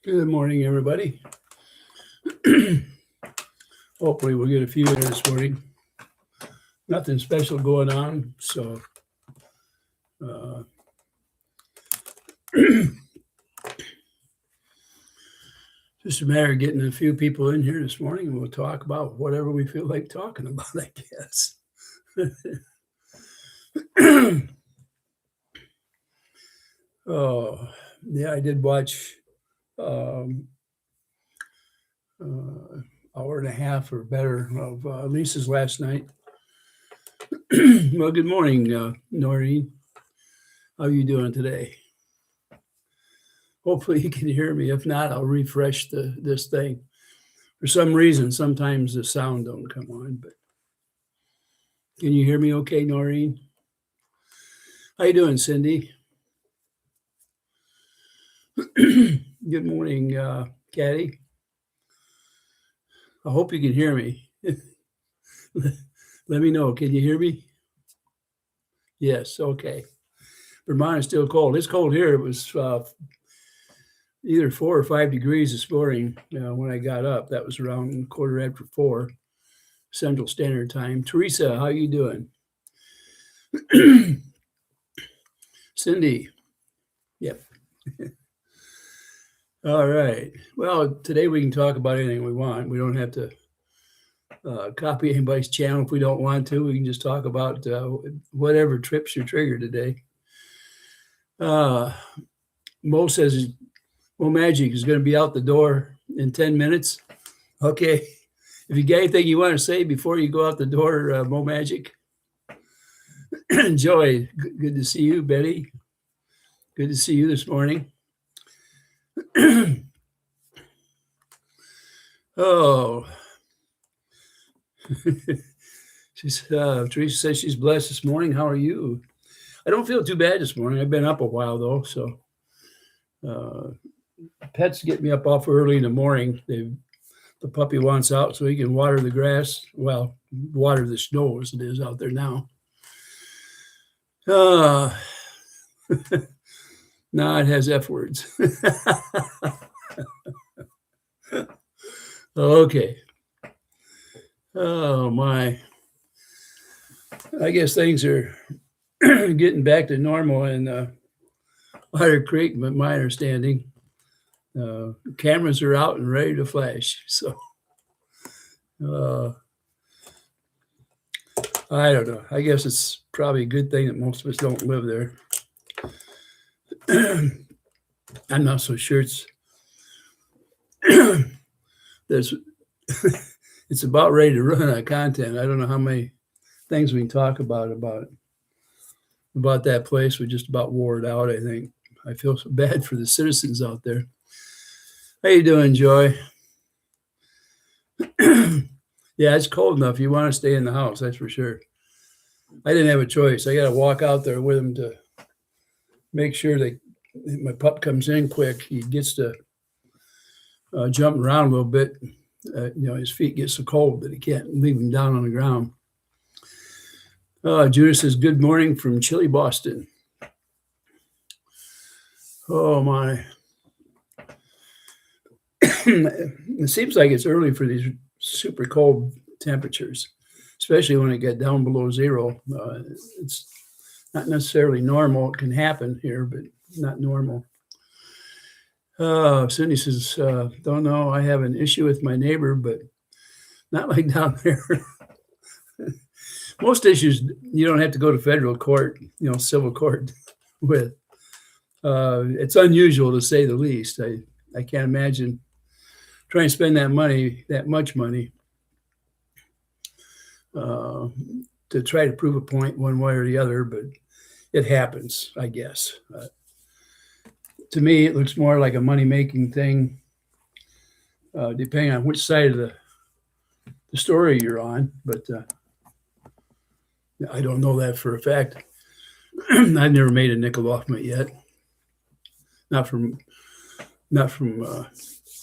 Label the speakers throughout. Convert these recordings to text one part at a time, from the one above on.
Speaker 1: Good morning, everybody. Hopefully, we'll get a few in this morning. Nothing special going on, so uh, just a matter of getting a few people in here this morning, and we'll talk about whatever we feel like talking about, I guess. Oh, yeah, I did watch um, hour and a half or better of Lisa's last night. Well, good morning, Noreen. How are you doing today? Hopefully you can hear me. If not, I'll refresh this thing. For some reason, sometimes the sound don't come on, but can you hear me okay, Noreen? How you doing, Cindy? Good morning, Caddy. I hope you can hear me. Let me know. Can you hear me? Yes, okay. Vermont is still cold. It's cold here. It was either 4 or 5 degrees this morning when I got up. That was around 4:15 Central Standard Time. Teresa, how you doing? Cindy. Yep. All right. Well, today we can talk about anything we want. We don't have to copy anybody's channel if we don't want to. We can just talk about whatever trips your trigger today. Mo says Mo Magic is going to be out the door in 10 minutes. Okay. If you got anything you want to say before you go out the door, Mo Magic. Joy, good to see you. Betty, good to see you this morning. Oh, Teresa says she's blessed this morning. How are you? I don't feel too bad this morning. I've been up a while though, so pets get me up awful early in the morning. The puppy wants out so he can water the grass. Well, water the snow as it is out there now. Nah, it has F words. Okay. Oh my. I guess things are getting back to normal in Otter Creek, but my understanding. Cameras are out and ready to flash. So I don't know. I guess it's probably a good thing that most of us don't live there. I'm not so sure it's about ready to run out of content. I don't know how many things we can talk about that place. We just about wore it out, I think. I feel so bad for the citizens out there. How you doing, Joy? Yeah, it's cold enough. You want to stay in the house, that's for sure. I didn't have a choice. I got to walk out there with him to make sure that my pup comes in quick. He gets to jump around a little bit. His feet get so cold that he can't leave him down on the ground. Judith says, good morning from chilly Boston. Oh, my. It seems like it's early for these super cold temperatures, especially when it get down below zero. It's not necessarily normal. It can happen here, but not normal. Cindy says, don't know. I have an issue with my neighbor, but not like down there. Most issues you don't have to go to federal court, civil court with. It's unusual to say the least. I can't imagine trying to spend that much money to try to prove a point one way or the other, but it happens, I guess. To me, it looks more like a money-making thing, depending on which side of the story you're on, but I don't know that for a fact. I've never made a nickel off it yet. Not from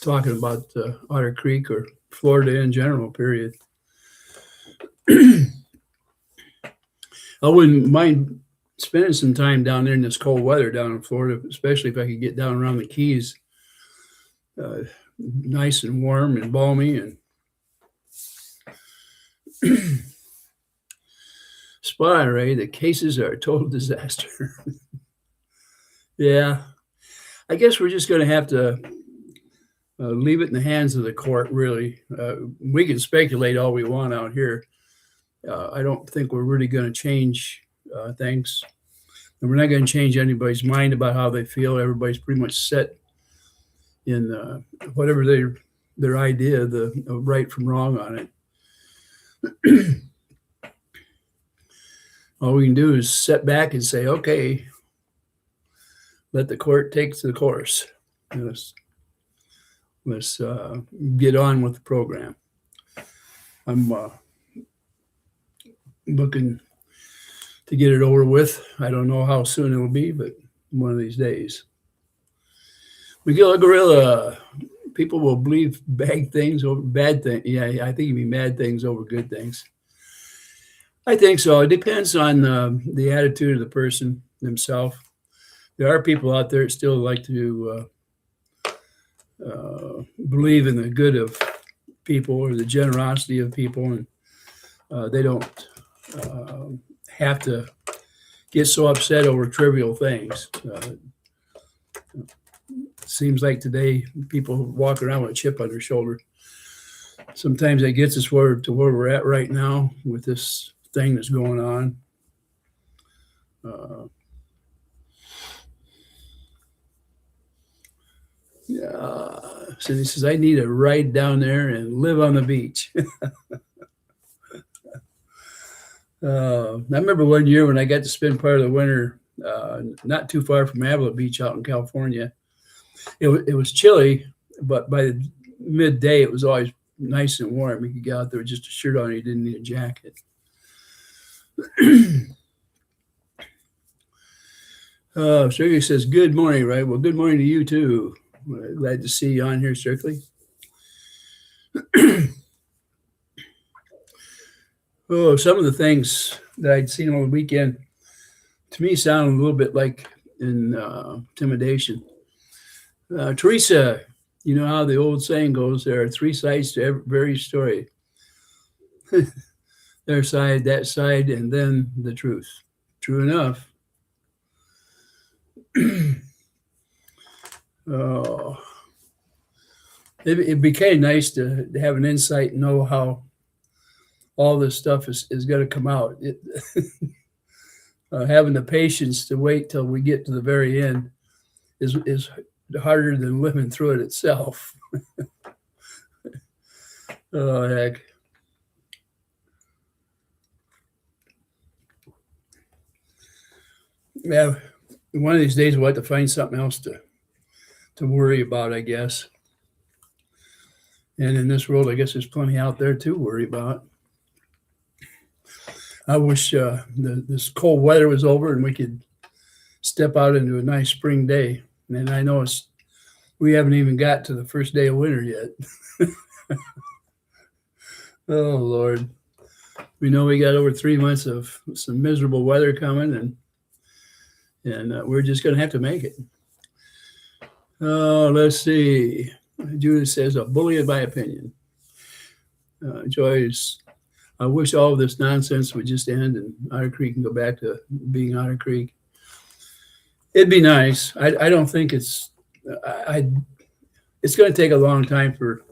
Speaker 1: talking about Otter Creek or Florida in general, period. I wouldn't mind spending some time down there in this cold weather down in Florida, especially if I could get down around the Keys nice and warm and balmy, and spot, Ray. The cases are a total disaster. Yeah, I guess we're just going to have to leave it in the hands of the court. Really, we can speculate all we want out here. I don't think we're really going to change things, and we're not going to change anybody's mind about how they feel. Everybody's pretty much set in whatever their idea, the right from wrong on it. All we can do is sit back and say, okay, let the court take the course. Let's get on with the program. I'm looking to get it over with. I don't know how soon it will be, but one of these days. McGill Gorilla, people will believe bad things over bad things. Yeah, I think you mean bad things over good things. I think so. It depends on the attitude of the person themselves. There are people out there that still like to believe in the good of people or the generosity of people, and they don't have to get so upset over trivial things. Seems like today people walk around with a chip on their shoulder. Sometimes that gets us to where we're at right now with this thing that's going on. Cindy says, I need a ride down there and live on the beach. I remember one year when I got to spend part of the winter not too far from Avila Beach out in California. It was chilly, but by the midday, it was always nice and warm. You could get out there with just a shirt on, you didn't need a jacket. Strictly says, good morning, right? Well, good morning to you too. Glad to see you on here, Strictly. Oh, some of the things that I'd seen on the weekend to me sound a little bit like intimidation. Teresa, you know how the old saying goes, there are three sides to every story. Their side, that side, and then the truth. True enough. Oh, it'd be kind of nice to have an insight and know how all this stuff is going to come out. Having the patience to wait till we get to the very end is harder than living through it itself. Oh, heck. Yeah, one of these days we'll have to find something else to worry about, I guess. And in this world, I guess there's plenty out there to worry about. I wish this cold weather was over and we could step out into a nice spring day. And I know we haven't even got to the first day of winter yet. Oh, Lord. We know we got over 3 months of some miserable weather coming, and we're just going to have to make it. Oh, let's see. Judith says, a bully in my opinion. Joyce, I wish all of this nonsense would just end and Otter Creek can go back to being Otter Creek. It'd be nice. I don't think it's going to take a long time for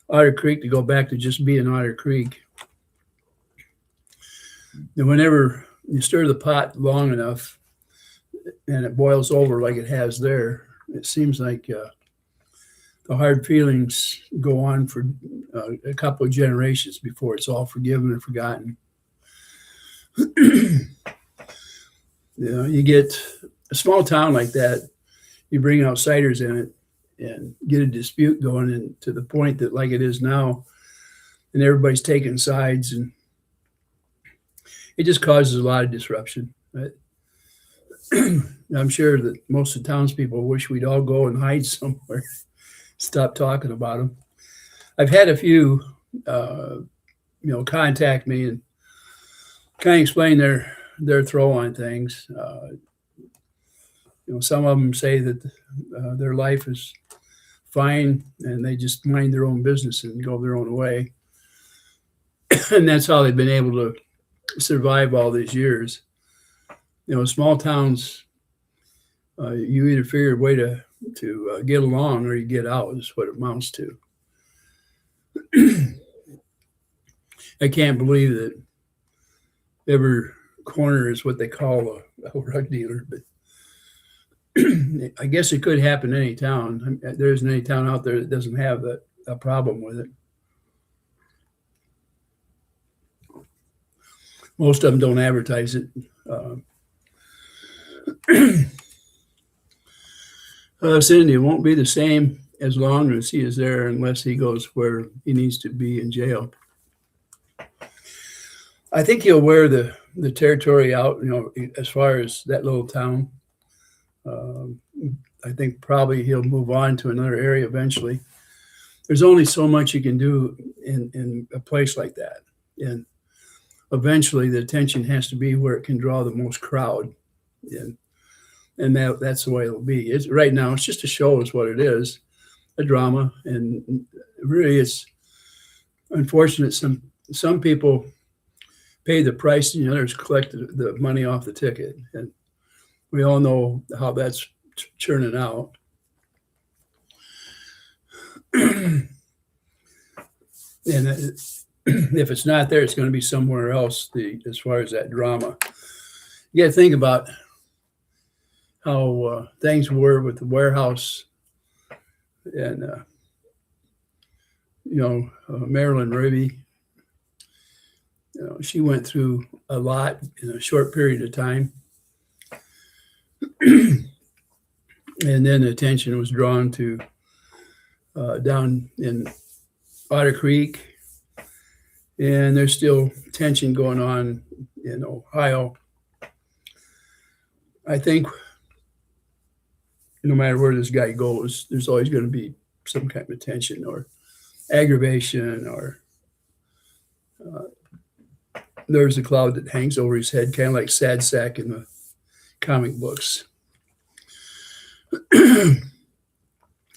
Speaker 1: Otter Creek to go back to just being Otter Creek. And whenever you stir the pot long enough and it boils over like it has there, it seems like the hard feelings go on for a couple of generations before it's all forgiven and forgotten. You get a small town like that, you bring outsiders in it and get a dispute going, and to the point that like it is now, and everybody's taking sides, and it just causes a lot of disruption. Right? I'm sure that most of the townspeople wish we'd all go and hide somewhere, stop talking about them. I've had a few, contact me and kind of explain their throw on things. Some of them say that their life is fine, and they just mind their own business and go their own way. And that's how they've been able to survive all these years. Small towns, you either figure a way to get along or you get out, is what it amounts to. I can't believe that every corner is what they call a rug dealer, but I guess it could happen in any town. There isn't any town out there that doesn't have a problem with it. Most of them don't advertise it. Cindy, it won't be the same as long as he is there unless he goes where he needs to be in jail. I think he'll wear the territory out, as far as that little town. I think probably he'll move on to another area eventually. There's only so much you can do in a place like that. And eventually the attention has to be where it can draw the most crowd. And that's the way it'll be. Right now, it's just a show is what it is, a drama. And really it's unfortunate. Some people pay the price and others collect the money off the ticket. And we all know how that's churning out. And if it's not there, it's going to be somewhere else, as far as that drama. You got to think about how things were with the warehouse and, Marilyn Ruby. She went through a lot in a short period of time. And then attention was drawn to down in Otter Creek. And there's still tension going on in Ohio. I think no matter where this guy goes, there's always going to be some kind of tension or aggravation, or there's a cloud that hangs over his head, kind of like Sad Sack in the comic books.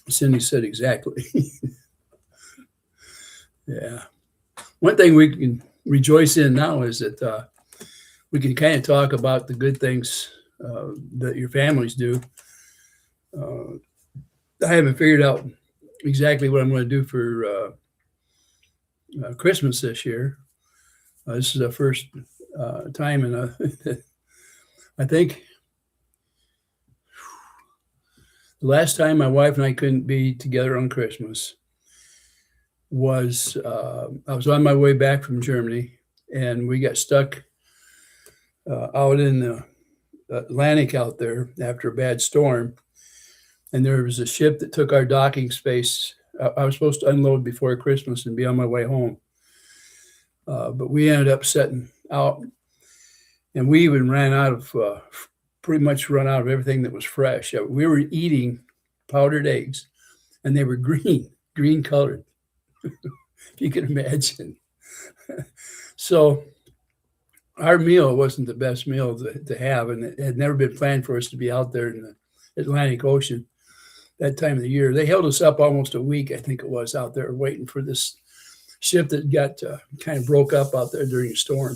Speaker 1: Cindy said exactly. Yeah. One thing we can rejoice in now is that we can kind of talk about the good things that your families do. I haven't figured out exactly what I'm going to do for Christmas this year. This is the first time, and I think the last time my wife and I couldn't be together on Christmas was I was on my way back from Germany, and we got stuck out in the Atlantic out there after a bad storm. And there was a ship that took our docking space. I was supposed to unload before Christmas and be on my way home. But we ended up setting out, and we even pretty much run out of everything that was fresh. We were eating powdered eggs, and they were green colored, if you can imagine. So our meal wasn't the best meal to have, and it had never been planned for us to be out there in the Atlantic Ocean that time of the year. They held us up almost a week, I think it was, out there waiting for this ship that got kind of broke up out there during a storm.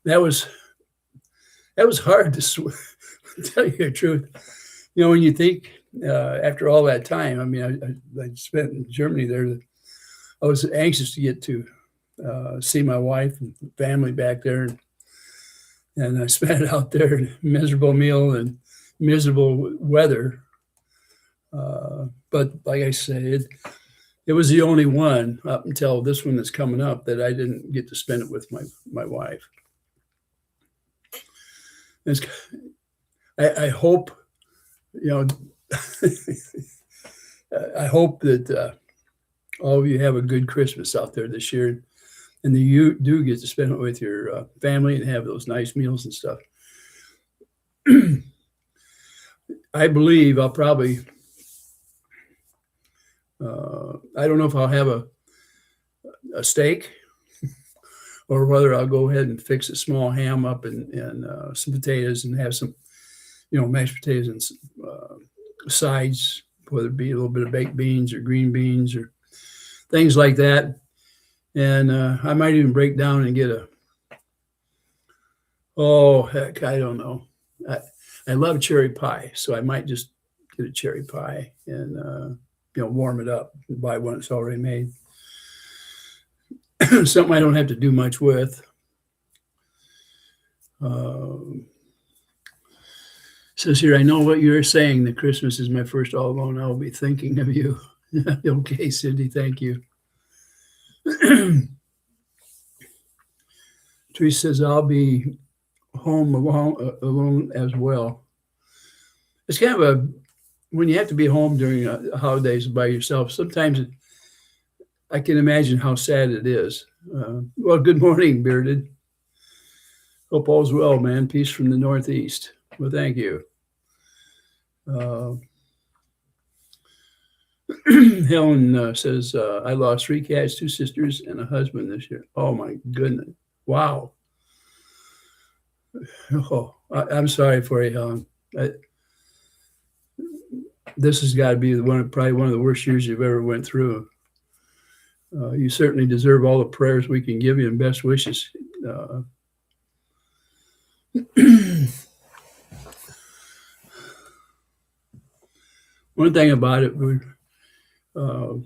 Speaker 1: That was hard to tell you the truth. When you think after all that time, I mean, I spent in Germany there. I was anxious to get to see my wife and family back there, and I spent it out there in miserable meal and miserable weather. But like I said, it was the only one up until this one that's coming up that I didn't get to spend it with my wife. I hope, I hope that all of you have a good Christmas out there this year, and that you do get to spend it with your family and have those nice meals and stuff. I believe I'll probably, I don't know if I'll have a steak or whether I'll go ahead and fix a small ham up and some potatoes and have some, mashed potatoes and sides, whether it be a little bit of baked beans or green beans or things like that. And I might even break down and get oh, heck, I don't know. I love cherry pie, so I might just get a cherry pie and, warm it up and buy one that's already made. Something I don't have to do much with. Says here, I know what you're saying, that Christmas is my first all alone. I will be thinking of you. Okay, Cindy, thank you. Teresa says, I'll be home alone as well. It's kind of when you have to be home during holidays by yourself, sometimes I can imagine how sad it is. Well, good morning, Bearded. Hope all's well, man. Peace from the Northeast. Well, thank you. Helen says, I lost 3 cats, 2 sisters, and a husband this year. Oh, my goodness. Wow. Oh, I'm sorry for you, Helen. This has got to be probably one of the worst years you've ever went through. You certainly deserve all the prayers we can give you and best wishes. One thing about it, the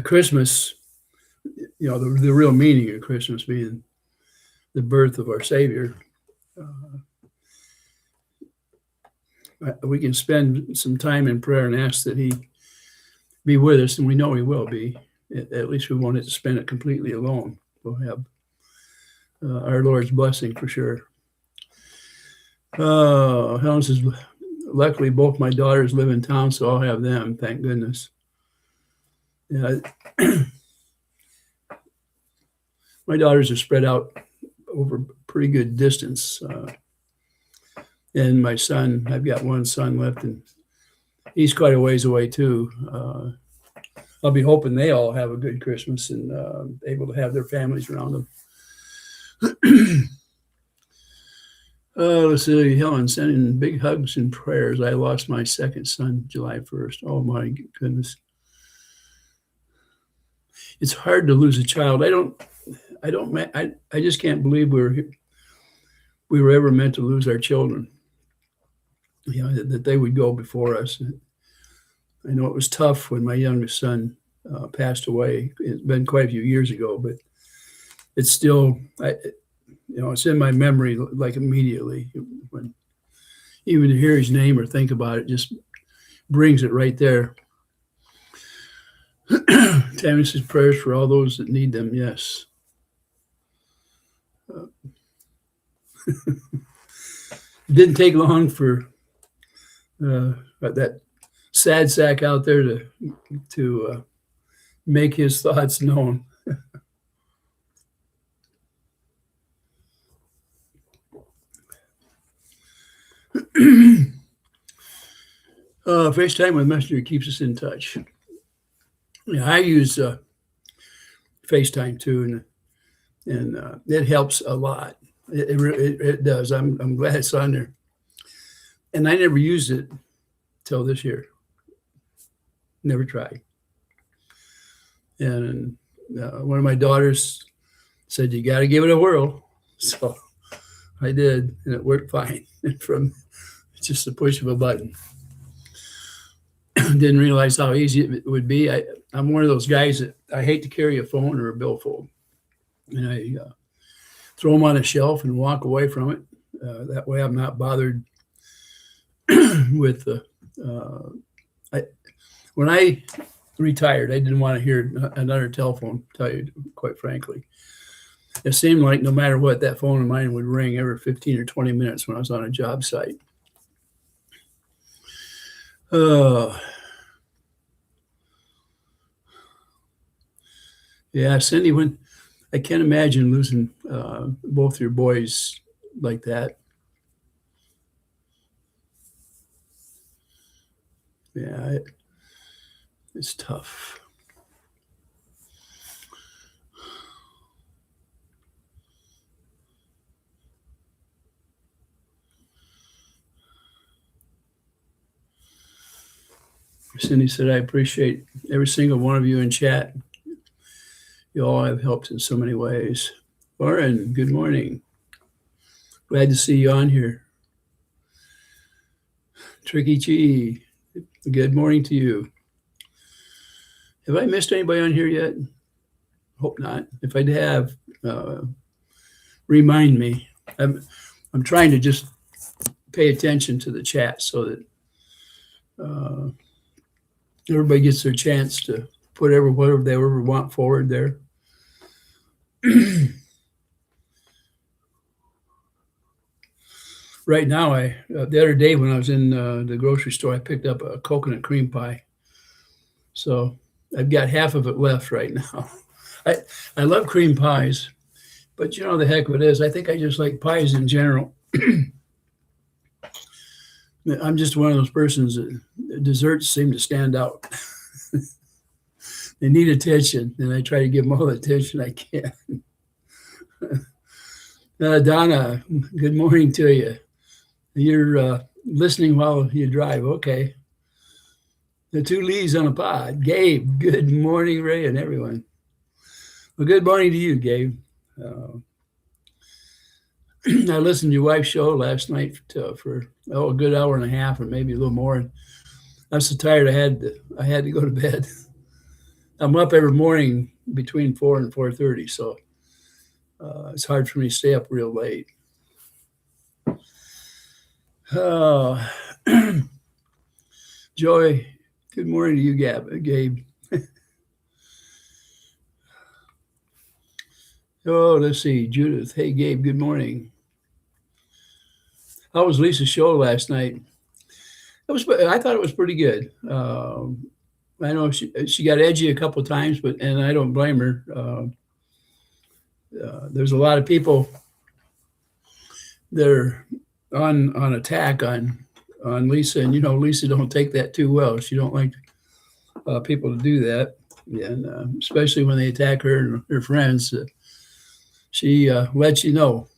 Speaker 1: Christmas, the real meaning of Christmas being the birth of our Savior. We can spend some time in prayer and ask that He be with us, and we know He will be. At least we won't have to spend it completely alone. We'll have our Lord's blessing for sure. Helen says, luckily both my daughters live in town, so I'll have them. Thank goodness. Yeah, my daughters are spread out over a pretty good distance. And my son, I've got one son left, and he's quite a ways away too. I'll be hoping they all have a good Christmas and able to have their families around them. Let's see, Helen, sending big hugs and prayers. I lost my second son July 1st. Oh my goodness. It's hard to lose a child. I just can't believe we were ever meant to lose our children. That they would go before us. I know it was tough when my youngest son passed away. It's been quite a few years ago, but it's still, it's in my memory like immediately. When even to hear his name or think about it just brings it right there. Tammy says prayers for all those that need them. Yes. It didn't take long for that sad sack out there to make his thoughts known. FaceTime with Messenger keeps us in touch. Yeah, I use FaceTime too, and it helps a lot. It does. I'm glad it's on there. And I never used it till this year. Never tried. And one of my daughters said, you got to give it a whirl. So I did, and it worked fine from just the push of a button. Didn't realize how easy it would be. I'm one of those guys that I hate to carry a phone or a billfold. And I throw them on a shelf and walk away from it. That way I'm not bothered with when I retired, I didn't want to hear another telephone, tell you quite frankly. It seemed like no matter what, that phone of mine would ring every 15 or 20 minutes when I was on a job site. Yeah, Cindy, when I can't imagine losing both your boys like that. Yeah, it's tough. Cindy said, I appreciate every single one of you in chat. You all have helped in so many ways. Lauren, good morning. Glad to see you on here. Tricky Chi, good morning to you. Have I missed anybody on here yet? Hope not. If I have, remind me. I'm trying to just pay attention to the chat so that everybody gets their chance to put whatever they ever want forward there. Right now, the other day when I was in the grocery store, I picked up a coconut cream pie. So I've got half of it left right now. I love cream pies, but you know the heck of it is. I think I just like pies in general. I'm just one of those persons that desserts seem to stand out. They need attention, and I try to give them all the attention I can. Donna, good morning to you. You're listening while you drive. Okay. The two Lees on a pod. Gabe, good morning, Ray, and everyone. Well, good morning to you, Gabe. I listened to your wife's show last night for a good hour and a half, or maybe a little more. I was so tired I had to go to bed. I'm up every morning between 4 and 4:30, so it's hard for me to stay up real late. Joy, good morning to you, Gabe. Oh, let's see, Judith. Hey, Gabe, good morning. How was Lisa's show last night? I thought it was pretty good. I know she got edgy a couple of times, and I don't blame her. There's a lot of people that are on attack on Lisa, and Lisa don't take that too well. She don't like people to do that, and especially when they attack her and her friends. She lets you know.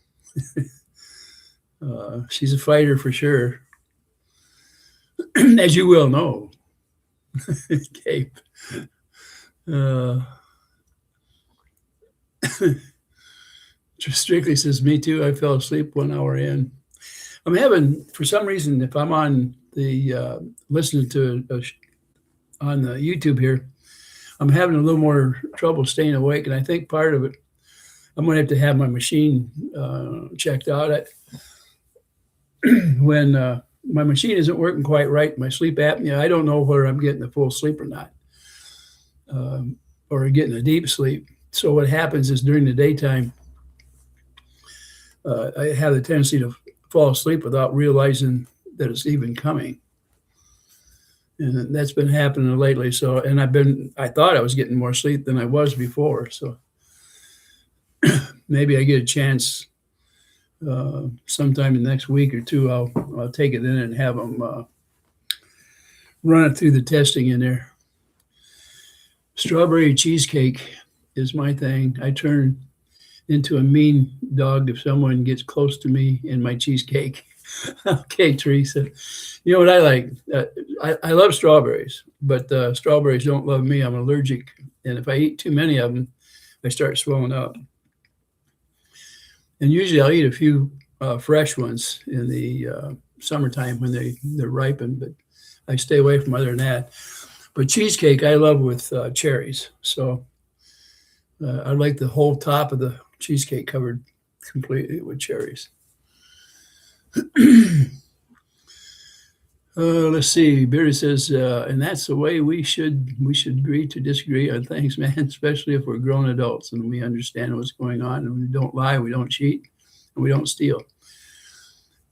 Speaker 1: She's a fighter for sure, as you will know. Gabe. Strictly says, me too. I fell asleep 1 hour in. I'm having, for some reason, if I'm on the listening to on the YouTube here, I'm having a little more trouble staying awake, and I think part of it, I'm going to have my machine checked out. When my machine isn't working quite right, my sleep apnea, I don't know whether I'm getting a full sleep or not, or getting a deep sleep. So what happens is during the daytime, I have the tendency to fall asleep without realizing that it's even coming. And that's been happening lately. So, and I thought I was getting more sleep than I was before. So maybe I get a chance sometime in the next week or two, I'll take it in and have them run it through the testing in there. Strawberry cheesecake is my thing. I turn into a mean dog if someone gets close to me in my cheesecake. Okay, Teresa. You know what I like? I love strawberries, but strawberries don't love me. I'm allergic. And if I eat too many of them, I start swelling up. And usually I'll eat a few fresh ones in the summertime when they're ripened, but I stay away from other than that. But cheesecake I love with cherries. So I like the whole top of the cheesecake covered completely with cherries. Let's see. Beardy says, and that's the way we should agree to disagree on things, man, especially if we're grown adults and we understand what's going on, and we don't lie, we don't cheat, and we don't steal.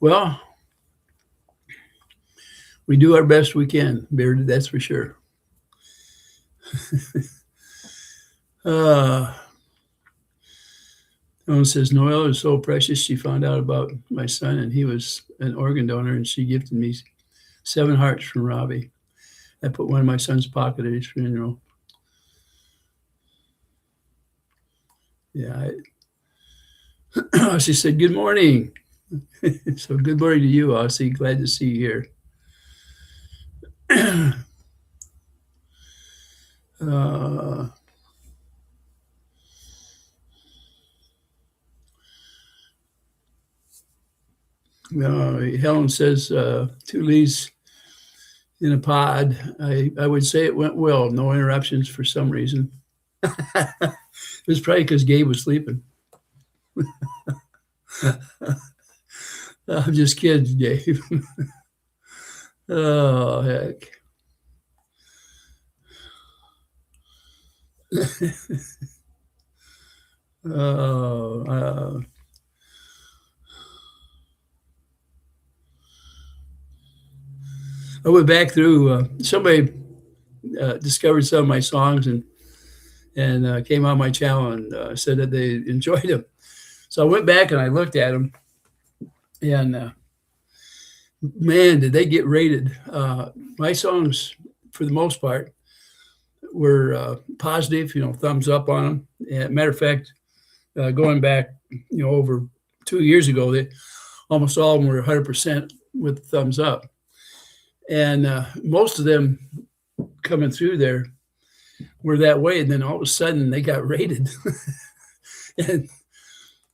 Speaker 1: Well, we do our best we can, Beardy, that's for sure. Ellen says, Noelle is so precious. She found out about my son, and he was an organ donor, and she gifted me 7 hearts from Robbie. I put one in my son's pocket at his funeral. Yeah. She said, good morning. So good morning to you, Aussie. Glad to see you here. Uh, Helen says, two Lees in a pod. I would say it went well. No interruptions for some reason. It was probably because Gabe was sleeping. I'm just kidding, Gabe. Oh, heck. Oh, I went back through. Somebody discovered some of my songs and came on my channel and said that they enjoyed them. So I went back and I looked at them, and man, did they get rated? My songs, for the most part, were positive. Thumbs up on them. And matter of fact, going back, over 2 years ago, they almost all of them were 100% with thumbs up, and most of them coming through there were that way. And then all of a sudden, they got rated, and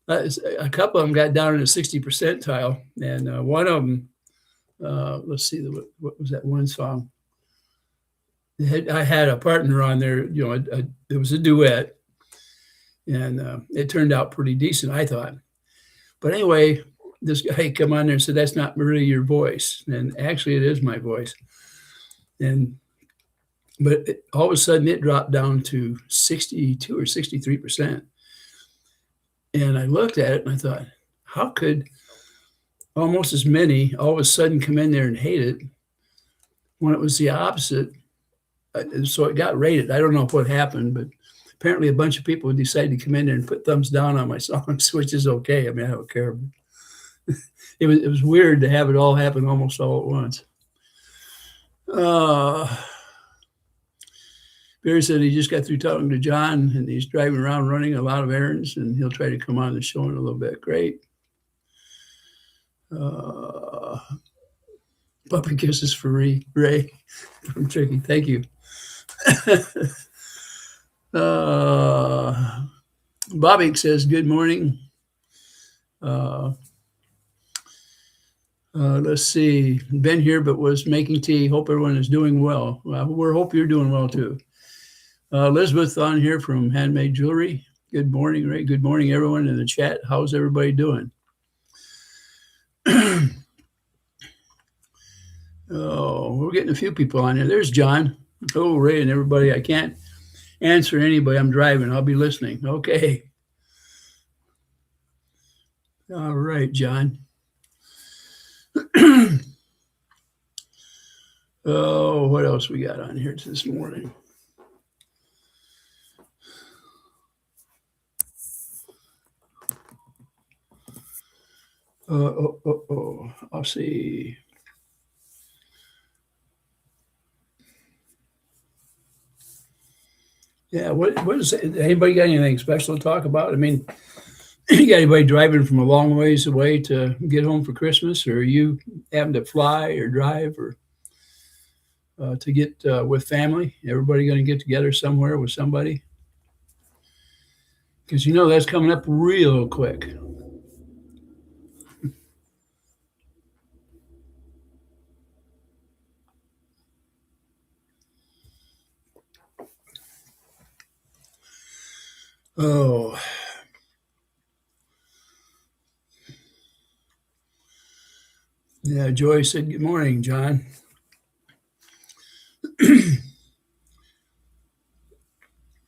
Speaker 1: a couple of them got down in the 60 percentile, and one of them, let's see, what was that one song? I had a partner on there. It was a duet, and it turned out pretty decent, I thought. But anyway, this guy come on there and said, "That's not really your voice," and actually, it is my voice. But all of a sudden, it dropped down to 62 or 63%. And I looked at it and I thought, how could almost as many all of a sudden come in there and hate it when it was the opposite? So it got rated. I don't know what happened, but apparently a bunch of people decided to come in there and put thumbs down on my songs, which is okay. I mean, I don't care. It was weird to have it all happen almost all at once. Barry said he just got through talking to John, and he's driving around running a lot of errands, and he'll try to come on the show in a little bit. Great. Puppy kisses for Ray from Tricky. Thank you. Bobby says, good morning. Let's see. Been here, but was making tea. Hope everyone is doing well. We hope you're doing well, too. Elizabeth on here from Handmade Jewelry. Good morning, Ray. Good morning, everyone in the chat. How's everybody doing? Oh, we're getting a few people on here. There's John. Oh, Ray and everybody. I can't answer anybody. I'm driving. I'll be listening. Okay. All right, John. Oh, what else we got on here this morning? I'll see. Yeah, what is it? Anybody got anything special to talk about? I mean, you got anybody driving from a long ways away to get home for Christmas, or are you having to fly or drive or to get with family? Everybody going to get together somewhere with somebody? Because that's coming up real quick. Oh. Yeah, Joy said, good morning, John.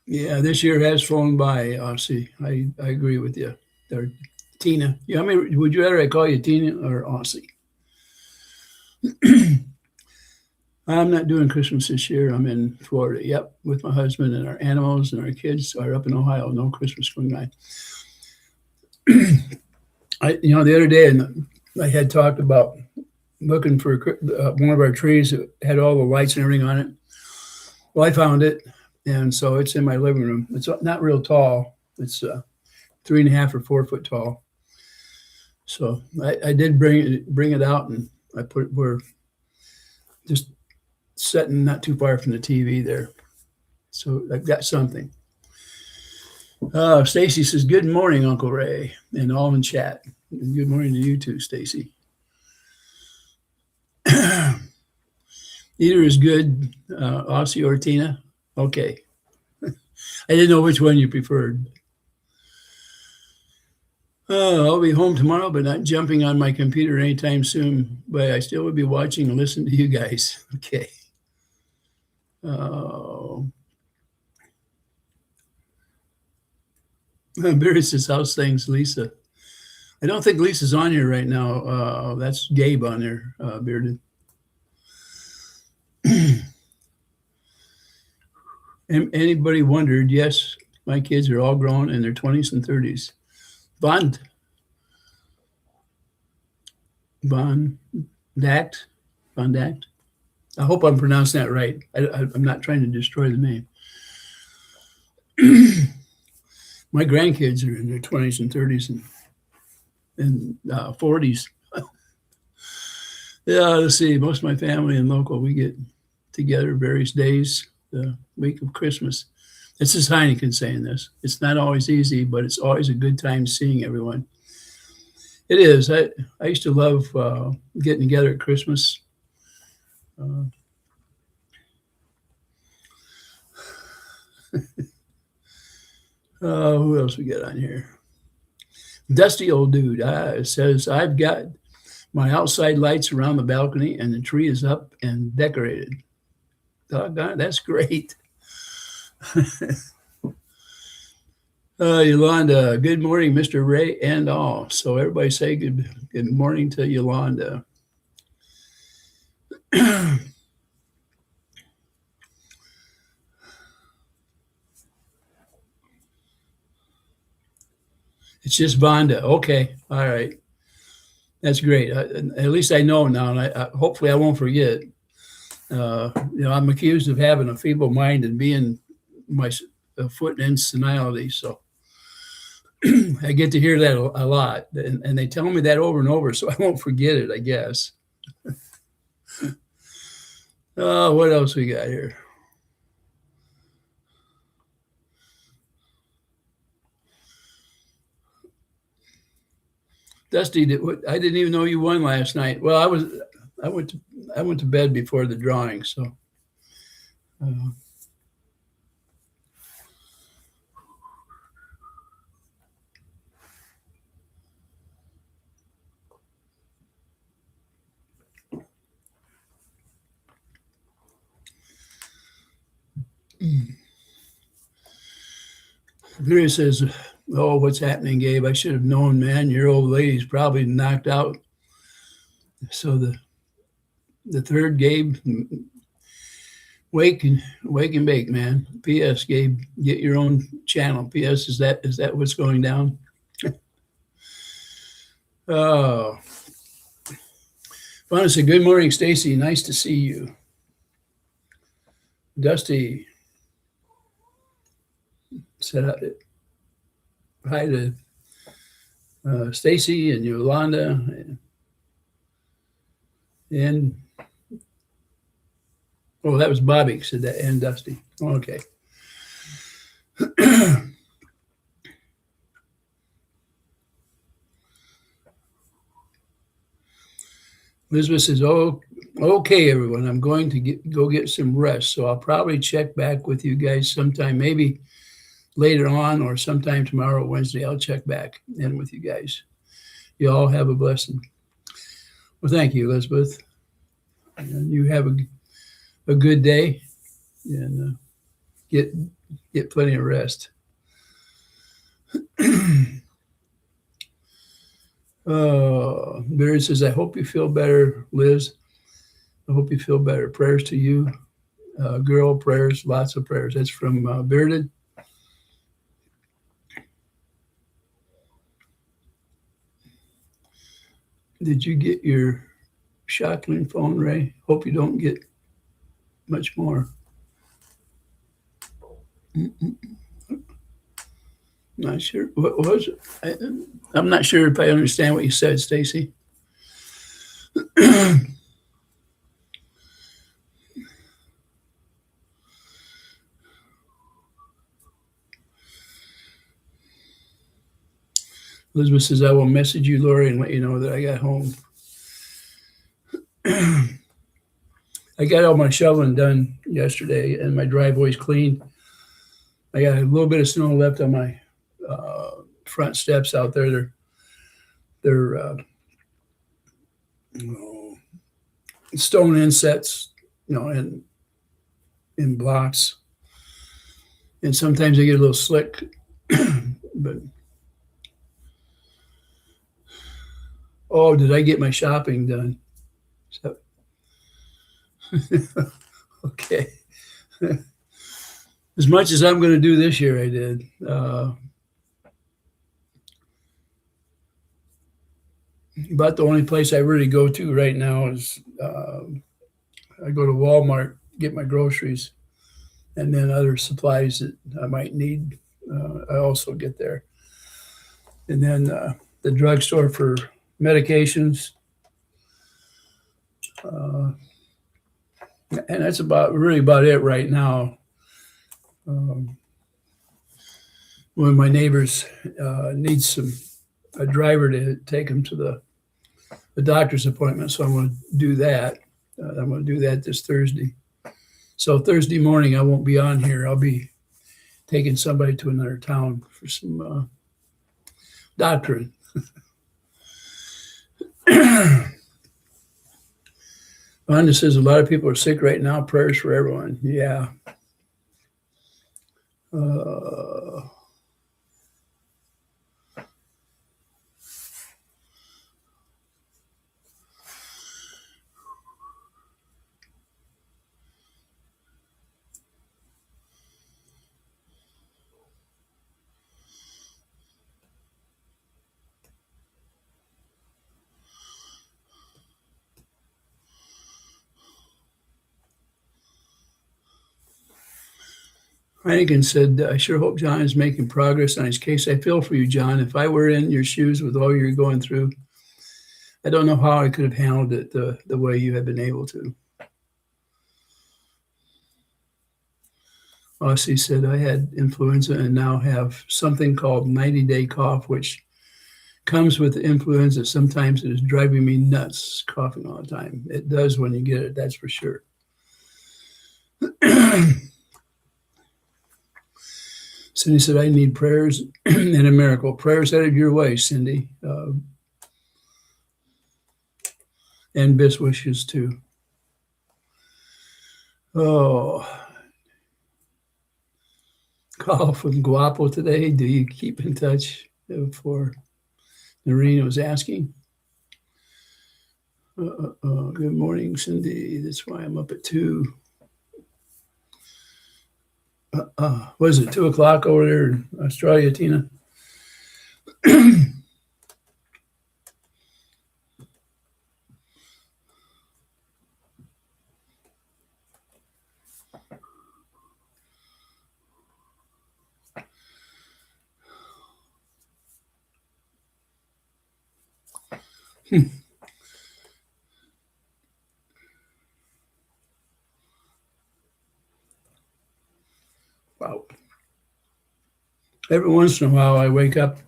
Speaker 1: Yeah, this year has flown by, Aussie. I agree with you. Or Tina. Yeah, would you rather I call you Tina or Aussie? I'm not doing Christmas this year. I'm in Florida. Yep, with my husband and our animals, and our kids are up in Ohio. No Christmas going on. The other day, and I had talked about looking for one of our trees that had all the lights and everything on it. Well, I found it, and so it's in my living room. It's not real tall. It's 3.5 or 4 foot tall. So I did bring it out, and we're just sitting not too far from the TV there. So I've got something. Stacy says, "Good morning, Uncle Ray," and all in chat. And good morning to you too, Stacy. Either is good, Aussie or Tina. Okay. I didn't know which one you preferred. I'll be home tomorrow, but not jumping on my computer anytime soon. But I still will be watching and listening to you guys. Okay. Barry says, "How's things, Lisa?" I don't think Lisa's on here right now. That's Gabe on there, Bearded. Anybody wondered? Yes, my kids are all grown in their 20s and 30s. Von Dact. I hope I'm pronouncing that right. I'm not trying to destroy the name. My grandkids are in their 20s and 30s and 40s. Yeah, let's see. Most of my family and local, we get together various days, the week of Christmas. This is Heineken saying this. It's not always easy, but it's always a good time seeing everyone. It is. I used to love getting together at Christmas. Who else we got on here? Dusty old dude says, "I've got my outside lights around the balcony and the tree is up and decorated." Doggone, that's great. Yolanda, "Good morning, Mr. Ray and all." So everybody say good morning to Yolanda. It's just Vonda. Okay. All right. That's great. At least I know now, and hopefully I won't forget. I'm accused of having a feeble mind and being my foot in senility. So I get to hear that a lot, and they tell me that over and over, so I won't forget it, I guess. What else we got here? Dusty, I didn't even know you won last night. Well, I went to bed before the drawing, so. Gary says, "Oh, what's happening, Gabe? I should have known, man. Your old lady's probably knocked out." So the third, Gabe, wake and bake, man. P.S. Gabe, get your own channel. P.S. Is that what's going down? Oh, Vonna said, "Good morning, Stacy. Nice to see you." Dusty said hi to Stacy and Yolanda and oh, that was Bobby said that, and Dusty. Okay. Elizabeth says, "Oh, okay, everyone. I'm going to go get some rest. So I'll probably check back with you guys sometime, maybe later on or sometime tomorrow, Wednesday. I'll check back in with you guys. You all have a blessing." Well, thank you, Elizabeth. And you have a good day and get plenty of rest. Barry says, "I hope you feel better, Liz. I hope you feel better. Prayers to you. Girl, prayers, lots of prayers." That's from Bearded. Did you get your Shocklin phone, Ray? Hope you don't get much more. Not sure. What was it? I'm not sure if I understand what you said, Stacy. Elizabeth says, I will message you, Lori, and let you know that I got home. I got all my shoveling done yesterday, and my driveway's clean. I got a little bit of snow left on my front steps out there. They're stone insets, in blocks. And sometimes they get a little slick, but did I get my shopping done? So, okay. As much as I'm going to do this year, I did. About the only place I really go to right now is I go to Walmart, get my groceries, and then other supplies that I might need. I also get there. And then the drugstore for medications. And that's really about it right now. One of my neighbors needs a driver to take him to the doctor's appointment, so I'm going to do that. I'm going to do that this Thursday. So Thursday morning, I won't be on here. I'll be taking somebody to another town for some doctoring. Wanda says a lot of people are sick right now. Prayers for everyone. Yeah. Heineken said, I sure hope John is making progress on his case. I feel for you, John. If I were in your shoes with all you're going through, I don't know how I could have handled it the way you have been able to. Aussie said, I had influenza and now have something called 90-day cough, which comes with the influenza. Sometimes it is driving me nuts, coughing all the time. It does when you get it, that's for sure. Cindy said, I need prayers and a miracle. Prayers headed your way, Cindy. And best wishes, too. Oh. Call from Guapo today. Do you keep in touch? For Noreen was asking. Good morning, Cindy. That's why I'm up at 2. What is it, 2 o'clock over there in Australia, Tina? Wow. Every once in a while, I wake up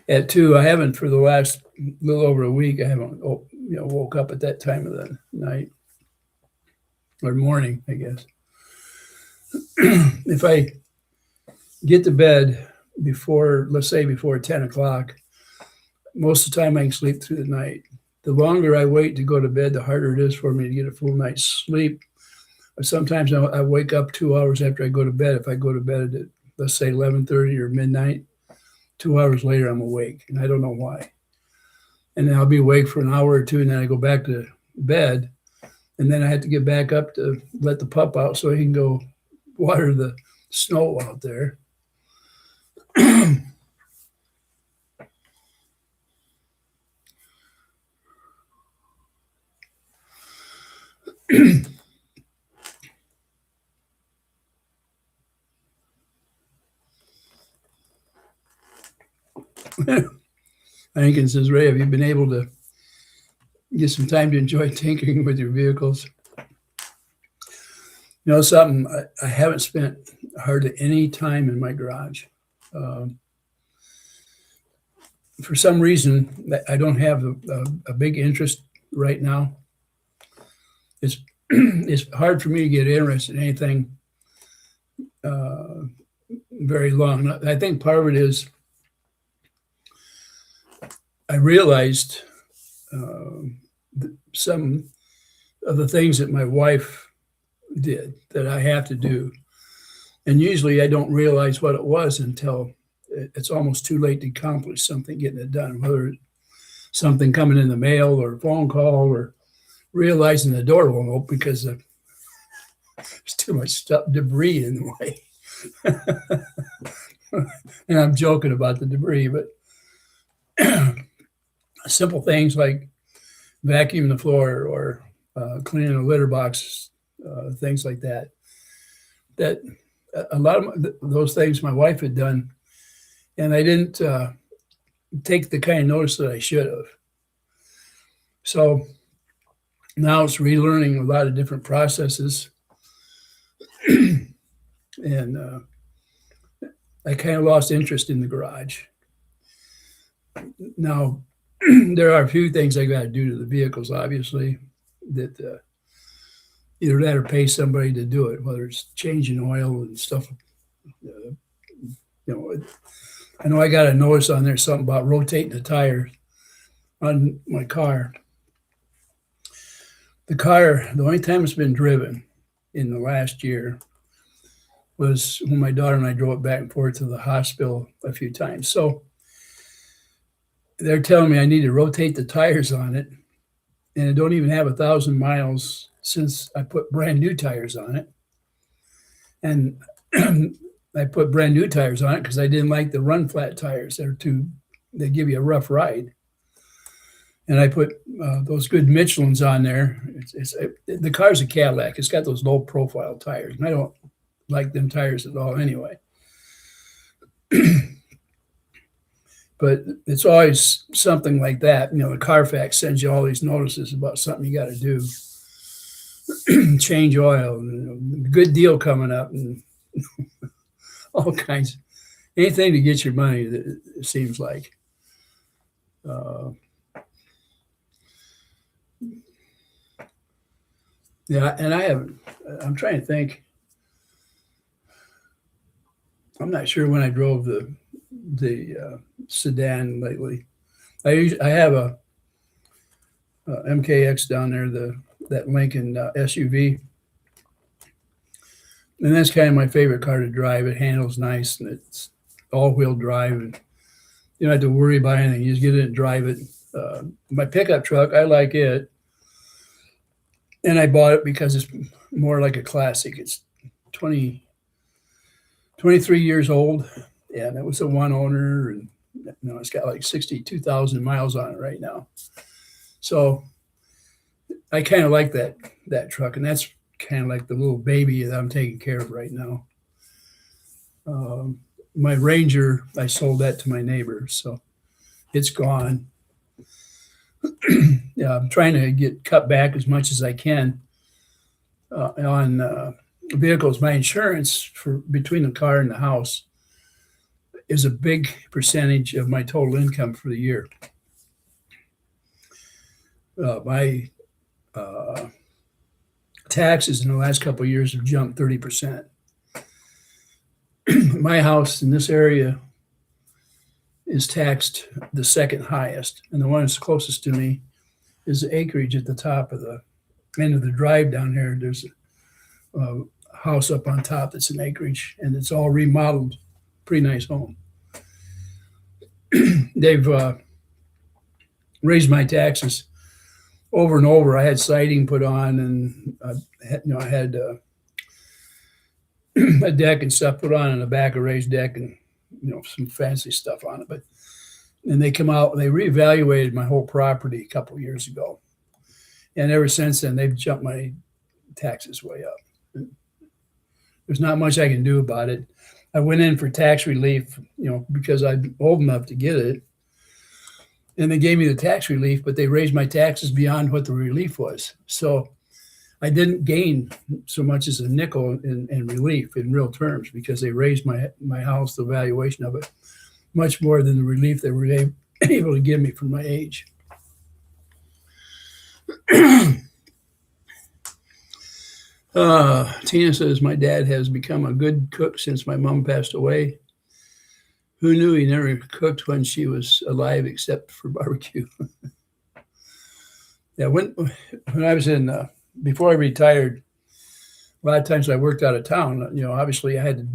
Speaker 1: at 2. I haven't for the last little over a week. I haven't, woke up at that time of the night or morning, I guess. If I get to bed before 10 o'clock, most of the time I can sleep through the night. The longer I wait to go to bed, the harder it is for me to get a full night's sleep. Sometimes I wake up 2 hours after I go to bed. If I go to bed at, let's say, 11:30 or midnight, 2 hours later, I'm awake, and I don't know why. And then I'll be awake for an hour or two, and then I go back to bed, and then I have to get back up to let the pup out so he can go water the snow out there. Hankins says, Ray, have you been able to get some time to enjoy tinkering with your vehicles? You know something, I haven't spent hardly any time in my garage. for some reason, I don't have a big interest right now. It's it's hard for me to get interested in anything very long. I think part of it is I realized some of the things that my wife did that I have to do. And usually I don't realize what it was until it's almost too late to accomplish something, getting it done, whether it's something coming in the mail or a phone call or realizing the door won't open because there's too much stuff, debris in the way. And I'm joking about the debris, but simple things like vacuuming the floor or cleaning a litter box, things like that. That a lot of those things my wife had done, and I didn't take the kind of notice that I should have. So now it's relearning a lot of different processes. And I kind of lost interest in the garage. Now, there are a few things I got to do to the vehicles, obviously, that either that or pay somebody to do it, whether it's changing oil and stuff. I know I got a notice on there, something about rotating the tires on my car. The only time it's been driven in the last year was when my daughter and I drove it back and forth to the hospital a few times. So they're telling me I need to rotate the tires on it, and I don't even have 1,000 miles since I put brand new tires on it. And I put brand new tires on it because I didn't like the run flat tires. They give you a rough ride. And I put those good Michelins on there. The car's a Cadillac. It's got those low profile tires, and I don't like them tires at all anyway. But it's always something like that. The Carfax sends you all these notices about something you got to do. Change oil, good deal coming up, and all kinds. Anything to get your money, it seems like. Yeah, and I'm trying to think. I'm not sure when I drove the sedan lately. I have a MKX down there, that Lincoln SUV, and that's kind of my favorite car to drive. It handles nice, and it's all-wheel drive, and you don't have to worry about anything. You just get in and drive it. My pickup truck, I like it, and I bought it because it's more like a classic. It's 23 years old, and it was a one owner, and it's got like 62,000 miles on it right now. So I kind of like that truck, and that's kind of like the little baby that I'm taking care of right now. My Ranger, I sold that to my neighbor, so it's gone. Yeah, I'm trying to get cut back as much as I can on vehicles. My insurance for between the car and the house is a big percentage of my total income for the year. My taxes in the last couple of years have jumped 30%. My house in this area is taxed the second highest, and the one that's closest to me is the acreage at the top of the end of the drive down here. There's a house up on top that's an acreage, and it's all remodeled. Pretty nice home. They've raised my taxes over and over. I had siding put on, and I had a deck and stuff put on in the back, a raised deck, and some fancy stuff on it. But then they come out, they reevaluated my whole property a couple of years ago, and ever since then they've jumped my taxes way up. There's not much I can do about it. I went in for tax relief, because I'm old enough to get it, and they gave me the tax relief, but they raised my taxes beyond what the relief was. So I didn't gain so much as a nickel in relief in real terms, because they raised my house, the valuation of it, much more than the relief they were able to give me for my age. Tina says, my dad has become a good cook since my mom passed away. Who knew he never cooked when she was alive except for barbecue? Yeah, when I was before I retired, a lot of times I worked out of town. Obviously I had to,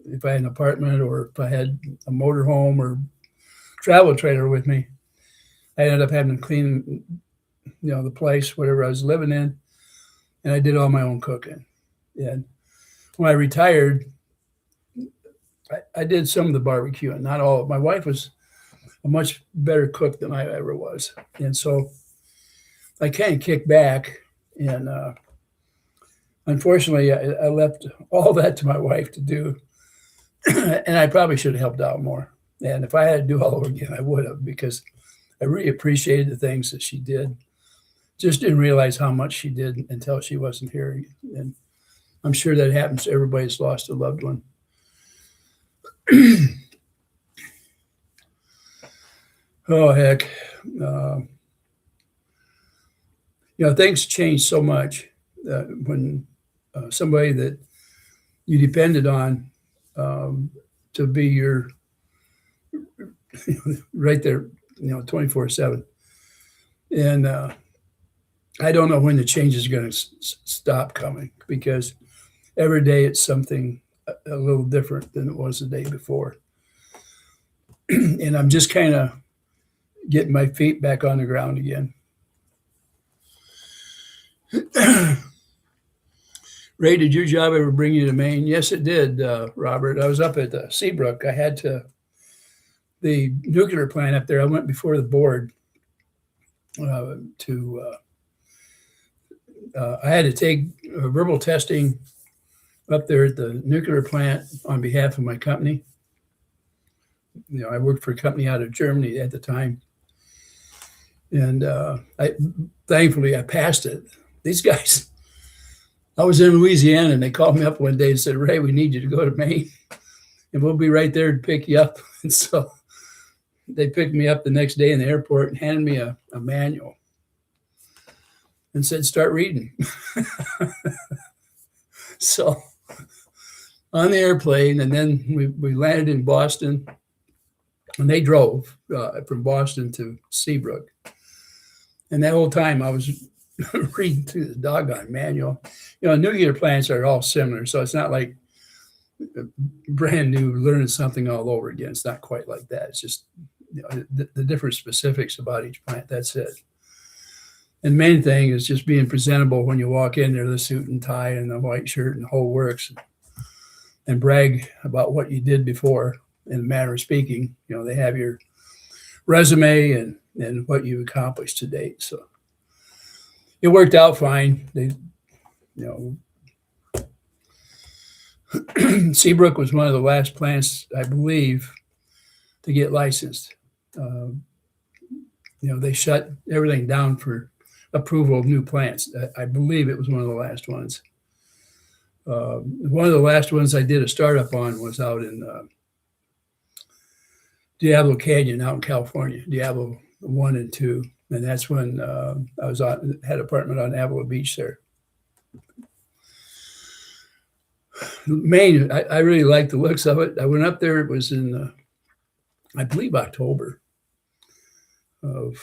Speaker 1: if I had an apartment or if I had a motorhome or travel trailer with me, I ended up having to clean, the place, whatever I was living in, and I did all my own cooking. And when I retired, I did some of the barbecuing, not all. My wife was a much better cook than I ever was, and so I kind of kicked back. And unfortunately, I left all that to my wife to do, and I probably should have helped out more. And if I had to do all over again, I would have, because I really appreciated the things that she did. Just didn't realize how much she did until she wasn't here. And I'm sure that happens to everybody that's lost a loved one. Oh, heck. Things change so much when somebody that you depended on to be your right there, 24/7. And I don't know when the change is going to stop coming, because every day it's something a little different than it was the day before. And I'm just kind of getting my feet back on the ground again. Ray, did your job ever bring you to Maine? Yes, it did, Robert. I was up at Seabrook. The nuclear plant up there, I went before the board I had to take verbal testing up there at the nuclear plant on behalf of my company. I worked for a company out of Germany at the time. And thankfully I passed it. These guys, I was in Louisiana and they called me up one day and said, Ray, we need you to go to Maine and we'll be right there to pick you up. And so they picked me up the next day in the airport and handed me a manual and said, start reading. So on the airplane, and then we landed in Boston, and they drove from Boston to Seabrook. And that whole time I was reading through the doggone manual. Nuclear plants are all similar, so it's not like brand new learning something all over again. It's not quite like that. It's just the different specifics about each plant. That's it. And the main thing is just being presentable when you walk in there, the suit and tie and the white shirt and the whole works, and brag about what you did before in a manner of speaking. They have your resume and what you accomplished to date. So it worked out fine. Seabrook was one of the last plants, I believe, to get licensed. They shut everything down for approval of new plants. I believe it was one of the last ones. One of the last ones I did a startup on was out in Diablo Canyon out in California, Diablo 1 and 2. And that's when I was had an apartment on Avila Beach there. Maine, I really liked the looks of it. I went up there. It was in, I believe, October of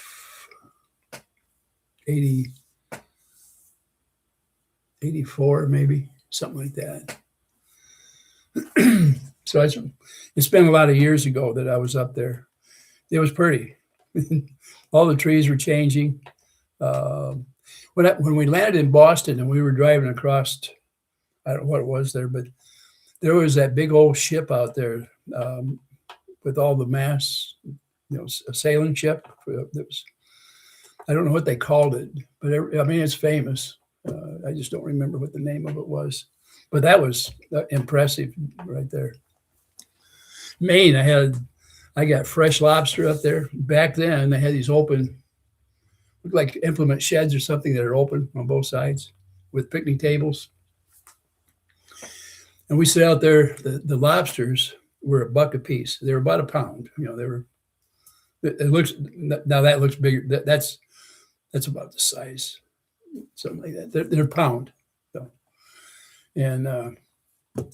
Speaker 1: 84, maybe, something like that. So it's been a lot of years ago that I was up there. It was pretty. All the trees were changing. When we landed in Boston and we were driving across, I don't know what it was there, but there was that big old ship out there with all the masts, a sailing ship. I don't know what they called it, but it's famous. I just don't remember what the name of it was. But that was impressive right there. Maine, I got fresh lobster up there. Back then, they had these open, looked like implement sheds or something that are open on both sides with picnic tables. And we sit out there. The lobsters were $1 a piece. They were about a pound. They It looks now that looks bigger. That's about the size, something like that. They're pound. So, and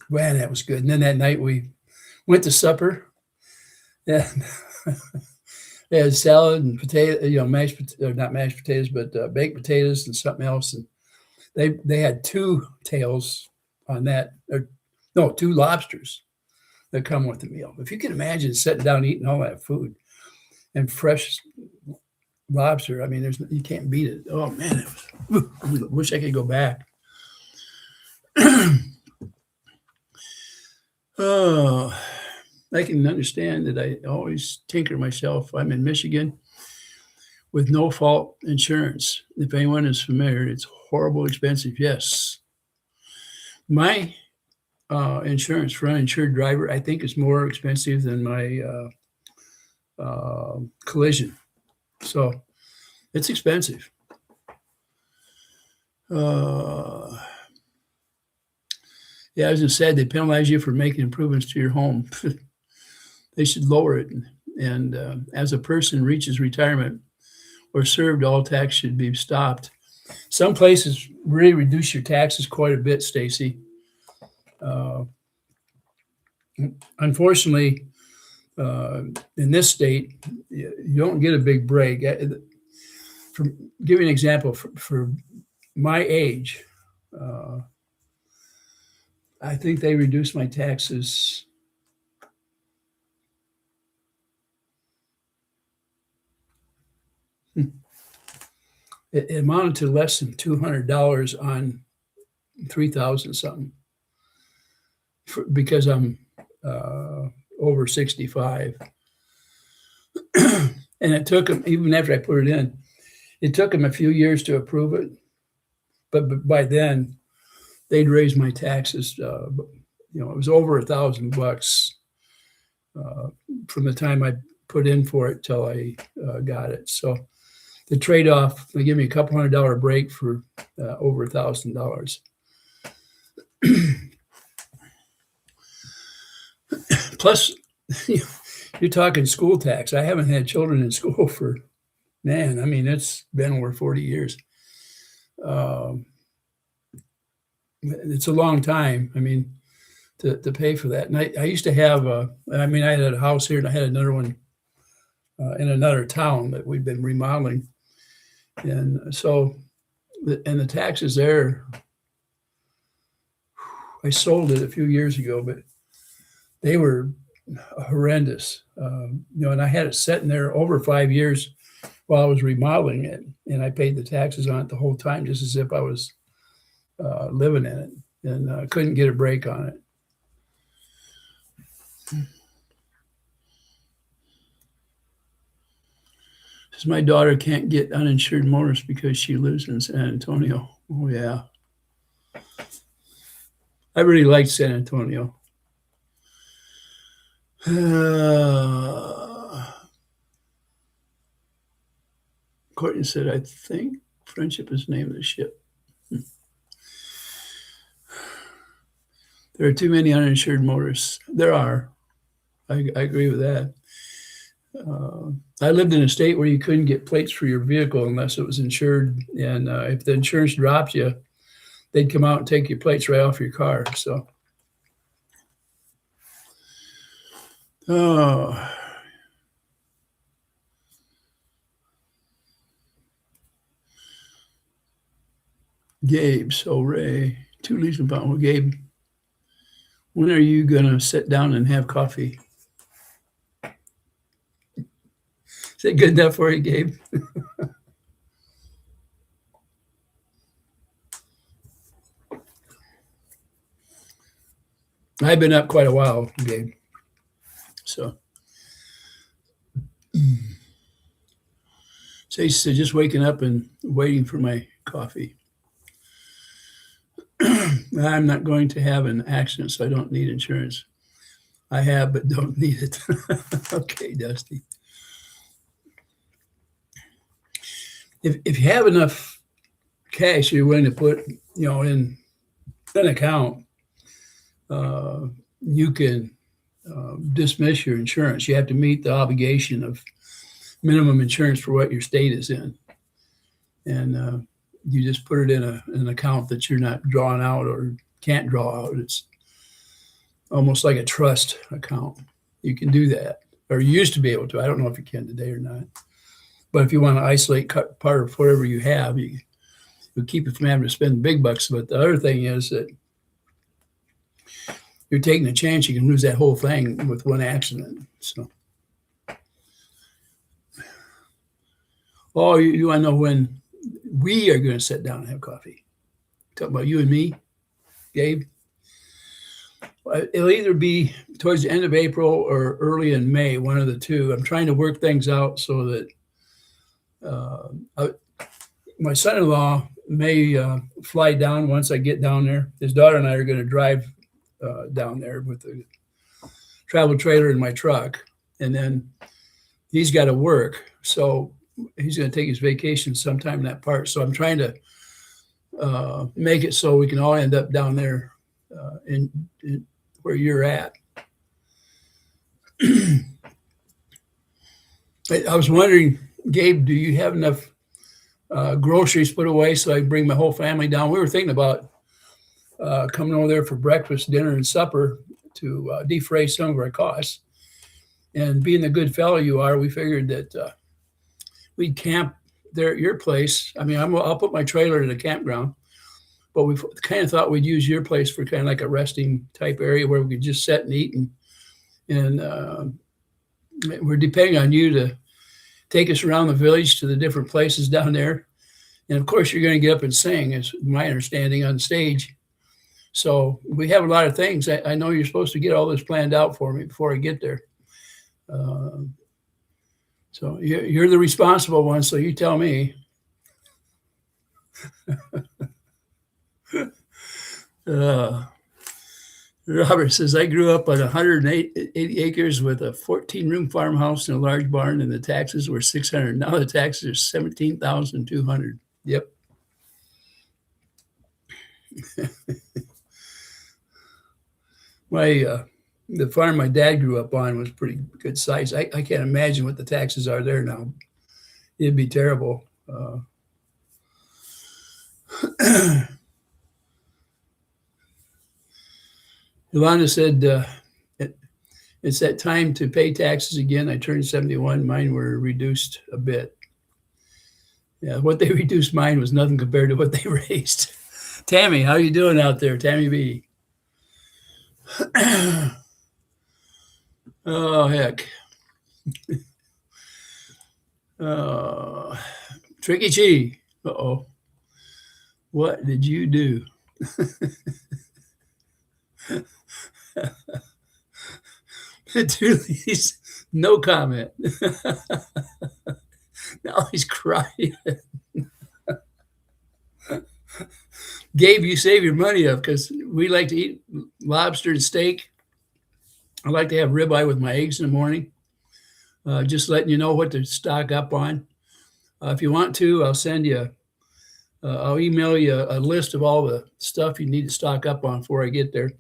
Speaker 1: man, that was good. And then that night we went to supper. And they had salad and potato, not mashed potatoes, but baked potatoes and something else. And they had two tails on that, or no, two lobsters that come with the meal. If you can imagine sitting down eating all that food and fresh lobster, I mean, you can't beat it. Oh man, I wish I could go back. Oh, I can understand that I always tinker myself. I'm in Michigan with no fault insurance. If anyone is familiar, it's horrible expensive. Yes. My insurance for uninsured driver, I think, is more expensive than my collision. So it's expensive. Yeah, as I said, they penalize you for making improvements to your home. They should lower it. And as a person reaches retirement or served, all tax should be stopped. Some places really reduce your taxes quite a bit, Stacy. Unfortunately, in this state, you don't get a big break. For give you an example, for my age, I think they reduced my taxes. It amounted to less than $200 on 3,000 something, because I'm over 65. And it took them, even after I put it in, it took them a few years to approve it. But by then, they'd raised my taxes. It was over $1,000 from the time I put in for it till I got it. So the trade-off, they give me a couple $100 break for over $1,000. Plus, you're talking school tax. I haven't had children in school for, man, I mean, it's been over 40 years. It's a long time, I mean, to pay for that. And I used to have, I had a house here and I had another one in another town that we'd been remodeling. And so, and the taxes there, I sold it a few years ago, but they were horrendous. And I had it sitting there over 5 years while I was remodeling it, and I paid the taxes on it the whole time, just as if I was living in it, and couldn't get a break on it. Says my daughter can't get uninsured motorists because she lives in San Antonio. Oh yeah, I really liked San Antonio. Courtney said, I think Friendship is the name of the ship. There are too many uninsured motorists. There are. I agree with that. I lived in a state where you couldn't get plates for your vehicle unless it was insured. And if the insurance dropped you, they'd come out and take your plates right off your car. So, Gabe, so Ray, 2 leaves and pound. Well, Gabe, when are you going to sit down and have coffee? Is that good enough for you, Gabe? I've been up quite a while, Gabe. So, Stacy said, just waking up and waiting for my coffee. I'm not going to have an accident, so I don't need insurance. I have, but don't need it. Okay, Dusty. If you have enough cash you're willing to put, in an account, you can dismiss your insurance. You have to meet the obligation of minimum insurance for what your state is in. And you just put it in an account that you're not drawing out or can't draw out. It's almost like a trust account. You can do that, or you used to be able to. I don't know if you can today or not. But if you want to isolate part of whatever you have, you keep it from having to spend big bucks. But the other thing is that you're taking a chance you can lose that whole thing with one accident. So, you want to know when we are going to sit down and have coffee? Talking about you and me, Gabe? It'll either be towards the end of April or early in May, one of the two. I'm trying to work things out so that my son-in-law may fly down once I get down there. His daughter and I are going to drive down there with the travel trailer in my truck, and then he's got to work, so he's going to take his vacation sometime in that part. So I'm trying to make it so we can all end up down there in where you're at. I was wondering, Gabe, do you have enough groceries put away so I can bring my whole family down? We were thinking about coming over there for breakfast, dinner, and supper to defray some of our costs. And being the good fellow you are, we figured that we'd camp there at your place. I mean, I'll put my trailer in a campground, but we kind of thought we'd use your place for kind of like a resting type area where we could just sit and eat. And we're depending on you to take us around the village to the different places down there. And of course, you're going to get up and sing, is my understanding, on stage. So we have a lot of things. I know you're supposed to get all this planned out for me before I get there. So you're the responsible one, so you tell me. Robert says, I grew up on 180 acres with a 14-room farmhouse and a large barn, and the taxes were $600. Now the taxes are $17,200. Yep. The farm my dad grew up on was pretty good size. I can't imagine what the taxes are there now. It'd be terrible. Yolanda said, it's that time to pay taxes again. I turned 71. Mine were reduced a bit. Yeah, what they reduced mine was nothing compared to what they raised. Tammy, how you doing out there? Tammy B. Oh, heck. Tricky Chi. Uh-oh. What did you do? Dooley's no comment. Now he's crying. Gabe, you save your money up because we like to eat lobster and steak. I like to have ribeye with my eggs in the morning. Just letting you know what to stock up on. If you want to, I'll send you, I'll email you a list of all the stuff you need to stock up on before I get there.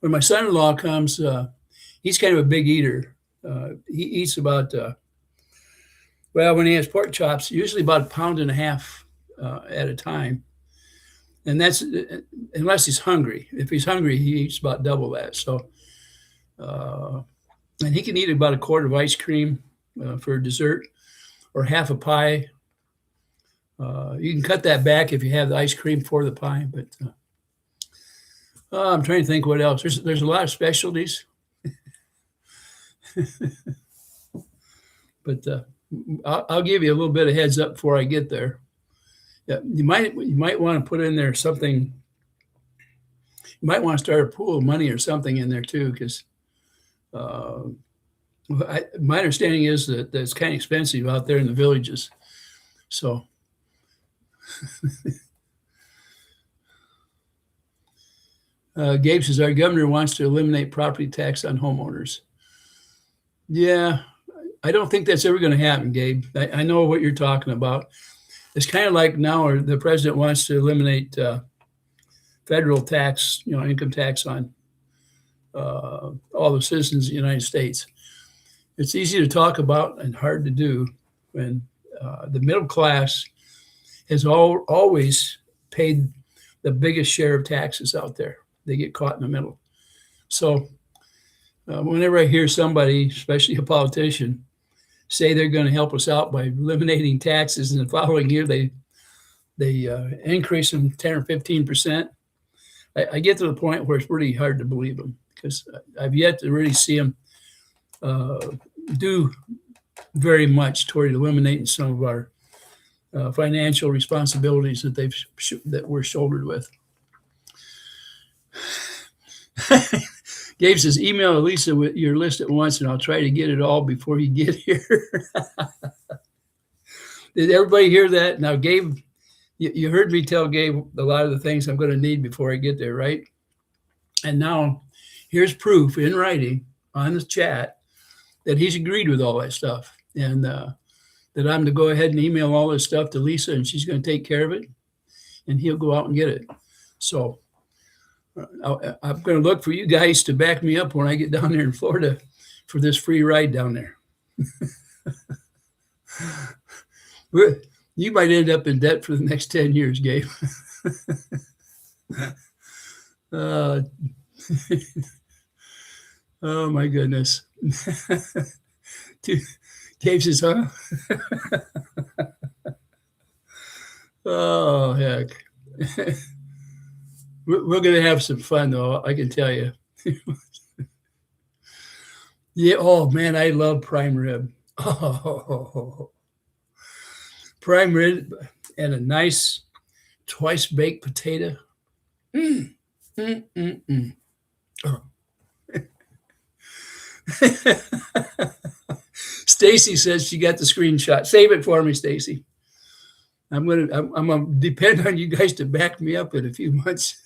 Speaker 1: When my son-in-law comes, he's kind of a big eater. He eats about, when he has pork chops, usually about 1.5 pounds at a time. And that's unless he's hungry. If he's hungry, he eats about double that. So, and he can eat about 1/4 of ice cream for dessert, or half a pie. You can cut that back if you have the ice cream for the pie. But I'm trying to think what else. There's a lot of specialties. But I'll give you a little bit of heads up before I get there. Yeah, you might want to put in there something. You might want to start a pool of money or something in there too, because my understanding is that it's kind of expensive out there in the villages. So Gabe says our governor wants to eliminate property tax on homeowners. Yeah, I don't think that's ever going to happen, Gabe. I know what you're talking about. It's kind of like now the president wants to eliminate federal tax, income tax on all the citizens of the United States. It's easy to talk about and hard to do. when the middle class has always paid the biggest share of taxes out there. They get caught in the middle. So whenever I hear somebody, especially a politician, say they're going to help us out by eliminating taxes, and the following year they increase them 10 or 15%, I get to the point where it's really hard to believe them, because I've yet to really see them do very much toward eliminating some of our financial responsibilities that we're shouldered with. Gabe says, email Lisa with your list at once, and I'll try to get it all before you get here. Did everybody hear that? Now, Gabe, you heard me tell Gabe a lot of the things I'm going to need before I get there, right? And now here's proof in writing on the chat that he's agreed with all that stuff, and that I'm to go ahead and email all this stuff to Lisa, and she's going to take care of it, and he'll go out and get it. So I'm going to look for you guys to back me up when I get down there in Florida for this free ride down there. You might end up in debt for the next 10 years, Gabe. Oh, my goodness. Gabe says, huh? Oh, heck. We're going to have some fun, though, I can tell you. Yeah. Oh, man, I love prime rib. Oh, prime rib and a nice twice-baked potato. Oh. Stacy says she got the screenshot. Save it for me, Stacy. I'm gonna depend on you guys to back me up in a few months.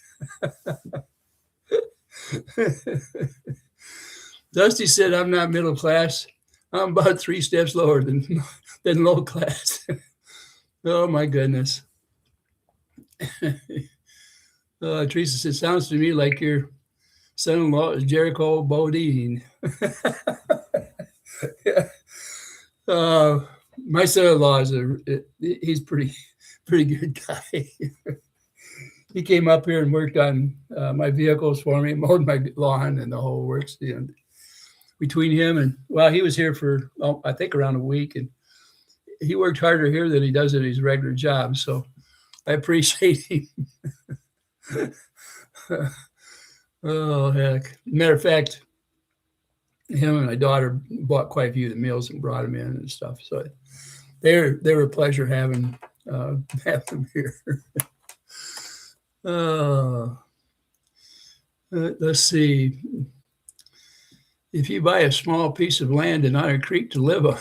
Speaker 1: Dusty said, I'm not middle class. I'm about 3 steps lower than low class. Oh, my goodness. Teresa said, sounds to me like your son-in-law is Jericho Bodine. My son-in-law he's pretty good guy. He came up here and worked on my vehicles for me, mowed my lawn and the whole works. And between him and, well, he was here for, I think around a week, and he worked harder here than he does at his regular job. So I appreciate him. Oh, heck. Matter of fact, him and my daughter bought quite a few of the meals and brought them in and stuff. So they were a pleasure having them here. Let's see. If you buy a small piece of land in Otter Creek to live on,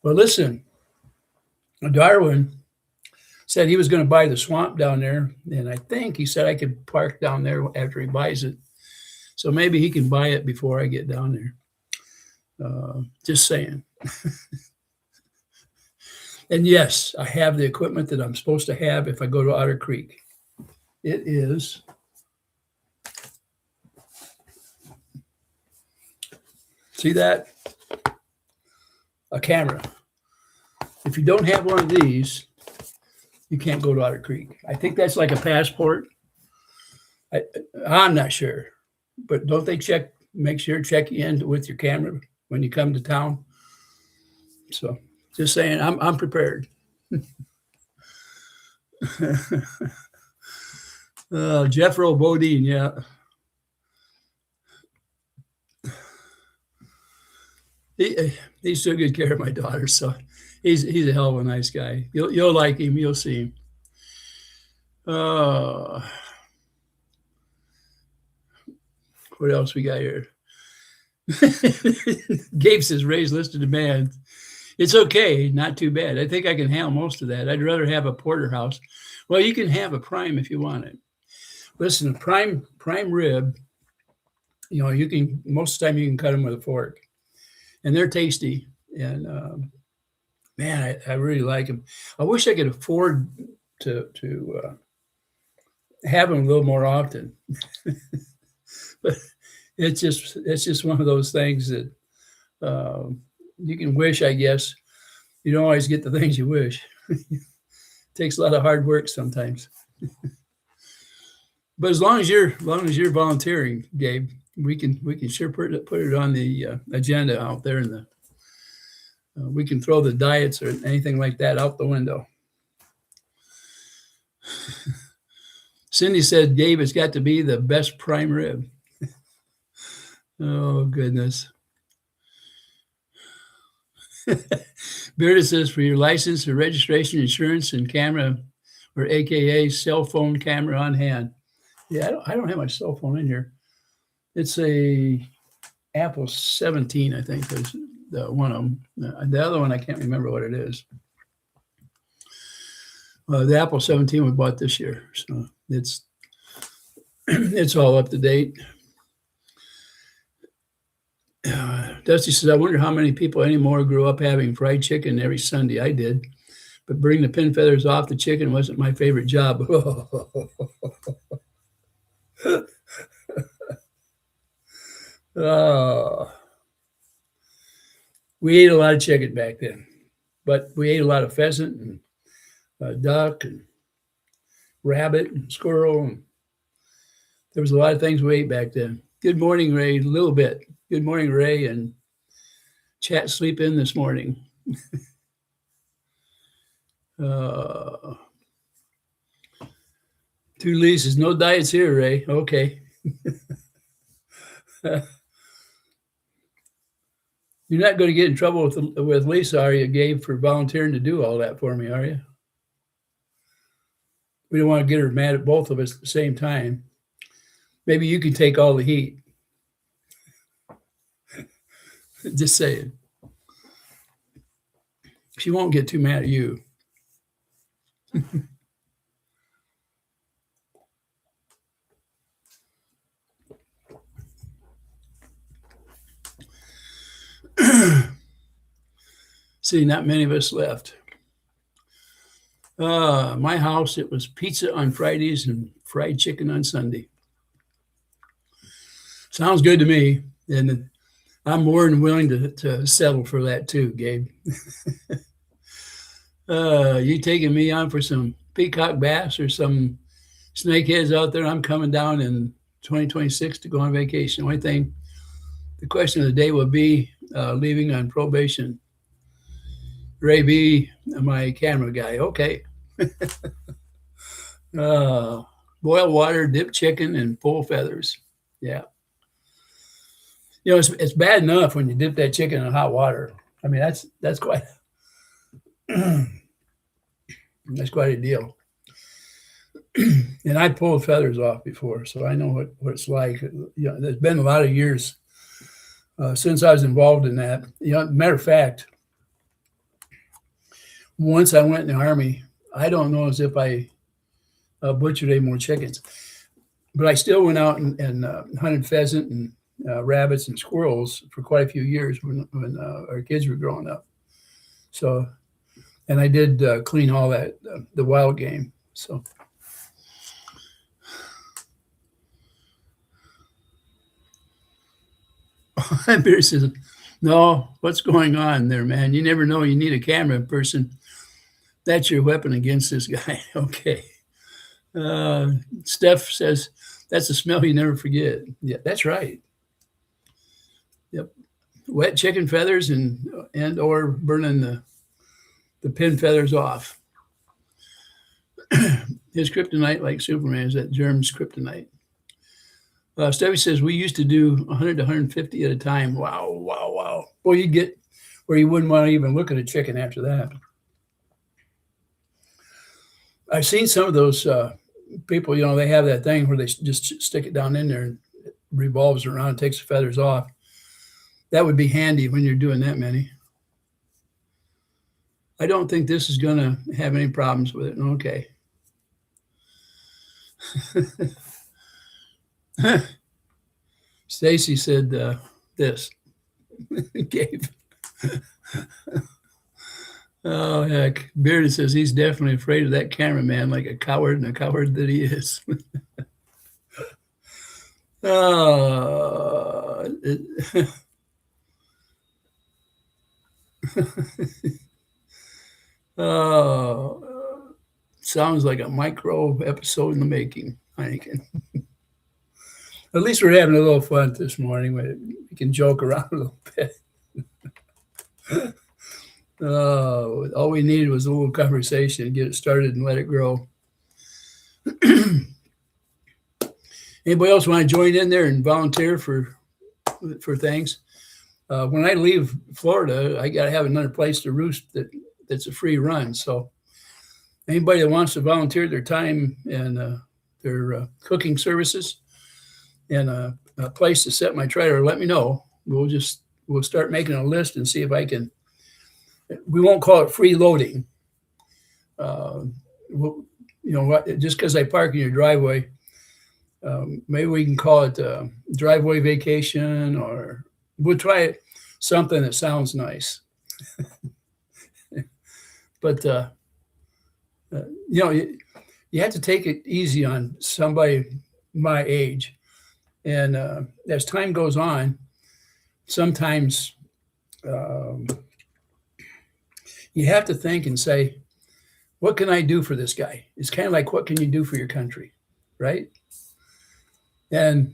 Speaker 1: well, listen, Darwin said he was going to buy the swamp down there, and I think he said I could park down there after he buys it. So maybe he can buy it before I get down there. Just saying. And yes, I have the equipment that I'm supposed to have if I go to Otter Creek. It is see that? A camera. If you don't have one of these, you can't go to Otter Creek. I think that's like a passport. I'm not sure. But don't they make sure check you in with your camera when you come to town? So just saying, I'm prepared. Jeffro Bodine, yeah. He took good care of my daughter, so he's a hell of a nice guy. You'll like him. You'll see him. What else we got here? Gabe says, raise list of demands. It's okay. Not too bad. I think I can handle most of that. I'd rather have a porterhouse. Well, you can have a prime if you want it. Listen, prime rib, you can, most of the time you can cut them with a fork. And they're tasty. And, man, I really like them. I wish I could afford to have them a little more often. But it's just one of those things that you can wish, I guess. You don't always get the things you wish. It takes a lot of hard work sometimes. But as long as you're volunteering, Gabe, we can sure put it on the agenda out there in the. We can throw the diets or anything like that out the window. Cindy said, Gabe, it's got to be the best prime rib. Oh, goodness. Bearda says, for your license or registration, insurance, and camera, or AKA cell phone camera on hand. Yeah, I don't have my cell phone in here. It's a Apple 17, I think, is the one of them. The other one, I can't remember what it is. The Apple 17 we bought this year, so it's all up to date. Dusty says, I wonder how many people anymore grew up having fried chicken every Sunday. I did, but bring the pin feathers off the chicken wasn't my favorite job. We ate a lot of chicken back then, but we ate a lot of pheasant and duck and rabbit and squirrel. And there was a lot of things we ate back then. Good morning, Ray. A little bit. Good morning, Ray, and chat sleep in this morning. Two Lisa's, no diets here, Ray. Okay. You're not going to get in trouble with Lisa, are you, Gabe, for volunteering to do all that for me, are you? We don't want to get her mad at both of us at the same time. Maybe you can take all the heat. Just saying. She won't get too mad at you. See, not many of us left. My house, it was pizza on Fridays and fried chicken on Sunday. Sounds good to me. And I'm more than willing to settle for that too, Gabe. You taking me on for some peacock bass or some snakeheads out there? I'm coming down in 2026 to go on vacation. The only thing, the question of the day will be leaving on probation. Ray B, my camera guy. Okay. Boil water, dip chicken, and pull feathers. Yeah. You know, it's bad enough when you dip that chicken in hot water. I mean, that's quite that's quite a deal. And I pulled feathers off before, so I know what it's like. You know, there's been a lot of years since I was involved in that. You know, matter of fact, once I went in the Army, I don't know as if I butchered any more chickens, but I still went out and hunted pheasant and rabbits and squirrels for quite a few years when our kids were growing up. So, and I did clean all that, the wild game. So. Beer says, no, what's going on there, man? You never know. You need a camera person. That's your weapon against this guy. Okay. Steph says, that's a smell you never forget. Yeah, that's right. Yep. Wet chicken feathers and or burning the pin feathers off. His kryptonite, like Superman, is that germ's kryptonite. Stevie says, we used to do 100 to 150 at a time. Wow, wow, wow. Well, you'd get where you wouldn't want to even look at a chicken after that. I've seen some of those people, you know, they have that thing where they just stick it down in there and it revolves around and takes the feathers off. That would be handy when you're doing that many. I don't think this is going to have any problems with it. Okay. Stacy said this. Gabe. Oh, heck. Beardy says he's definitely afraid of that cameraman like a coward, and a coward that he is. Sounds like a micro episode in the making, Heineken. At least we're having a little fun this morning. We can joke around a little bit. All we needed was a little conversation, get it started and let it grow. Anybody else want to join in there and volunteer for things? When I leave Florida, I got to have another place to roost that's a free run. So anybody that wants to volunteer their time and their cooking services and a place to set my trailer, let me know. We'll start making a list and see if I can. We won't call it free loading. Just because I park in your driveway, maybe we can call it driveway vacation, or we'll try something that sounds nice. But you have to take it easy on somebody my age, and as time goes on, sometimes you have to think and say, what can I do for this guy? It's kind of like, what can you do for your country, right? And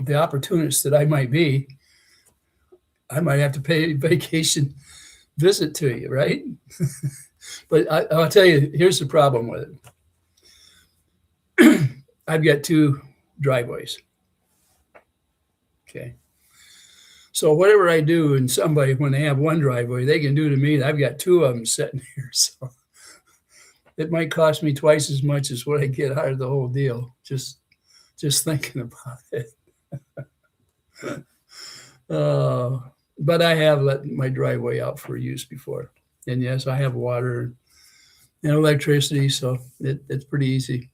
Speaker 1: the opportunist that I might be, I might have to pay a vacation visit to you, right? But I'll tell you, here's the problem with it. I've got 2 driveways. Okay. So whatever I do and somebody, when they have 1 driveway, they can do to me, I've got 2 of them sitting here. So it might cost me twice as much as what I get out of the whole deal. Just thinking about it. But I have let my driveway out for use before. And yes, I have water and electricity, so it's pretty easy.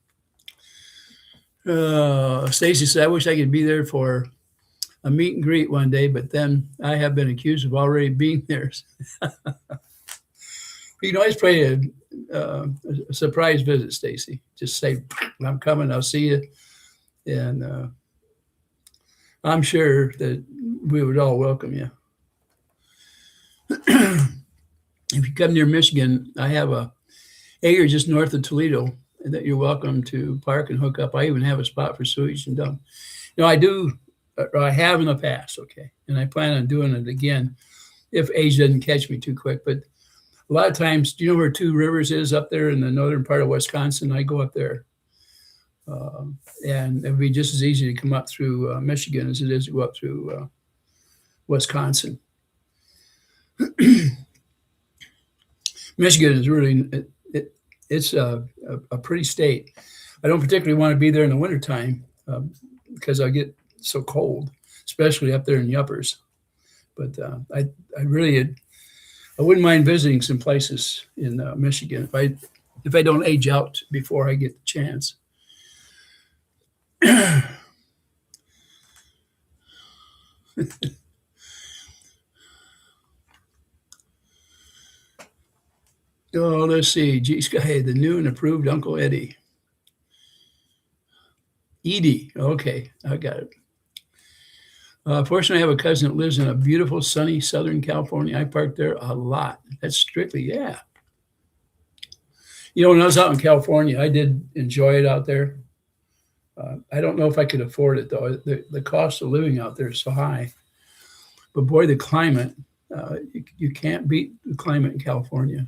Speaker 1: Stacy said, I wish I could be there for a meet and greet one day, but then I have been accused of already being there. You can always play a surprise visit, Stacy. Just say, I'm coming, I'll see you. And I'm sure that we would all welcome you. If you come near Michigan, I have a acre just north of Toledo that you're welcome to park and hook up. I even have a spot for sewage and dump. I have in the past, okay, and I plan on doing it again if age doesn't catch me too quick. But a lot of times, do you know where Two Rivers is up there in the northern part of Wisconsin? I go up there. And it'd be just as easy to come up through Michigan as it is to go up through Wisconsin. Michigan is really, it's a pretty state. I don't particularly want to be there in the wintertime because I get so cold, especially up there in Yuppers. But I wouldn't mind visiting some places in Michigan if I don't age out before I get the chance. Oh, let's see. G Sky, the new and approved Uncle Eddie. Edie. Okay, I got it. Fortunately, I have a cousin that lives in a beautiful, sunny Southern California. I park there a lot. That's strictly, yeah. When I was out in California, I did enjoy it out there. I don't know if I could afford it, though. The cost of living out there is so high. But boy, the climate, you can't beat the climate in California.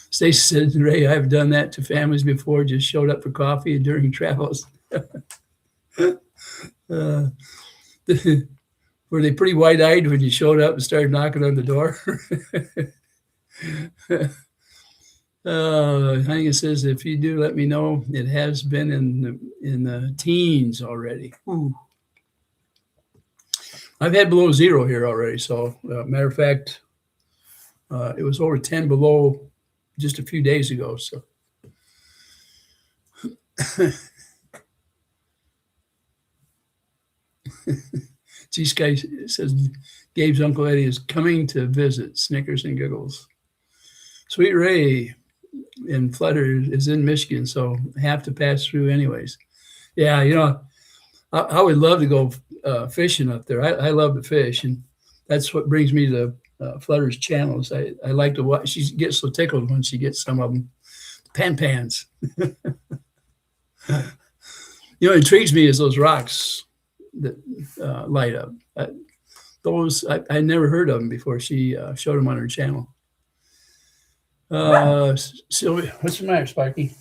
Speaker 1: Stacy said, Ray, I've done that to families before, just showed up for coffee during travels. Were they pretty wide-eyed when you showed up and started knocking on the door? I think it says, if you do, let me know. It has been in the teens already. Ooh. I've had below 0 here already. So matter of fact, it was over 10 below just a few days ago. So G-Sky says, Gabe's Uncle Eddie is coming to visit. Snickers and giggles. Sweet Ray in Flutter is in Michigan, so have to pass through anyways. Yeah, I would love to go fishing up there. I love to fish, and that's what brings me to Flutter's channels. I like to watch. She gets so tickled when she gets some of them. Pans. What intrigues me is those rocks that light up. Those I never heard of them before. She showed them on her channel. Sylvia, what's the matter, Sparky?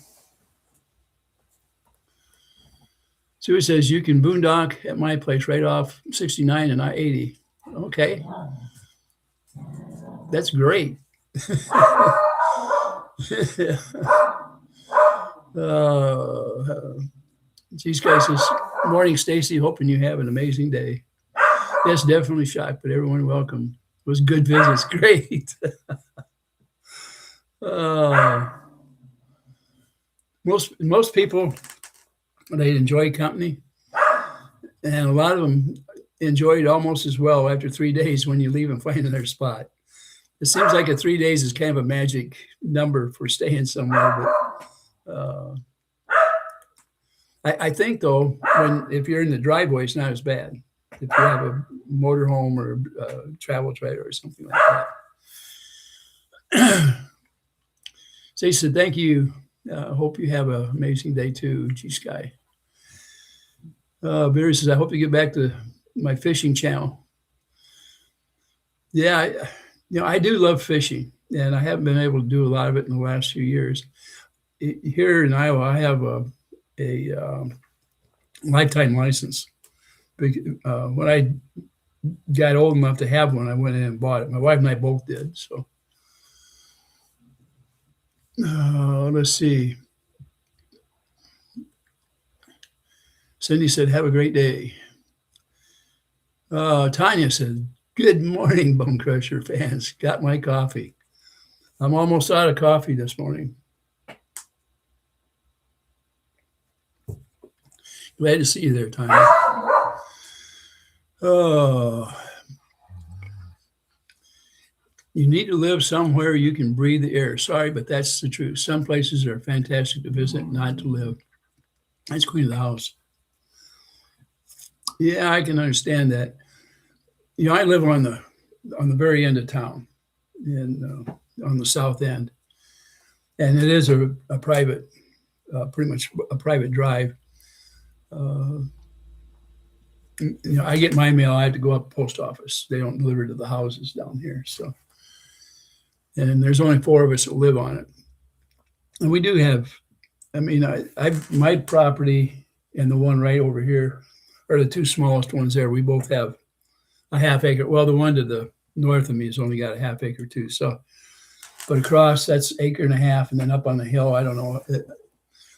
Speaker 1: Sylvia says you can boondock at my place right off 69 and I-80. Okay, that's great. Geez, guys, says, morning, Stacy. Hoping you have an amazing day. Yes, definitely shocked, but everyone welcome. It was good visits. Great. Most people, they enjoy company, and a lot of them enjoy it almost as well after 3 days when you leave and find another spot. It seems like 3 days is kind of a magic number for staying somewhere, but I think though, if you're in the driveway, it's not as bad. If you have a motorhome or a travel trailer or something like that. Stacey said, thank you. Hope you have an amazing day too, G-Sky. Barry says, I hope you get back to my fishing channel. Yeah, I do love fishing, and I haven't been able to do a lot of it in the last few years. Here in Iowa, I have a lifetime license. When I got old enough to have one, I went in and bought it. My wife and I both did. So let's see. Cindy said, have a great day. Tanya said, good morning, Bone Crusher fans. Got my coffee. I'm almost out of coffee this morning. Glad to see you there, Tanya. You need to live somewhere you can breathe the air. Sorry, but that's the truth. Some places are fantastic to visit, not to live. That's Queen of the House. Yeah, I can understand that. I live on the very end of town, and on the south end, and it is a private, pretty much a private drive. I get my mail. I have to go up to the post office. They don't deliver to the houses down here. So, and there's only 4 of us that live on it. And we do have, my property and the one right over here are the 2 smallest ones there. We both have a half acre. Well, the one to the north of me has only got a half acre too. So, but across that's 1.5 acres, and then up on the hill, I don't know.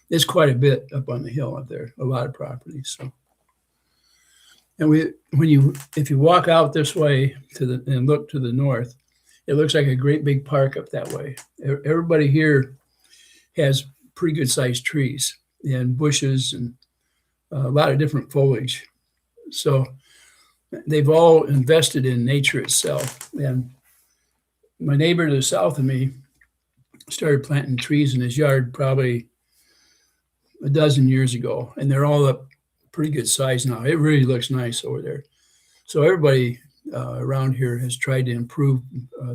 Speaker 1: It's quite a bit up on the hill up there. A lot of property. So, and if you walk out this way and look to the north, it looks like a great big park up that way. Everybody here has pretty good sized trees and bushes and a lot of different foliage. So they've all invested in nature itself. And my neighbor to the south of me started planting trees in his yard probably a dozen years ago, and they're all up pretty good size now. It really looks nice over there. So everybody around here has tried to improve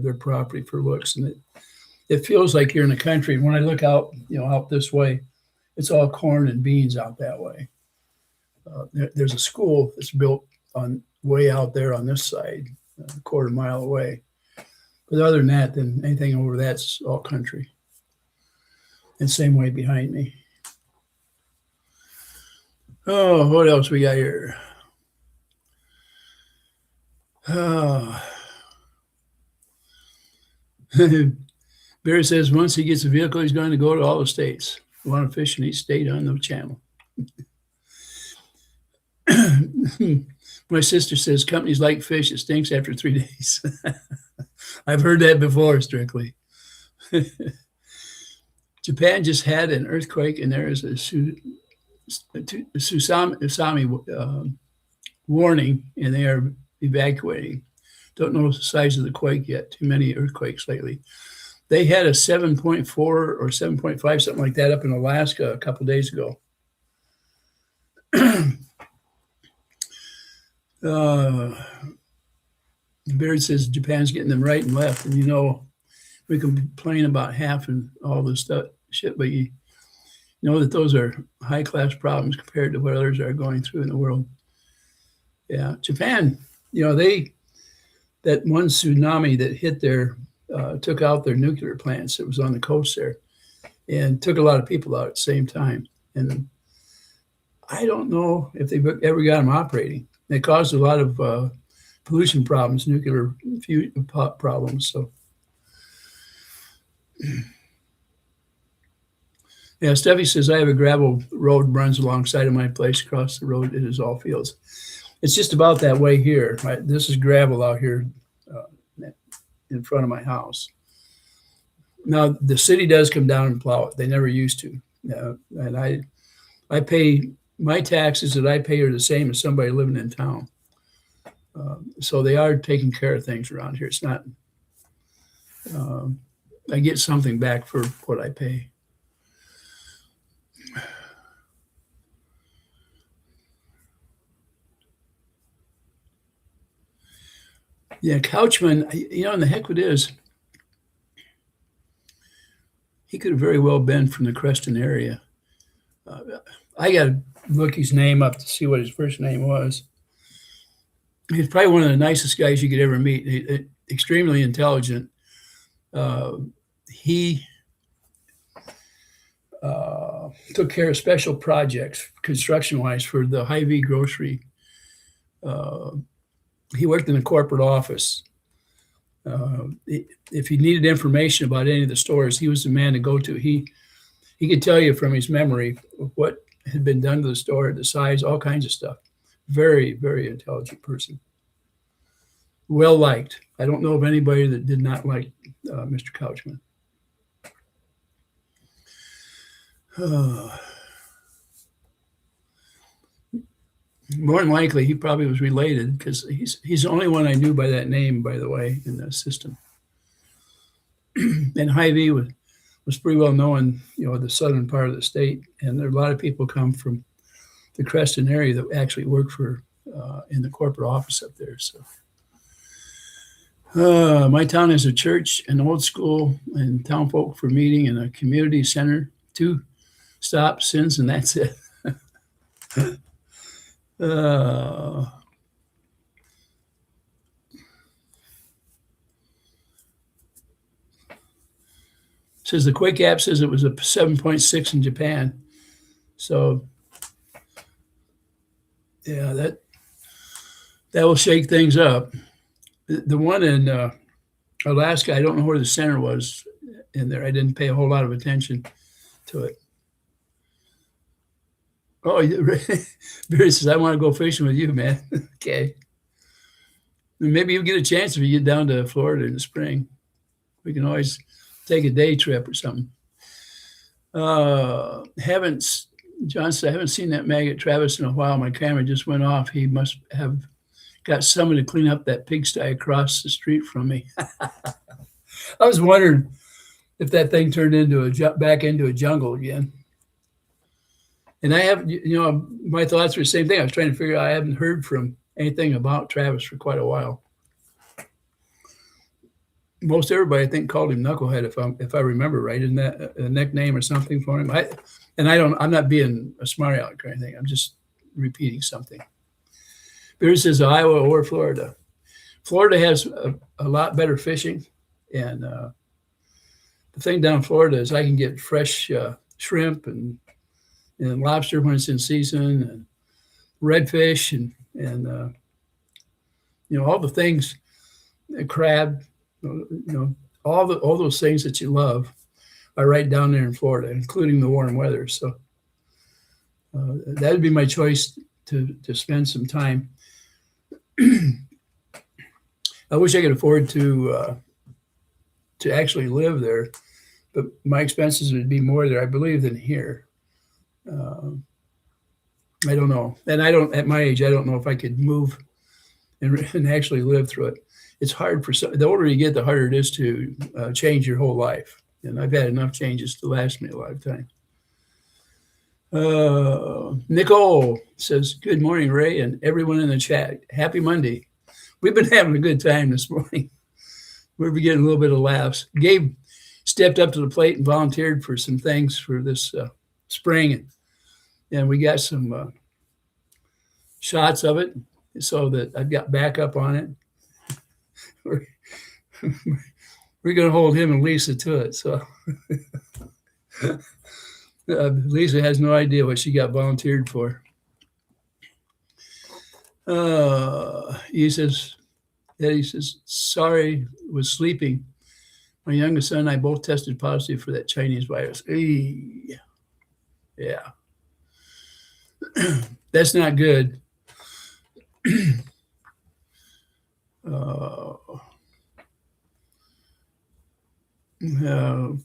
Speaker 1: their property for looks, and it feels like you're in the country. When I look out, out this way, it's all corn and beans out that way. There's a school that's built on way out there on this side, a quarter mile away. But other than that, then anything over that's all country. And same way behind me. Oh, what else we got here? Barry says once he gets a vehicle, he's going to go to all the states. I want to fish in each state on the channel. My sister says companies like fish, it stinks after 3 days. I've heard that before, Strictly. Japan just had an earthquake, and there is a tsunami warning, and they are evacuating. Don't know the size of the quake yet. Too many earthquakes lately. They had a 7.4 or 7.5, something like that, up in Alaska a couple of days ago. Uh, Beard says Japan's getting them right and left, and we can complain about half and all this stuff shit, but you know that those are high class problems compared to what others are going through in the world. Yeah, Japan, that one tsunami that hit there took out their nuclear plants. It was on the coast there, and took a lot of people out at the same time. And I don't know if they ever got them operating. They caused a lot of pollution problems, nuclear problems. So, yeah, Steffi says, I have a gravel road runs alongside of my place. Across the road, it is all fields. It's just about that way here. Right? This is gravel out here in front of my house. Now, the city does come down and plow it. They never used to. And I pay, my taxes that I pay are the same as somebody living in town. So they are taking care of things around here. It's not, I get something back for what I pay. Yeah, Couchman, and the heck it is, he could have very well been from the Creston area. I got to look his name up to see what his first name was. He's probably one of the nicest guys you could ever meet. Extremely intelligent. He took care of special projects, construction-wise, for the Hy-Vee grocery. He worked in the corporate office. If he needed information about any of the stores, he was the man to go to. He could tell you from his memory what had been done to the store, the size, all kinds of stuff. Very, very intelligent person. Well liked. I don't know of anybody that did not like Mr. Couchman. More than likely, he probably was related because he's the only one I knew by that name, by the way, in the system. And Hy-Vee was pretty well known, the southern part of the state, and there are a lot of people come from the Creston area that actually work for in the corporate office up there. So, my town is a church, an old school, and town folk for meeting, and a community center. 2 stops, sins, and that's it. Says the Quake app says it was a 7.6 in Japan. So, yeah, that will shake things up. The one in Alaska, I don't know where the center was in there. I didn't pay a whole lot of attention to it. Oh, Barry says, I want to go fishing with you, man. Okay. Maybe you'll get a chance if you get down to Florida in the spring. We can always take a day trip or something. John said, I haven't seen that maggot Travis in a while. My camera just went off. He must have got someone to clean up that pigsty across the street from me. I was wondering if that thing turned back into a jungle again. And I have, my thoughts were the same thing. I was trying to figure out, I haven't heard from anything about Travis for quite a while. Most everybody, I think, called him Knucklehead, if I remember right. Isn't that a nickname or something for him? I'm not being a smart aleck or anything. I'm just repeating something. Beard says Iowa or Florida. Florida has a lot better fishing. And the thing down in Florida is I can get fresh shrimp and lobster when it's in season, and redfish, and all the things, crab, all those things that you love are right down there in Florida, including the warm weather. So that would be my choice to spend some time. I wish I could afford to actually live there, but my expenses would be more there, I believe, than here. I don't know. And at my age, I don't know if I could move and actually live through it. It's hard the older you get, the harder it is to change your whole life. And I've had enough changes to last me a lifetime. Nicole says, good morning, Ray, and everyone in the chat. Happy Monday. We've been having a good time this morning. We're getting a little bit of laughs. Gabe stepped up to the plate and volunteered for some things for this spring. And we got some shots of it so that I've got backup on it. We're going to hold him and Lisa to it. So Lisa has no idea what she got volunteered for. He says, sorry, was sleeping. My youngest son and I both tested positive for that Chinese virus. Eey. Yeah. That's not good.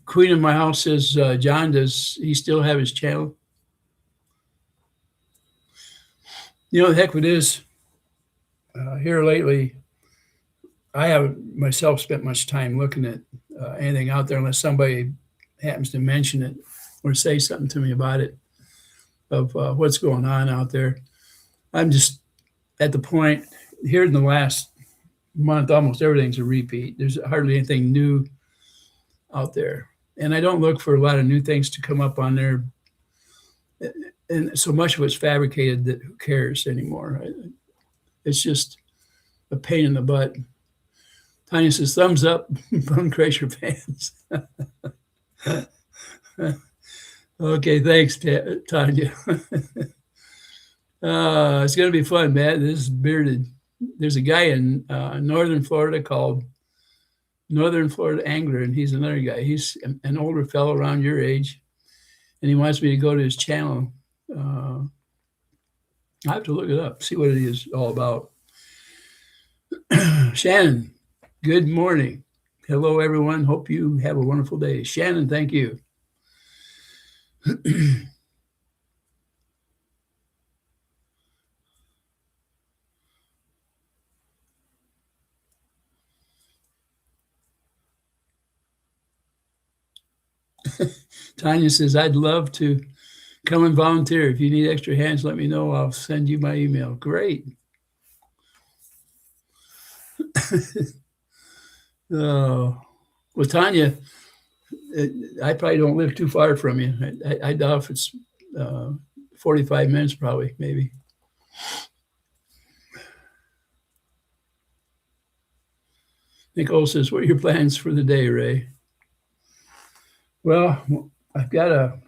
Speaker 1: Queen of my house says, John, does he still have his channel? You know, the heck it is. Here lately, I haven't myself spent much time looking at anything out there unless somebody happens to mention it or say something to me about it, of what's going on out there. I'm just at the point here in the last month, almost everything's a repeat. There's hardly anything new out there. And I don't look for a lot of new things to come up on there. And so much of it's fabricated that who cares anymore? It's just a pain in the butt. Tanya says, thumbs up, Bone Crusher fans. Okay, thanks, Tanya. It's going to be fun, man. This is bearded. There's a guy in northern Florida called Northern Florida Angler, and he's another guy. He's an older fellow around your age, and he wants me to go to his channel. I have to look it up, see what it is all about. Shannon, good morning. Hello, everyone. Hope you have a wonderful day. Shannon, thank you. Tanya says, I'd love to come and volunteer. If you need extra hands, let me know. I'll send you my email. Great. Well, Tanya, I probably don't live too far from you. I doubt if it's 45 minutes, probably, maybe. Nicole says, what are your plans for the day, Ray? Well, I've got to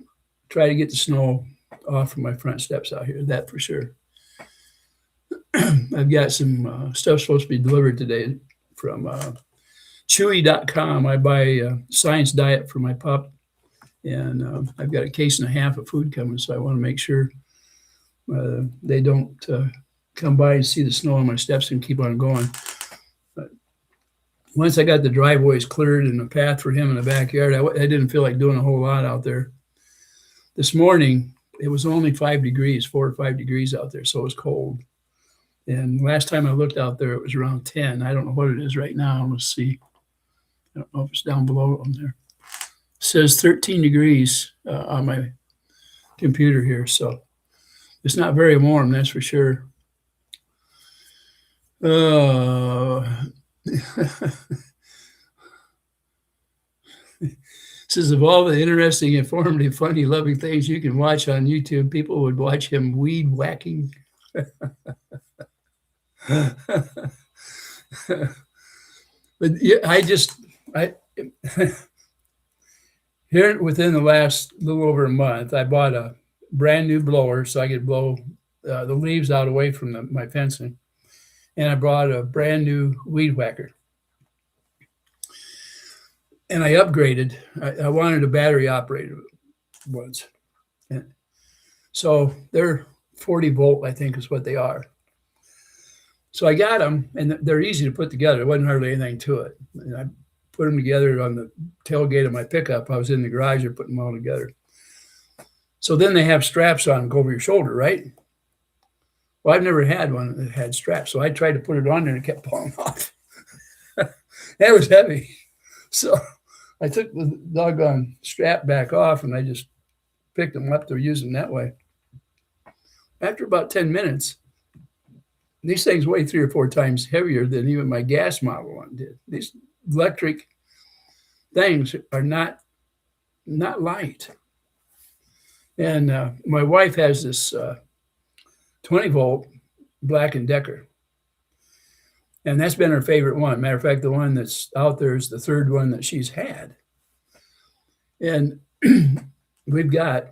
Speaker 1: try to get the snow off from my front steps out here, that for sure. I've got some stuff supposed to be delivered today from Chewy.com. I buy Science Diet for my pup, and I've got a case and a half of food coming, so I want to make sure they don't come by and see the snow on my steps and keep on going. But once I got the driveways cleared and a path for him in the backyard, I didn't feel like doing a whole lot out there. This morning, it was only 5 degrees, 4 or 5 degrees out there, so it was cold. And last time I looked out there, it was around 10. I don't know what it is right now. Let's see. I don't know if it's down below on there. It says 13 degrees on my computer here, so it's not very warm, that's for sure. Says, of all the interesting, informative, funny, loving things you can watch on YouTube, people would watch him weed whacking. But yeah, here within the last little over a month, I bought a brand new blower so I could blow the leaves out away from my fencing. And I bought a brand new weed whacker. And I upgraded. I wanted a battery operated ones. And so they're 40 volt, I think is what they are. So I got them, and they're easy to put together. There wasn't hardly anything to it. And I put them together on the tailgate of my pickup. I was in the garage or putting them all together. So then they have straps on go over your shoulder, right? Well, I've never had one that had straps. So I tried to put it on there and it kept falling off. That was heavy. So I took the doggone strap back off and I just picked them up to use them that way. After about 10 minutes, these things weigh 3 or 4 times heavier than even my gas model one did. These electric things are not light. And my wife has this 20-volt Black & Decker. And that's been her favorite one. Matter of fact, the one that's out there is the third one that she's had. And we've got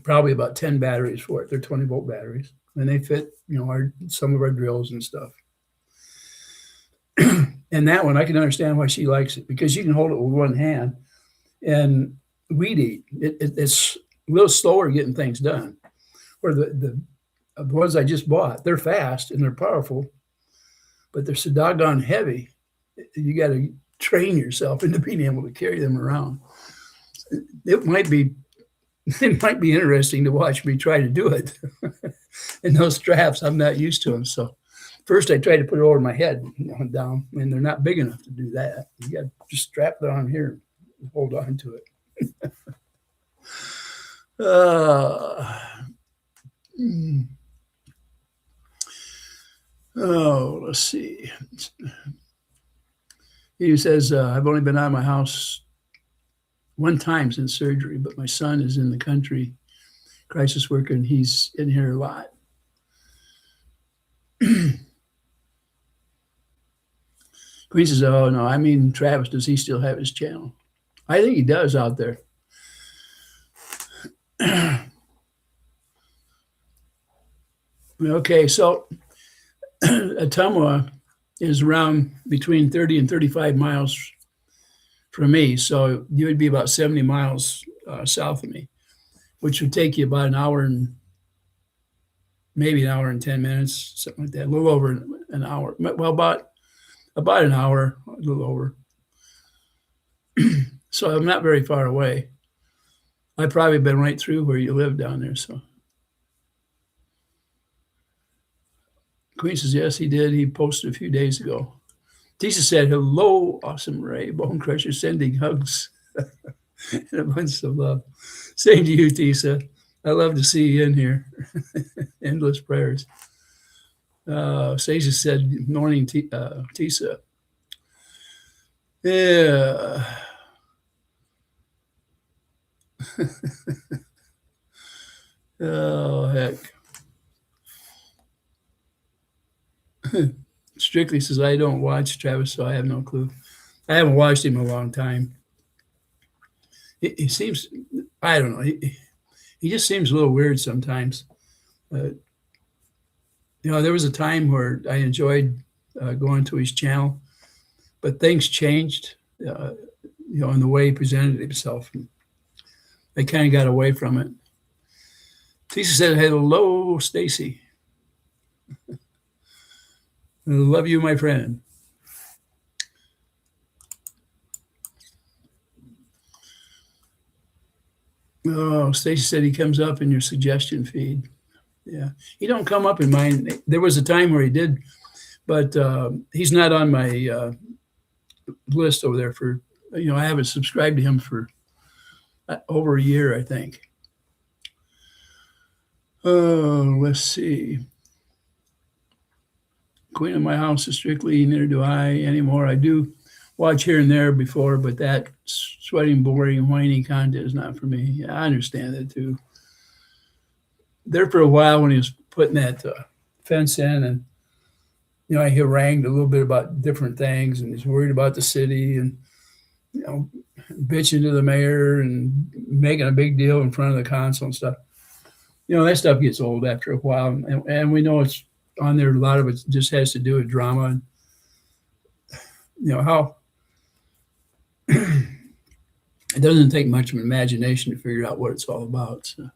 Speaker 1: probably about 10 batteries for it. They're 20-volt batteries. And they fit, some of our drills and stuff. And that one, I can understand why she likes it, because you can hold it with one hand and weed eat. It's a little slower getting things done. Where the ones I just bought, they're fast and they're powerful, but they're so doggone heavy. You got to train yourself into being able to carry them around. It might be interesting to watch me try to do it. And those straps, I'm not used to them. So first I tried to put it over my head down, and they're not big enough to do that. You got to just strap it on here and hold on to it. Let's see. He says, I've only been out of my house one time since surgery, but my son is in the country, crisis worker, and he's in here a lot. Queen says, oh, no, I mean, Travis, does he still have his channel? I think he does out there. Okay, so Ottumwa is around between 30 and 35 miles from me. So you would be about 70 miles south of me, which would take you about an hour and maybe an hour and 10 minutes, something like that, a little over an hour. Well, about an hour, a little over. So I'm not very far away. I've probably been right through where you live down there. So Queen says, yes, he did. He posted a few days ago. Tisa said, hello, awesome Ray, Bone Crusher, sending hugs and a bunch of love. Same to you, Tisa. I love to see you in here. Endless prayers. Stacia said, good morning, Tisa. Yeah. Oh, heck. Strictly says, I don't watch Travis, so I have no clue. I haven't watched him in a long time. He seems, I don't know, he just seems a little weird sometimes. There was a time where I enjoyed going to his channel, but things changed, in the way he presented himself. I kind of got away from it. Tisa said, hello, Stacy. I love you, my friend. Oh, Stacy said he comes up in your suggestion feed. Yeah, he don't come up in mine. There was a time where he did, but he's not on my list over there for, I haven't subscribed to him for over a year, I think. Oh, let's see. Queen of my house is strictly, neither do I anymore. I do watch here and there before, but that sweating, boring, whiny content is not for me. Yeah, I understand that too. There for a while when he was putting that fence in, and I harangued a little bit about different things, and he's worried about the city, and bitching to the mayor and making a big deal in front of the council and stuff. That stuff gets old after a while, and we know it's on there. A lot of it just has to do with drama, and how it doesn't take much of an imagination to figure out what it's all about. So.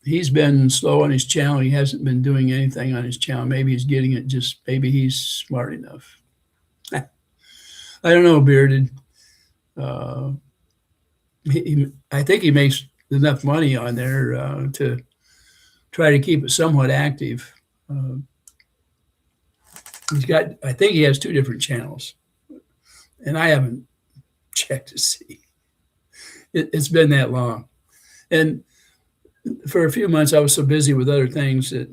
Speaker 1: He's been slow on his channel. He hasn't been doing anything on his channel. Maybe he's getting it, just maybe he's smart enough. I don't know, Bearded. I think he makes enough money on there to try to keep it somewhat active. I think he has 2 different channels, and I haven't checked to see. It's been that long. And for a few months, I was so busy with other things that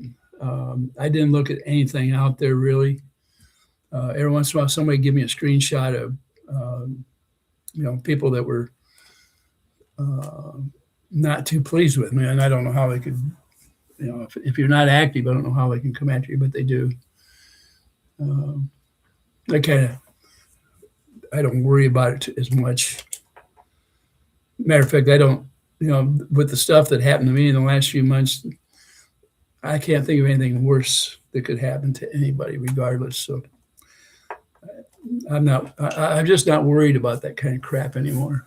Speaker 1: I didn't look at anything out there really. Every once in a while, somebody give me a screenshot of people that were not too pleased with me, and I don't know how they could. If you're not active, I don't know how they can come after you, but they do. I don't worry about it as much. Matter of fact, I don't. With the stuff that happened to me in the last few months, I can't think of anything worse that could happen to anybody, regardless. So I'm just not worried about that kind of crap anymore.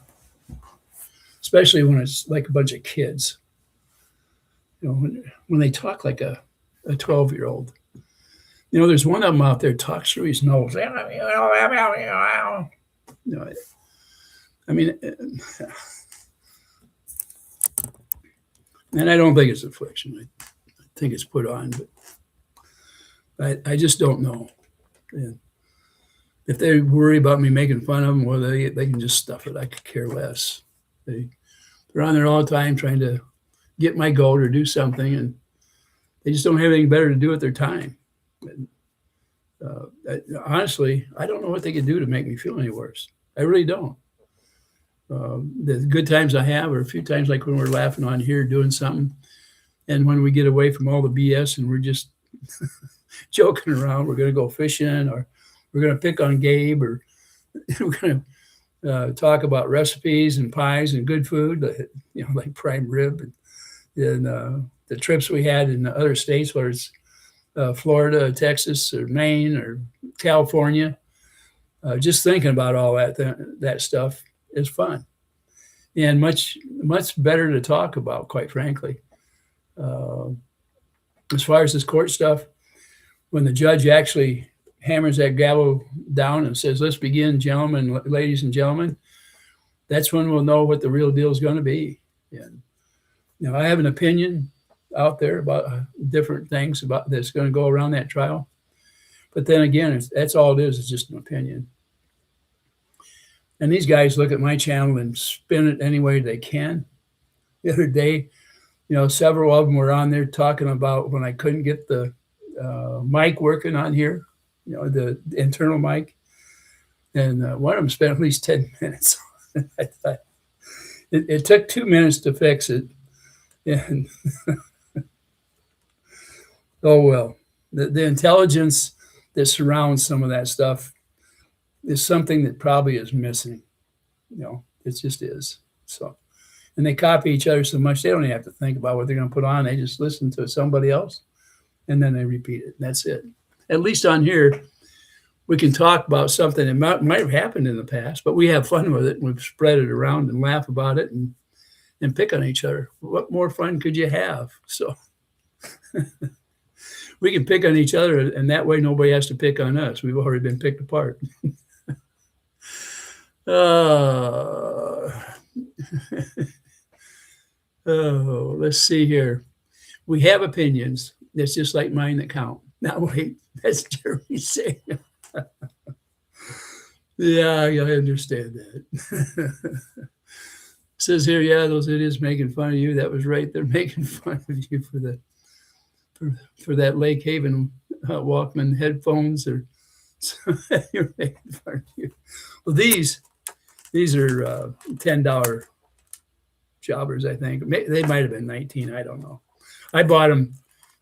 Speaker 1: Especially when it's like a bunch of kids. When they talk like a 12-year-old. There's one of them out there talks through his nose. I mean, and I don't think it's affliction. I think it's put on, but I just don't know. And if they worry about me making fun of them, well, they can just stuff it. I could care less. They're on there all the time trying to get my goat or do something, and they just don't have anything better to do with their time. And, honestly, I don't know what they could do to make me feel any worse. I really don't. The good times I have are a few times like when we're laughing on here doing something, and when we get away from all the BS and we're just joking around, we're going to go fishing, or we're going to pick on Gabe, or we're going to talk about recipes and pies and good food, like prime rib, and the trips we had in the other states, whether it's Florida, Texas, or Maine, or California. Just thinking about all that stuff is fun, and much better to talk about, quite frankly. As far as this court stuff, when the judge actually hammers that gavel down and says, "Let's begin, gentlemen, ladies and gentlemen," that's when we'll know what the real deal is going to be. And I have an opinion out there about different things about that's going to go around that trial. But then again, that's all it is. It's just an opinion. And these guys look at my channel and spin it any way they can. The other day, several of them were on there talking about when I couldn't get the mic working on here, the internal mic. And one of them spent at least 10 minutes. I thought it took 2 minutes to fix it. And oh, well, the intelligence that surrounds some of that stuff is something that probably is missing. It just is. So, and they copy each other so much, they don't even have to think about what they're going to put on. They just listen to somebody else, and then they repeat it. That's it. At least on here, we can talk about something that might have happened in the past, but we have fun with it, and we've spread it around and laugh about it and pick on each other. What more fun could you have? So we can pick on each other, and that way nobody has to pick on us. We've already been picked apart. Let's see here. We have opinions. That's just like mine that count. Now, wait, that's Jeremy saying. Yeah, I understand that. Says here, yeah, those idiots making fun of you. That was right. They're making fun of you for that Lake Haven Walkman headphones, or you're making fun of you. Well, these are $10 jobbers, I think. They might have been 19. I don't know. I bought them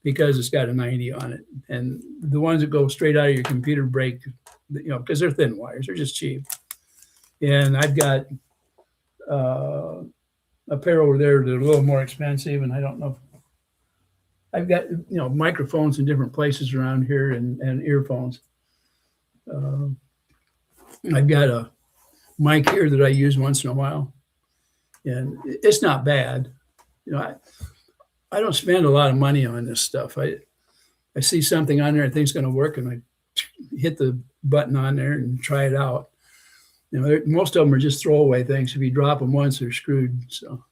Speaker 1: because it's got a 90 on it, and the ones that go straight out of your computer break, because they're thin wires. They're just cheap. And I've got a pair over there that are a little more expensive, and I don't know. I've got microphones in different places around here, and earphones. I've got a mic here that I use once in a while, and it's not bad. I don't spend a lot of money on this stuff. I see something on there I think it's going to work, and I hit the button on there and try it out. Most of them are just throwaway things. If you drop them once, they're screwed. So,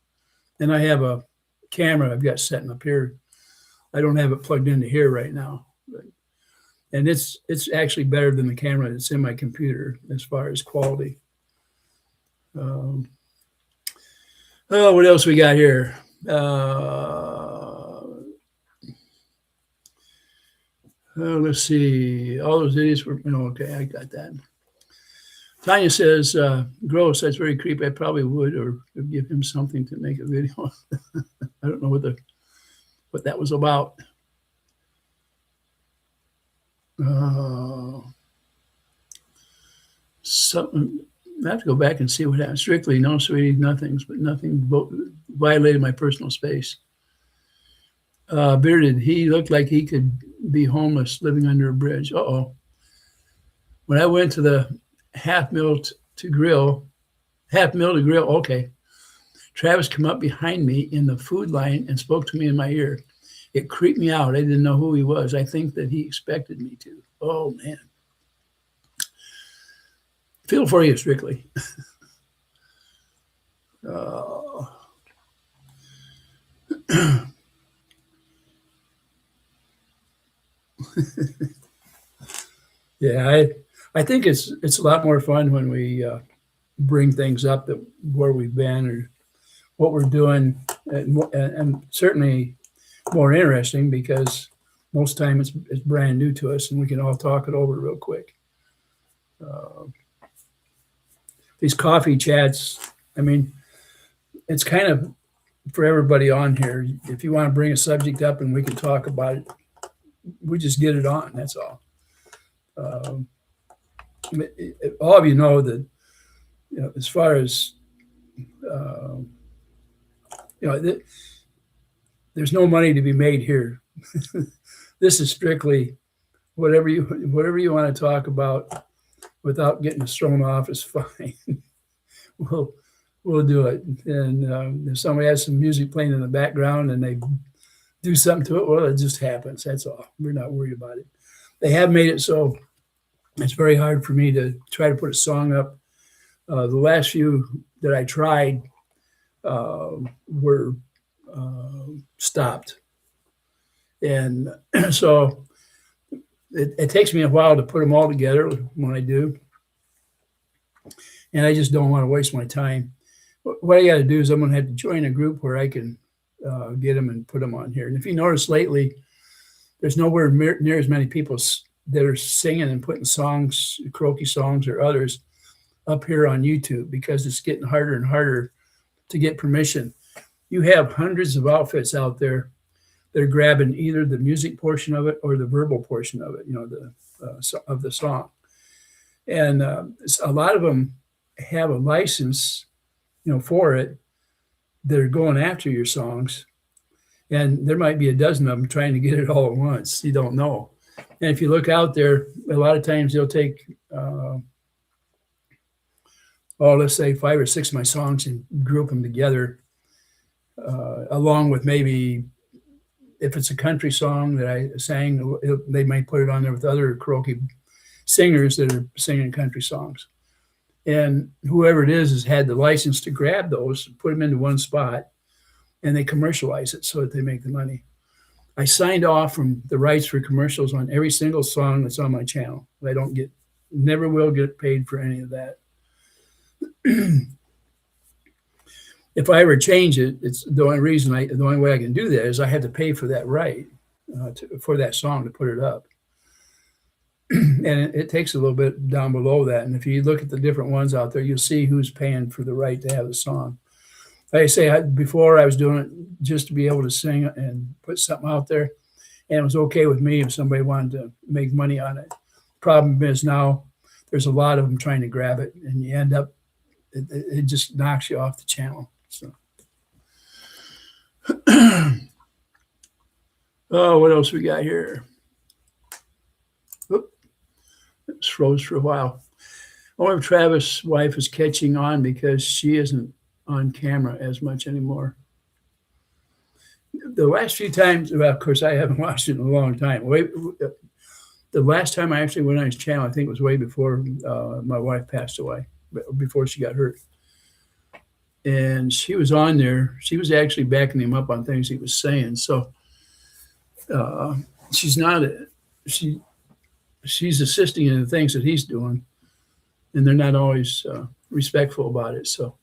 Speaker 1: and I have a camera I've got setting up here. I don't have it plugged into here right now, and it's actually better than the camera that's in my computer as far as quality. Oh, what else we got here? Let's see. All those idiots were, okay, I got that. Tanya says, gross, that's very creepy. I probably would, or give him something to make a video. I don't know what that was about. Something, I have to go back and see what happened. Strictly, no, sweetie, nothings, but nothing violated my personal space. Bearded, he looked like he could be homeless living under a bridge. Uh-oh. When I went to the half meal to grill, okay. Travis came up behind me in the food line and spoke to me in my ear. It creeped me out. I didn't know who he was. I think that he expected me to. Oh, man. Feel for you, Strictly. Yeah, I think it's a lot more fun when we bring things up that where we've been or what we're doing, and certainly more interesting because most time it's brand new to us and we can all talk it over real quick. These coffee chats, I mean, it's kind of for everybody on here. If you want to bring a subject up and we can talk about it, we just get it on. That's all. All of you know that, as far as, there's no money to be made here. This is strictly whatever you want to talk about without getting us thrown off is fine. We'll do it. And if somebody has some music playing in the background and they do something to it, well, it just happens. That's all. We're not worried about it. They have made it so it's very hard for me to try to put a song up. The last few that I tried were stopped. And so it takes me a while to put them all together when I do. And I just don't want to waste my time. What I got to do is I'm going to have to join a group where I can get them and put them on here. And if you notice lately, there's nowhere near as many people that are singing and putting songs, karaoke songs or others, up here on YouTube because it's getting harder and harder to get permission. You have hundreds of outfits out there that are grabbing either the music portion of it or the verbal portion of it, of the song. And a lot of them have a license, for it. They're going after your songs. And there might be a dozen of them trying to get it all at once. You don't know. And if you look out there, a lot of times they'll take, let's say 5 or 6 of my songs and group them together, along with maybe, if it's a country song that I sang, they might put it on there with other karaoke singers that are singing country songs. And whoever it is has had the license to grab those, put them into one spot, and they commercialize it so that they make the money. I signed off from the rights for commercials on every single song that's on my channel. I never will get paid for any of that. If I ever change it, it's the only way I can do that is I have to pay for that right for that song to put it up. And it takes a little bit down below that. And if you look at the different ones out there, you'll see who's paying for the right to have the song. Like I say, before I was doing it just to be able to sing and put something out there. And it was okay with me if somebody wanted to make money on it. Problem is now there's a lot of them trying to grab it and you end up, it just knocks you off the channel. So, what else we got here? It froze for a while. I wonder if Travis' wife is catching on because she isn't on camera as much anymore. The last few times, well, of course, I haven't watched it in a long time. The last time I actually went on his channel, I think it was way before my wife passed away, before she got hurt. And she was on there. She was actually backing him up on things he was saying. So she's assisting in the things that he's doing, and they're not always respectful about it. So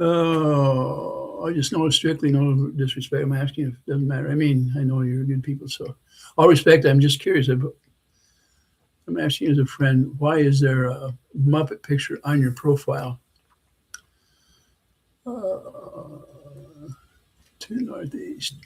Speaker 1: Oh, I just know strictly no disrespect. I'm asking if it doesn't matter. I mean, I know you're good people, so all respect. I'm just curious. I'm asking you as a friend, why is there a Muppet picture on your profile? Uh, to the northeast.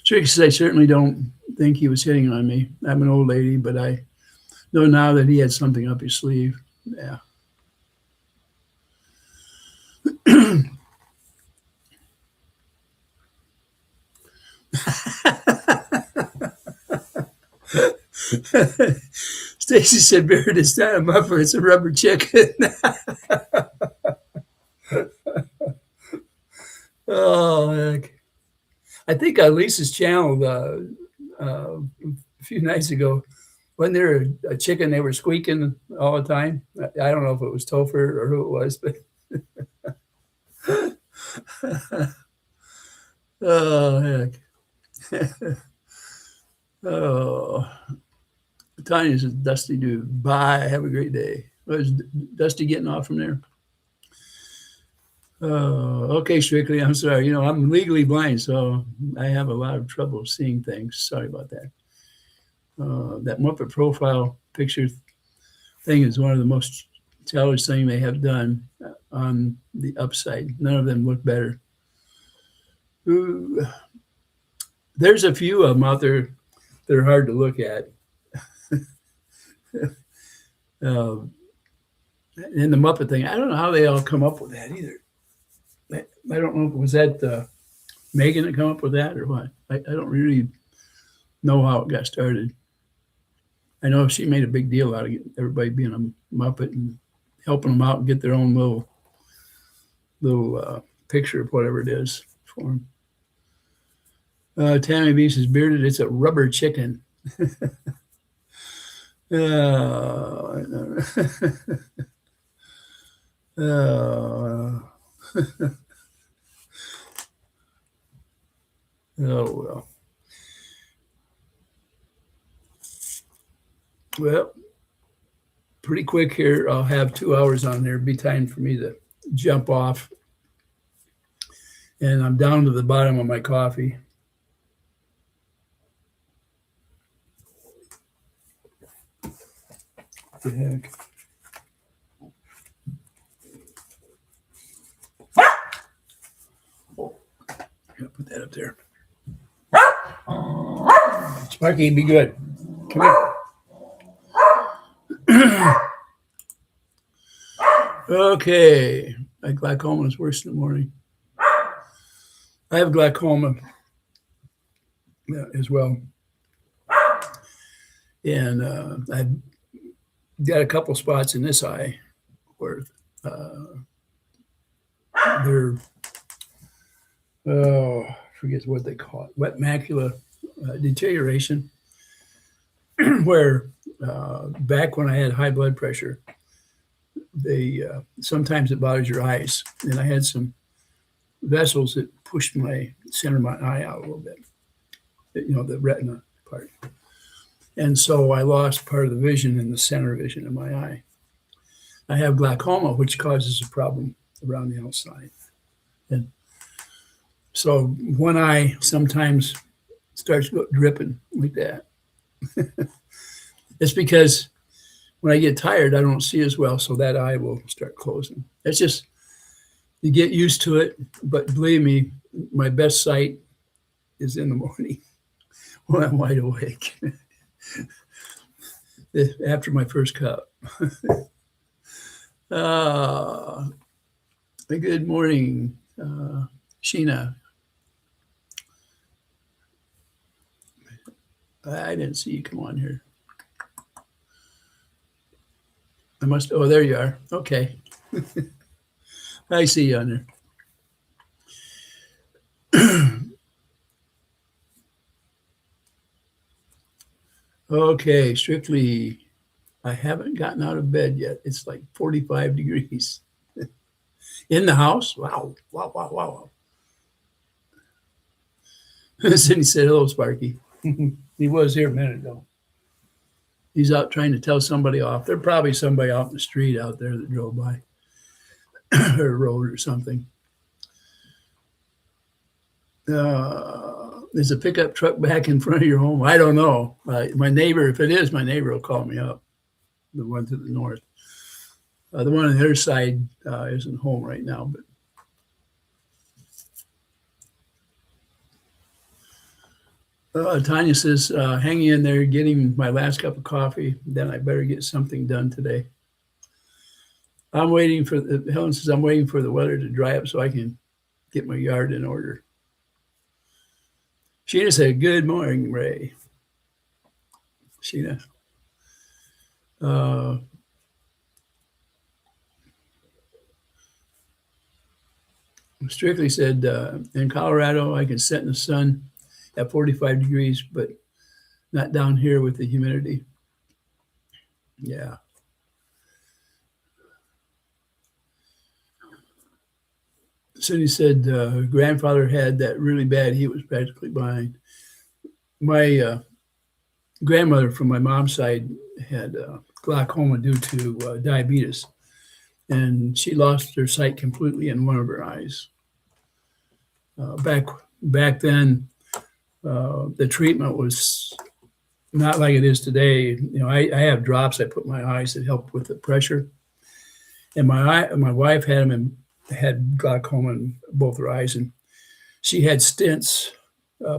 Speaker 1: Trick says I certainly don't think he was hitting on me. I'm an old lady, but I know now that he had something up his sleeve. Yeah. Stacy said, "Beard is not a muffer; it's a rubber chicken." Oh, heck. I think on Lisa's channel a few nights ago, wasn't there a chicken they were squeaking all the time? I don't know if it was Topher or who it was, but oh, heck. Oh, Tanya says, Dusty dude, bye. Have a great day. Was Dusty getting off from there? Oh, okay, Strictly. I'm sorry. I'm legally blind, so I have a lot of trouble seeing things. Sorry about that. That Muppet profile picture thing is one of the most challenging thing they have done on the upside. None of them look better. Ooh, there's a few of them out there that are hard to look at. And the Muppet thing, I don't know how they all come up with that either. I don't know. Was that Megan that come up with that or what? I don't really know how it got started. I know she made a big deal out of everybody being a Muppet and helping them out and get their own little picture of whatever it is for them. Tammy B says, bearded, it's a rubber chicken. Oh, oh, well. Well, pretty quick here. I'll have 2 hours on there. It'll be time for me to jump off. And I'm down to the bottom of my coffee. What the heck? Oh, I gotta put that up there. Sparky, be good. Come here. Okay. My glaucoma is worse in the morning. I have glaucoma as well. And I've got a couple spots in this eye where they're, I forget what they call it, wet macular deterioration, where back when I had high blood pressure, sometimes it bothers your eyes. And I had some vessels that pushed my center of my eye out a little bit, the retina part. And so I lost part of the vision in the center vision of my eye. I have glaucoma, which causes a problem around the outside. And so one eye sometimes starts dripping like that. It's because when I get tired, I don't see as well, so that eye will start closing. It's just, you get used to it, but believe me, my best sight is in the morning when I'm wide awake. After my first cup. Good morning, Sheena. I didn't see you come on here. Oh, there you are. Okay. I see you on there. Okay, Strictly. I haven't gotten out of bed yet. It's like 45 degrees in the house. Wow, wow, wow, wow. Cindy said, "Hello, Sparky." He was here a minute ago. He's out trying to tell somebody off. There's probably somebody out in the street out there that drove by or road or something. Is a pickup truck back in front of your home? I don't know. My neighbor, if it is, my neighbor will call me up. The one to the north. The one on the other side isn't home right now, but Tanya says, hanging in there, getting my last cup of coffee. Then I better get something done today. I'm waiting for Helen says, I'm waiting for the weather to dry up so I can get my yard in order. Sheena said, good morning, Ray. Sheena. Strictly said, in Colorado, I can sit in the sun at 45 degrees, but not down here with the humidity. Yeah. Cindy said, grandfather had that really bad. He was practically blind. My grandmother from my mom's side had glaucoma due to diabetes, and she lost her sight completely in one of her eyes. Back then, the treatment was not like it is today. You know, I have drops I put in my eyes that help with the pressure, and my wife had glaucoma in both her eyes, and she had stents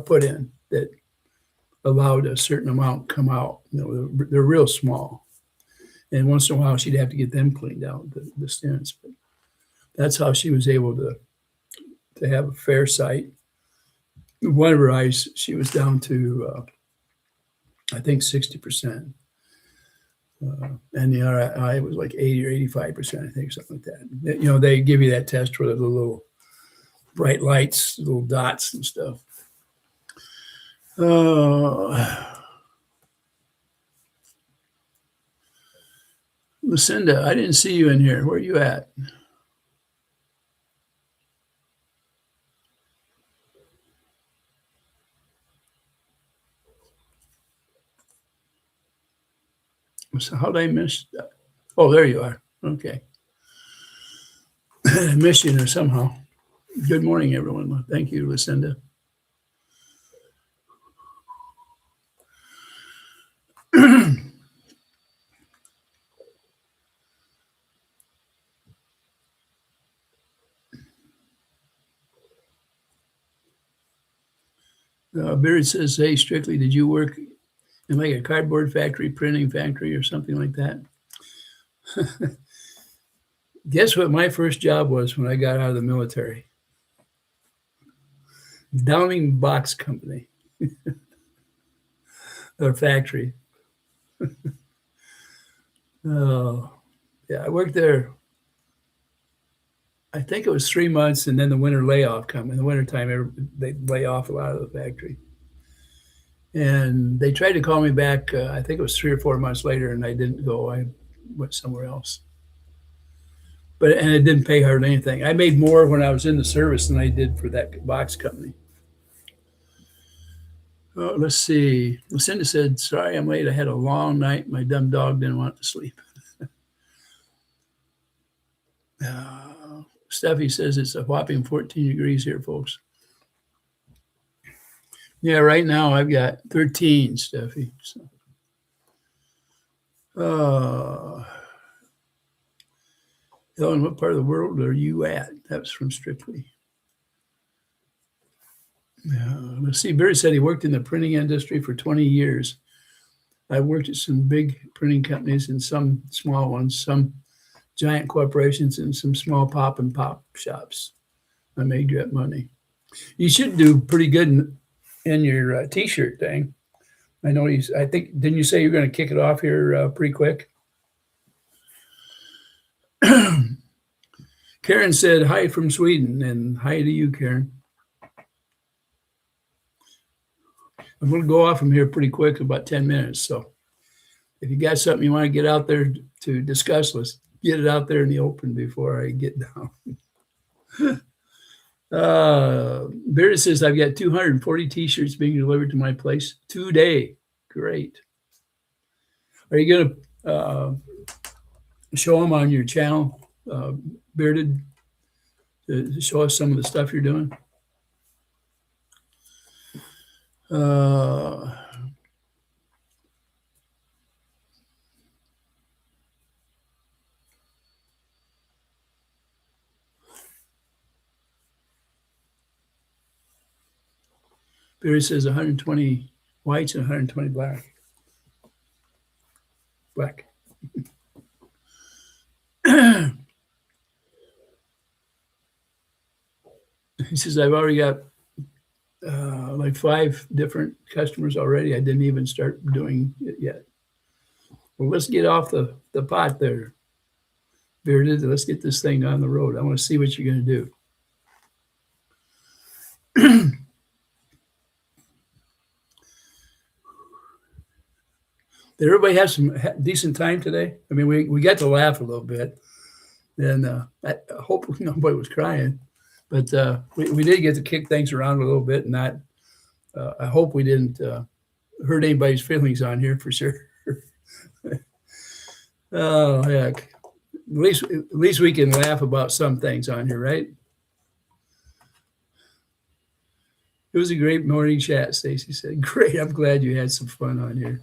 Speaker 1: put in that allowed a certain amount come out. You know, they're real small, and once in a while she'd have to get them cleaned out, the stents. But that's how she was able to have a fair sight. One of her eyes, she was down to I think 60%. And the other eye was like 80 or 85%, I think, something like that. You know, they give you that test where the little bright lights, little dots and stuff. Lucinda, I didn't see you in here. Where are you at? So how did I miss that? Oh, there you are. Okay. I missed you there somehow. Good morning, everyone. Thank you, Lucinda. Beard says, hey, Strictly, did you work in like a cardboard factory, printing factory, or something like that? Guess what my first job was when I got out of the military? Downing Box Company, or factory. Oh, yeah, I worked there. I think it was 3 months, and then the winter layoff come. In the wintertime, they lay off a lot of the factory. And they tried to call me back. I think it was 3 or 4 months later, and I didn't go. I went somewhere else. And it didn't pay hardly anything. I made more when I was in the service than I did for that box company. Oh, let's see. Lucinda said, sorry, I'm late. I had a long night. My dumb dog didn't want to sleep. Steffi says it's a whopping 14 degrees here, folks. Yeah, right now I've got 13, Steffi. So. Helen, what part of the world are you at? That's from Strictly. Let's see. Barry said he worked in the printing industry for 20 years. I worked at some big printing companies and some small ones, some giant corporations and some small pop and pop shops. I made good money. You should do pretty good in your T-shirt thing. I know I think, didn't you say you're going to kick it off here pretty quick? Karen said, hi from Sweden, and hi to you, Karen. I'm going to go off from here pretty quick, about 10 minutes. So if you got something you want to get out there to discuss, let's get it out there in the open before I get down. Bearded says, I've got 240 t-shirts being delivered to my place today. Great. Are you going to show them on your channel, Bearded, to show us some of the stuff you're doing? Bearded says 120 whites and 120 black. He says, I've already got like 5 different customers already. I didn't even start doing it yet. Well, let's get off the pot there, Bearded. Let's get this thing on the road. I want to see what you're going to do. Did everybody have some decent time today? I mean, we got to laugh a little bit, and I hope nobody was crying, but we did get to kick things around a little bit, and not. I hope we didn't hurt anybody's feelings on here for sure. Oh heck! At least we can laugh about some things on here, right? It was a great morning chat, Stacy said. Great. I'm glad you had some fun on here.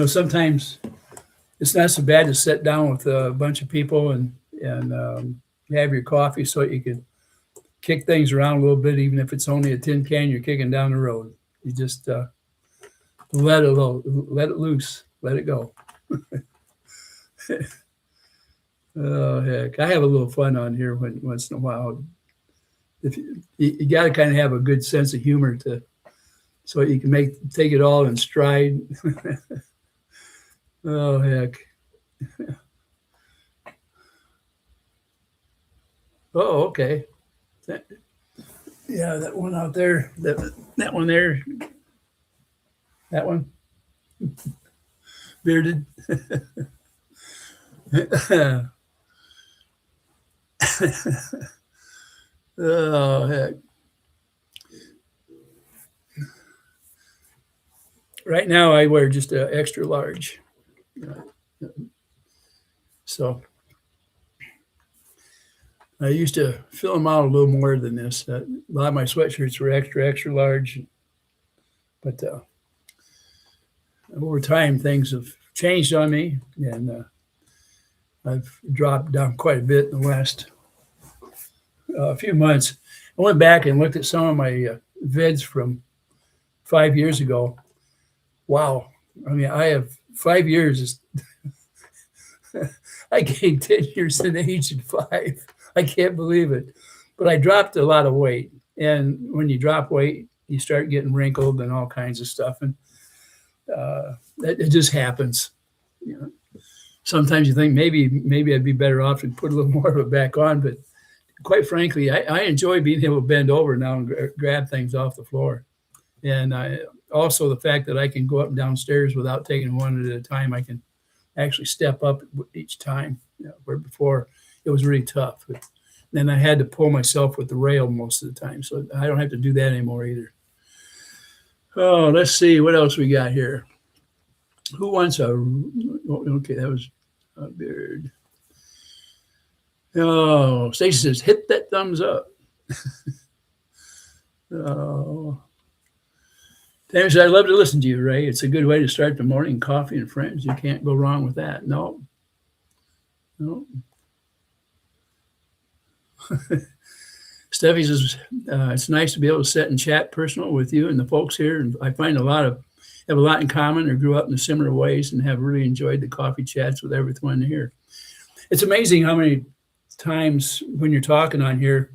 Speaker 1: Sometimes it's not so bad to sit down with a bunch of people and have your coffee so you can kick things around a little bit, even if it's only a tin can you're kicking down the road. You just let it loose, let it go. Oh heck! I have a little fun on here once in a while. If you got to kind of have a good sense of humor so you can take it all in stride. Oh heck! Oh, okay. Yeah, that one out there, that one there, that one, Bearded. Oh heck! Right now, I wear just an extra large. So I used to fill them out a little more than this. A lot of my sweatshirts were extra large, but over time things have changed on me, and I've dropped down quite a bit in the last few months. I went back and looked at some of my vids from 5 years ago. Wow. I mean, I have 5 years. I gained 10 years in age in 5. I can't believe it. But I dropped a lot of weight. And when you drop weight, you start getting wrinkled and all kinds of stuff. And it just happens. Sometimes you think maybe I'd be better off to put a little more of it back on. But quite frankly, I enjoy being able to bend over now and grab things off the floor. And also the fact that I can go up and down stairs without taking one at a time. I can actually step up each time, where before it was really tough. But then I had to pull myself with the rail most of the time. So I don't have to do that anymore either. Oh, let's see what else we got here. Who wants okay, that was a Beard. Oh, Stacey says, hit that thumbs up. Oh. Tammy said, I'd love to listen to you, Ray. It's a good way to start the morning. Coffee and friends. You can't go wrong with that. No. Steffi says, it's nice to be able to sit and chat personal with you and the folks here. And I find have a lot in common or grew up in similar ways and have really enjoyed the coffee chats with everyone here. It's amazing how many times when you're talking on here,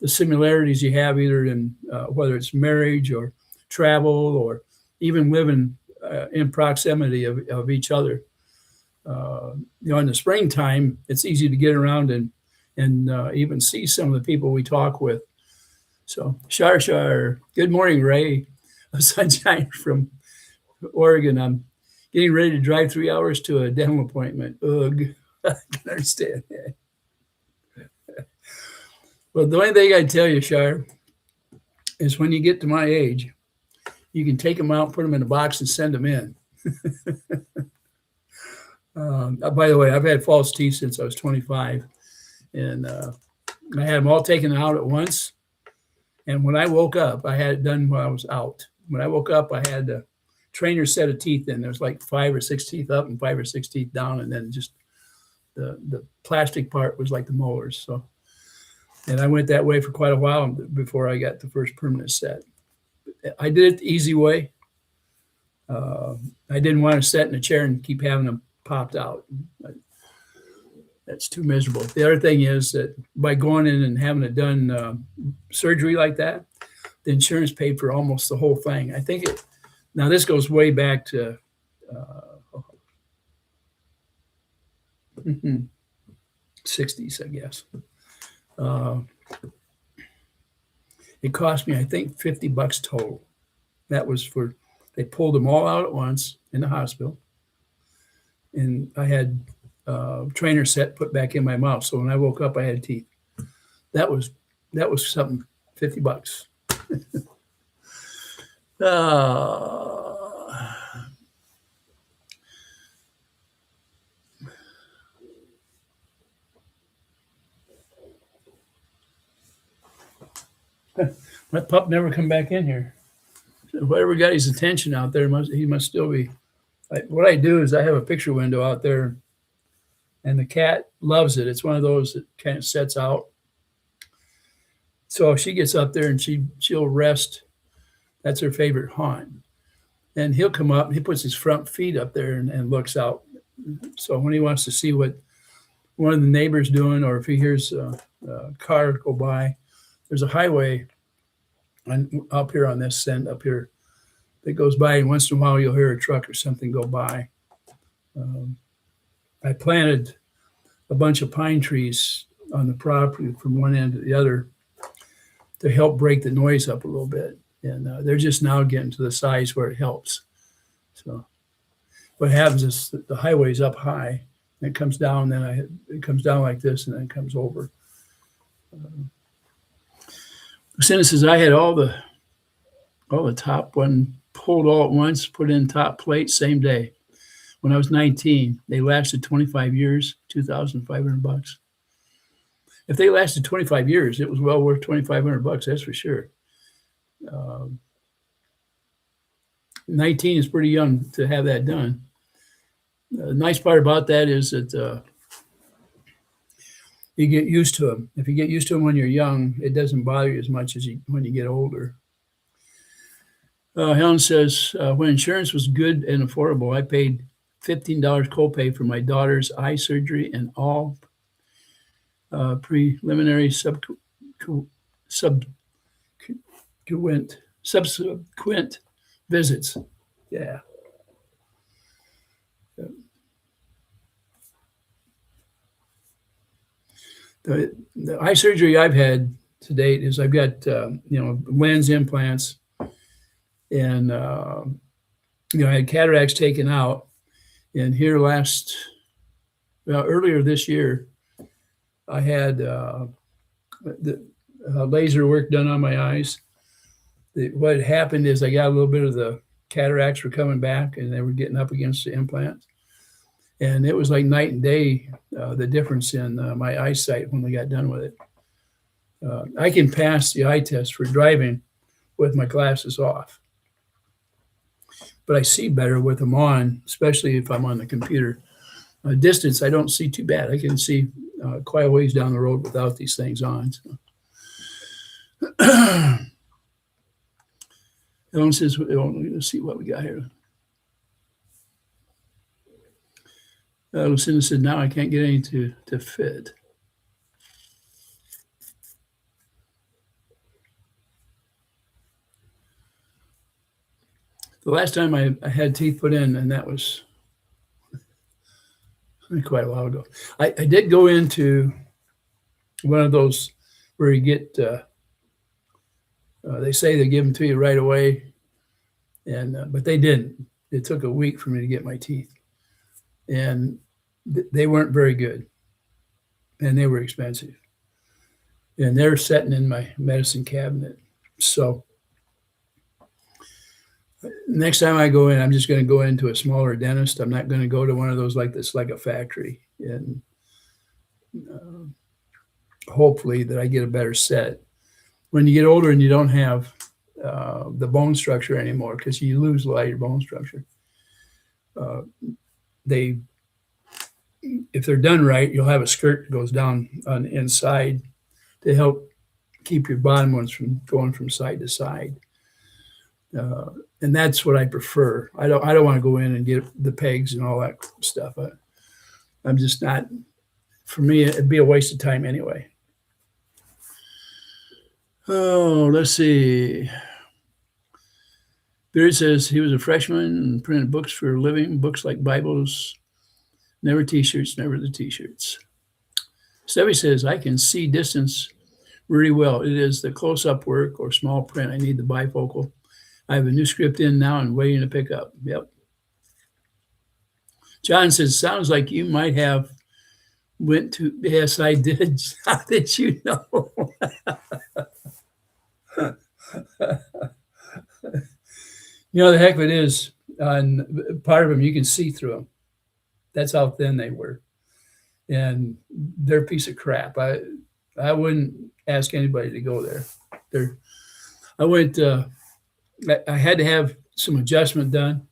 Speaker 1: the similarities you have either in whether it's marriage or travel or even living in proximity of each other. In the springtime, it's easy to get around and and even see some of the people we talk with. So, Shar, good morning, Ray of Sunshine from Oregon. I'm getting ready to drive 3 hours to a dental appointment. Ugh, I can understand that. Well, the only thing I tell you, Shar, is when you get to my age, you can take them out, put them in a box, and send them in. By the way, I've had false teeth since I was 25, and I had them all taken out at once. And when I woke up, I had it done while I was out. When I woke up, I had a trainer set of teeth in. There's like 5 or 6 teeth up and 5 or 6 teeth down, and then just the plastic part was like the molars. So, and I went that way for quite a while before I got the first permanent set. I did it the easy way. I didn't want to sit in a chair and keep having them popped out. That's too miserable. The other thing is that by going in and having it done surgery like that, the insurance paid for almost the whole thing. I think it. Now this goes way back to 60s, I guess. It cost me, I think, $50 total. That was for, they pulled them all out at once in the hospital. And I had trainer set put back in my mouth. So when I woke up, I had teeth. That was something, $50. My pup never come back in here. Whatever got his attention out there, he must still be. What I do is I have a picture window out there, and the cat loves it. It's one of those that kind of sets out. So she gets up there and she'll rest. That's her favorite haunt. And he'll come up and he puts his front feet up there and looks out. So when he wants to see what one of the neighbors doing, or if he hears a car go by, there's a highway up here on this end up here that goes by, and once in a while you'll hear a truck or something go by. I planted a bunch of pine trees on the property from one end to the other to help break the noise up a little bit. And they're just now getting to the size where it helps. So what happens is the highway's up high, and it comes down, then it comes down like this, and then it comes over. Since I had all the top one pulled all at once, put in top plate same day. When I was 19, they lasted 25 years, $2,500. If they lasted 25 years, it was well worth $2,500. That's for sure. 19 is pretty young to have that done. The nice part about that is that you get used to them. If you get used to them when you're young, it doesn't bother you as much as when you get older. Helen says, when insurance was good and affordable, I paid $15 copay for my daughter's eye surgery and all preliminary subsequent visits. Yeah. The eye surgery I've had to date is I've got lens implants, and I had cataracts taken out. And here earlier this year, I had the laser work done on my eyes. What had happened is I got a little bit of the cataracts were coming back, and they were getting up against the implants. And it was like night and day, the difference in my eyesight when we got done with it. I can pass the eye test for driving with my glasses off. But I see better with them on, especially if I'm on the computer. Distance, I don't see too bad. I can see quite a ways down the road without these things on. So. Ellen says, let's see what we got here. Lucinda said, now I can't get any to fit. The last time I had teeth put in, and that was quite a while ago. I did go into one of those where you get, they say they give them to you right away, and but they didn't. It took a week for me to get my teeth, and they weren't very good, and they were expensive, and they're sitting in my medicine cabinet. So next time I go in, I'm just going to go into a smaller dentist. I'm not going to go to one of those like this, like a factory, and hopefully that I get a better set. When you get older and you don't have the bone structure anymore, because you lose a lot of your bone structure, if they're done right, you'll have a skirt that goes down on the inside to help keep your bottom ones from going from side to side. And that's what I prefer. I don't want to go in and get the pegs and all that stuff. I'm just not. For me, it'd be a waste of time anyway. Oh, let's see. Beard says he was a freshman and printed books for a living, books like Bibles, never T-shirts, never the T-shirts. Stevie says, I can see distance really well. It is the close-up work or small print. I need the bifocal. I have a new script in now and waiting to pick up. Yep. John says, sounds like you might have went to, yes, I did. How did you know? You know, the heck of it is, on part of them, you can see through them. That's how thin they were. And they're a piece of crap. I wouldn't ask anybody to go there. I went, I had to have some adjustment done.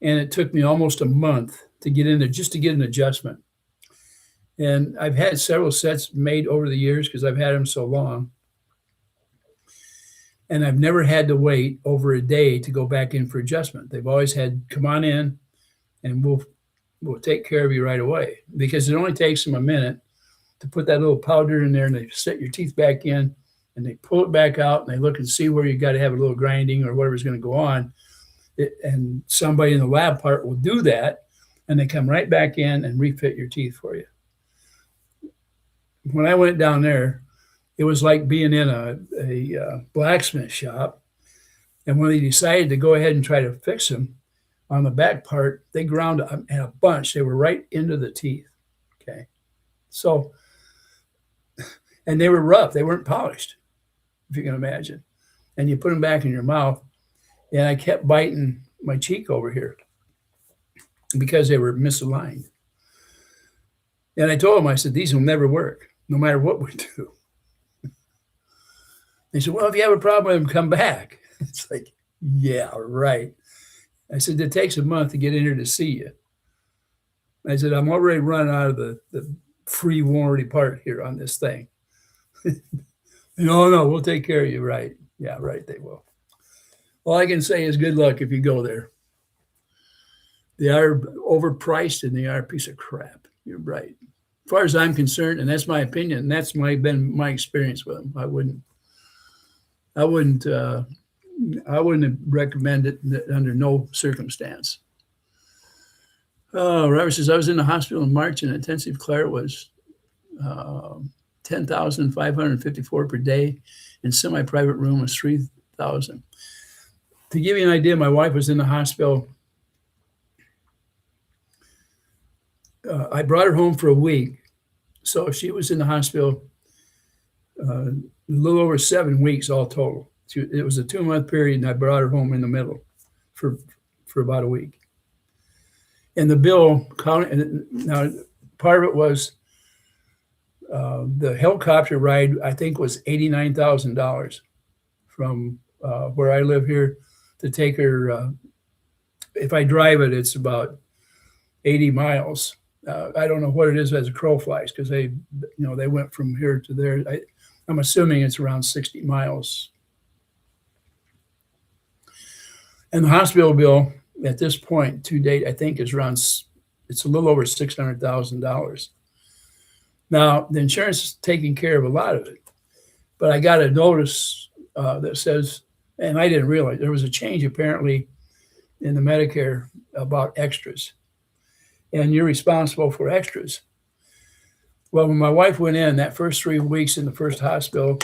Speaker 1: And it took me almost a month to get in there just to get an adjustment. And I've had several sets made over the years because I've had them so long. And I've never had to wait over a day to go back in for adjustment. They've always had, come on in and we'll take care of you right away, because it only takes them a minute to put that little powder in there, and they set your teeth back in and they pull it back out and they look and see where you got to have a little grinding or whatever's going to go on. And somebody in the lab part will do that, and they come right back in and refit your teeth for you. When I went down there, it was like being in a blacksmith shop. And when they decided to go ahead and try to fix them on the back part, they ground in a bunch. They were right into the teeth. Okay. So, and they were rough. They weren't polished, if you can imagine. And you put them back in your mouth. And I kept biting my cheek over here because they were misaligned. And I told them, I said, these will never work, no matter what we do. They said, well, if you have a problem with them, come back. It's like, yeah, right. I said, it takes a month to get in here to see you. I said, I'm already running out of the free warranty part here on this thing. No, we'll take care of you, right? Yeah, right, they will. All I can say is good luck if you go there. They are overpriced and they are a piece of crap. You're right. As far as I'm concerned, and that's my opinion, and that's been my experience with them. I wouldn't recommend it under no circumstance. Robert says, I was in the hospital in March and intensive care was 10,554 per day, and semi-private room was 3,000. To give you an idea, my wife was in the hospital. I brought her home for a week. So she was in the hospital a little over 7 weeks all total. It was a 2-month period, and I brought her home in the middle for about a week. And the bill, now part of it was the helicopter ride, I think, was $89,000 from where I live here to take her. If I drive it, it's about 80 miles. I don't know what it is as a crow flies, because they went from here to there. I'm assuming it's around 60 miles. And the hospital bill at this point to date, I think, is it's a little over $600,000. Now, the insurance is taking care of a lot of it, but I got a notice that says, and I didn't realize, there was a change apparently in the Medicare about extras, and you're responsible for extras. Well, when my wife went in that first 3 weeks in the first hospital,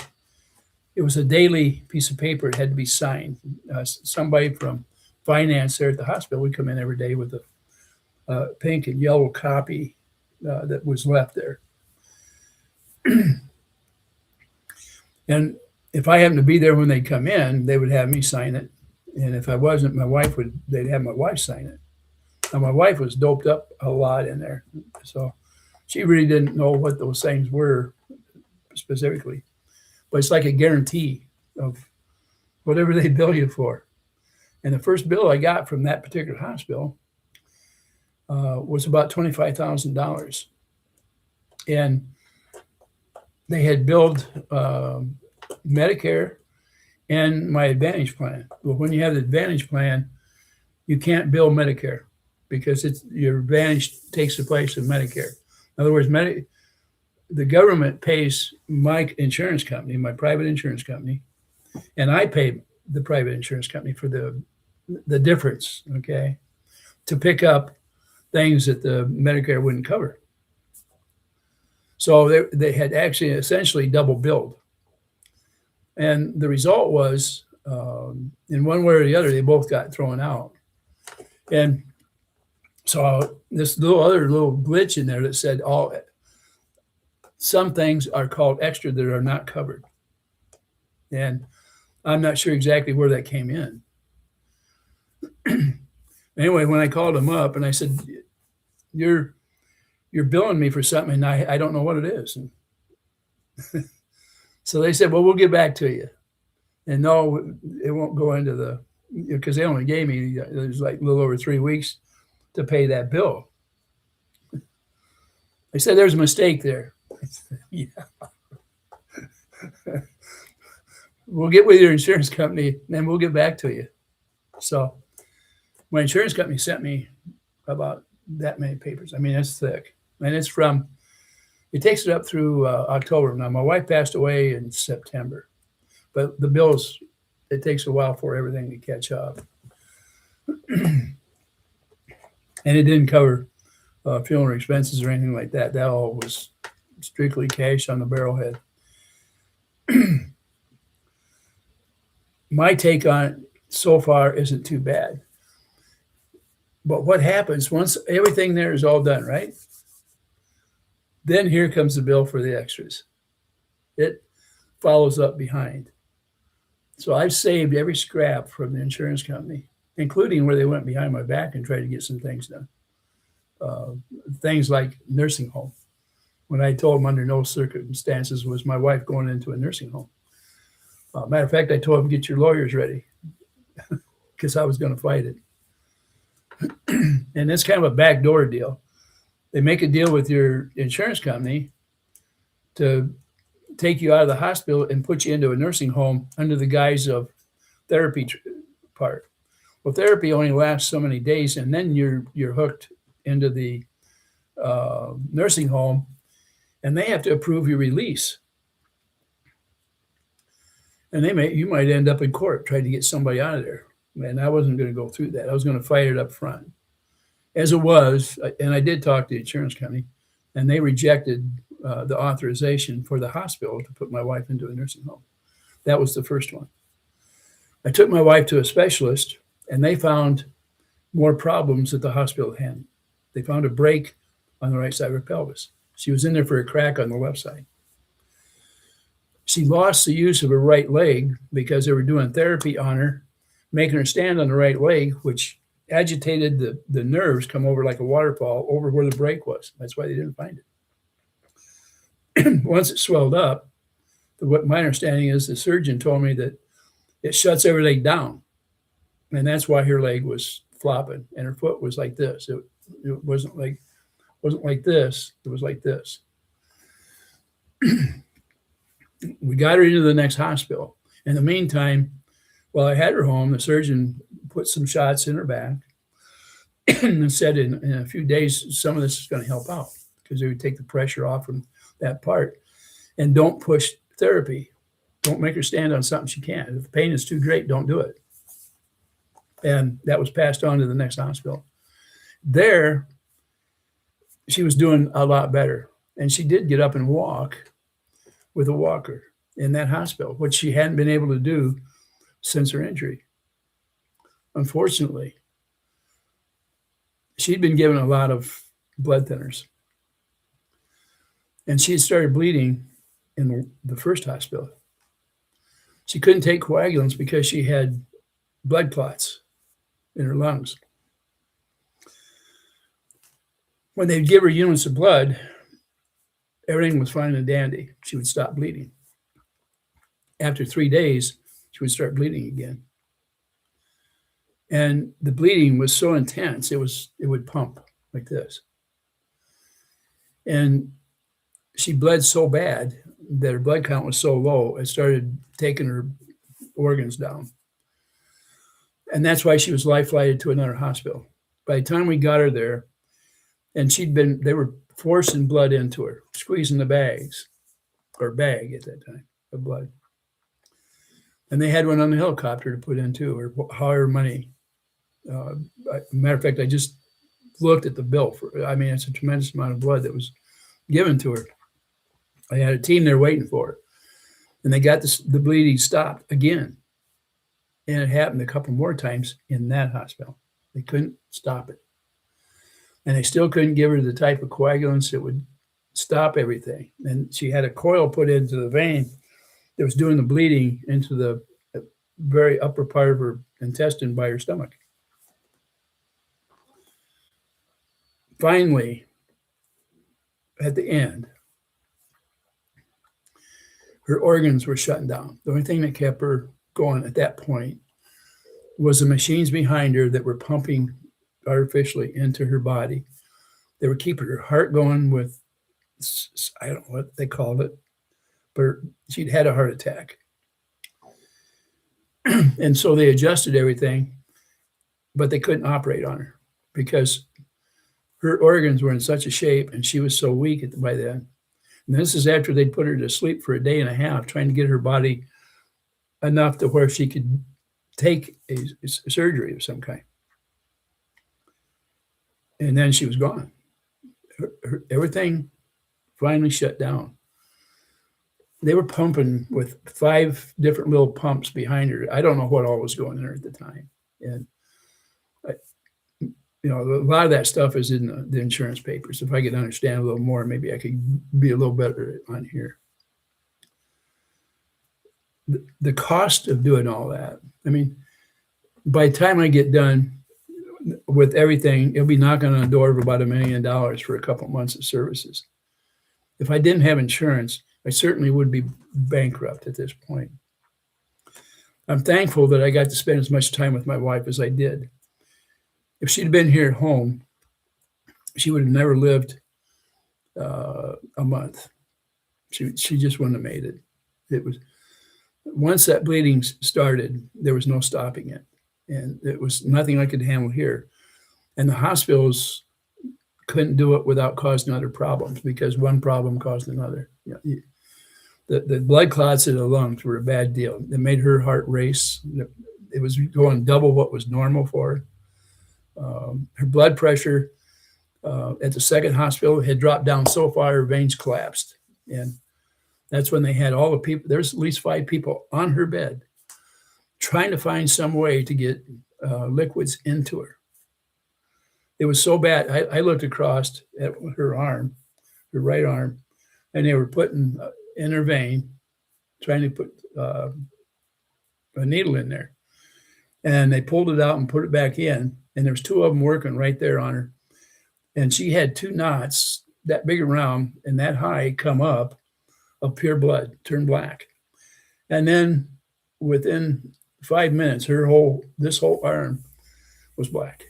Speaker 1: it was a daily piece of paper. It had to be signed. Somebody from finance there at the hospital would come in every day with a pink and yellow copy that was left there. And if I happened to be there when they come in, they would have me sign it. And if I wasn't, they'd have my wife sign it. Now, my wife was doped up a lot in there. So she really didn't know what those things were specifically. But it's like a guarantee of whatever they bill you for. And the first bill I got from that particular hospital was about $25,000. And they had billed Medicare and my Advantage plan. Well, when you have the Advantage plan, you can't bill Medicare because your Advantage takes the place of Medicare. In other words, the government pays my insurance company, my private insurance company, and I pay the private insurance company for the difference, okay, to pick up things that the Medicare wouldn't cover. So they had actually essentially double billed. And the result was, in one way or the other, they both got thrown out. And so this little glitch in there that said some things are called extra that are not covered. And I'm not sure exactly where that came in. Anyway, when I called them up and I said, you're billing me for something and I don't know what it is. And so they said, well, we'll get back to you. And no, it won't go into because they only gave me, it was like a little over 3 weeks to pay that bill. They said, there's a mistake there. I said, yeah. We'll get with your insurance company and we'll get back to you. So my insurance company sent me about that many papers. I mean, it's thick. And it takes it up through October. Now, my wife passed away in September, but the bills, it takes a while for everything to catch up. And it didn't cover funeral expenses or anything like that. That all was strictly cash on the barrelhead. My take on it so far isn't too bad. But what happens once everything there is all done, right? Then here comes the bill for the extras. It follows up behind. So I've saved every scrap from the insurance company, including where they went behind my back and tried to get some things done. Things like nursing home. When I told them under no circumstances was my wife going into a nursing home. Matter of fact, I told them, get your lawyers ready because I was going to fight it. And it's kind of a backdoor deal. They make a deal with your insurance company to take you out of the hospital and put you into a nursing home under the guise of therapy part. Well, therapy only lasts so many days, and then you're hooked into the nursing home, and they have to approve your release. And you might end up in court trying to get somebody out of there. And I wasn't going to go through that. I was going to fight it up front. As it was, and I did talk to the insurance company, and they rejected the authorization for the hospital to put my wife into a nursing home. That was the first one. I took my wife to a specialist, and they found more problems that the hospital had. They found a break on the right side of her pelvis. She was in there for a crack on the left side. She lost the use of her right leg because they were doing therapy on her, making her stand on the right leg, which agitated the nerves come over like a waterfall over where the break was. That's why they didn't find it. Once it swelled up, what my understanding is, the surgeon told me that it shuts every leg down. And that's why her leg was flopping and her foot was like this. It wasn't like this. It was like this. We got her into the next hospital. In the meantime, while I had her home, the surgeon put some shots in her back and said in a few days, some of this is going to help out because they would take the pressure off from that part. And don't push therapy. Don't make her stand on something she can't. If the pain is too great, don't do it. And that was passed on to the next hospital. There, she was doing a lot better. And she did get up and walk with a walker in that hospital, which she hadn't been able to do since her injury. Unfortunately, she'd been given a lot of blood thinners. And she had started bleeding in the first hospital. She couldn't take coagulants because she had blood clots in her lungs. When they'd give her units of blood, everything was fine and dandy. She would stop bleeding. After 3 days, she would start bleeding again. And the bleeding was so intense, it would pump like this. And she bled so bad that her blood count was so low, it started taking her organs down. And that's why she was life flighted to another hospital. By the time we got her there, and they were forcing blood into her, squeezing the bag at that time of blood. And they had one on the helicopter to put in too, or however money. Matter of fact, I just looked at the bill it's a tremendous amount of blood that was given to her. I had a team there waiting for her, and they got the bleeding stopped again. And it happened a couple more times in that hospital. They couldn't stop it. And they still couldn't give her the type of coagulants that would stop everything. And she had a coil put into the vein that was doing the bleeding into the very upper part of her intestine by her stomach. Finally, at the end, her organs were shutting down. The only thing that kept her going at that point was the machines behind her that were pumping artificially into her body. They were keeping her heart going with, I don't know what they called it, but she'd had a heart attack. And so they adjusted everything, but they couldn't operate on her because her organs were in such a shape and she was so weak by then. And this is after they'd put her to sleep for a day and a half, trying to get her body enough to where she could take a surgery of some kind. And then she was gone. Everything finally shut down. They were pumping with 5 different little pumps behind her. I don't know what all was going in her at the time. And, a lot of that stuff is in the insurance papers. If I could understand a little more, maybe I could be a little better on here. The cost of doing all that, by the time I get done with everything, it'll be knocking on the door of about $1 million for a couple months of services. If I didn't have insurance, I certainly would be bankrupt at this point. I'm thankful that I got to spend as much time with my wife as I did. If she'd been here at home, she would have never lived a month. She just wouldn't have made it. It was once that bleeding started, there was no stopping it. And it was nothing I could handle here. And the hospitals couldn't do it without causing other problems because one problem caused another. The blood clots in the lungs were a bad deal. It made her heart race. It was going double what was normal for her. Her blood pressure at the second hospital had dropped down so far her veins collapsed. And that's when they had all the people, there's at least 5 people on her bed trying to find some way to get liquids into her. It was so bad. I looked across at her arm, her right arm, and they were putting in her vein, trying to put a needle in there. And they pulled it out and put it back in. And there was 2 of them working right there on her. And she had 2 knots that big around and that high come up of pure blood, turned black. And then within 5 minutes, this whole arm was black.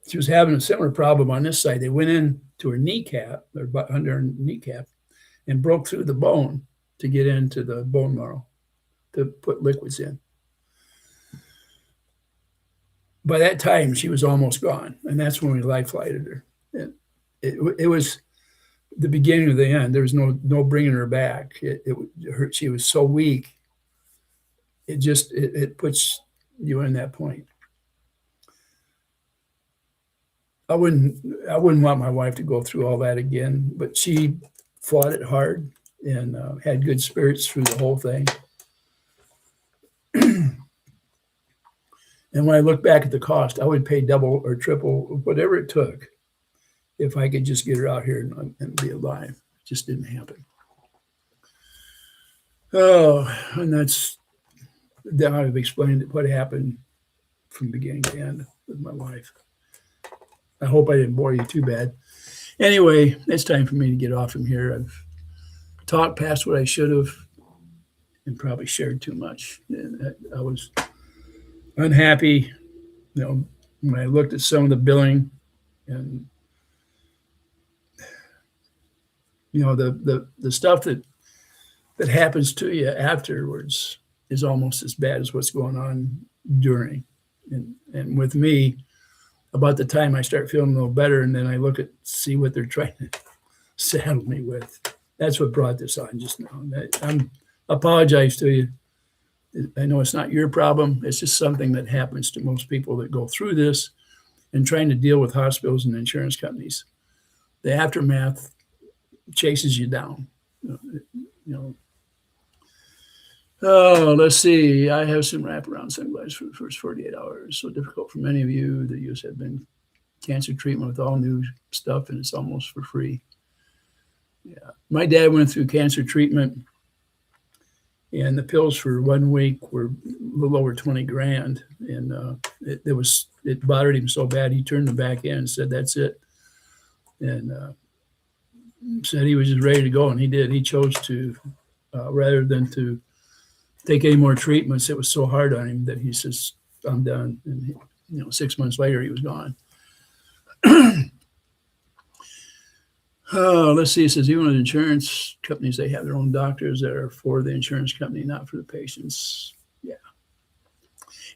Speaker 1: She was having a similar problem on this side. They went in to her kneecap, or under her kneecap, and broke through the bone to get into the bone marrow to put liquids in. By that time, she was almost gone, and that's when we life flighted her. It was the beginning of the end. There was no bringing her back. She was so weak. It puts you in that point. I wouldn't want my wife to go through all that again, but she fought it hard and had good spirits through the whole thing. And when I look back at the cost, I would pay double or triple, whatever it took, if I could just get her out here and be alive. It just didn't happen. Oh, and that's now I've explained what happened from beginning to end with my wife. I hope I didn't bore you too bad. Anyway, it's time for me to get off from here. I've talked past what I should have and probably shared too much. And I was unhappy, when I looked at some of the billing and the stuff that happens to you afterwards is almost as bad as what's going on during. And with me, about the time I start feeling a little better, and then I see what they're trying to saddle me with. That's what brought this on just now. I apologize to you. I know it's not your problem. It's just something that happens to most people that go through this and trying to deal with hospitals and insurance companies. The aftermath chases you down. Oh, let's see. I have some wraparound sunglasses for the first 48 hours. So difficult for many of you. The use have been cancer treatment with all new stuff, and it's almost for free. Yeah. My dad went through cancer treatment, and the pills for 1 week were a little over 20 grand. And it bothered him so bad, he turned them back in and said, that's it. And said he was just ready to go, and he did. He chose to, rather than to take any more treatments, it was so hard on him that he says, I'm done. And 6 months later, he was gone. Let's see. It says, even with insurance companies, they have their own doctors that are for the insurance company, not for the patients. Yeah.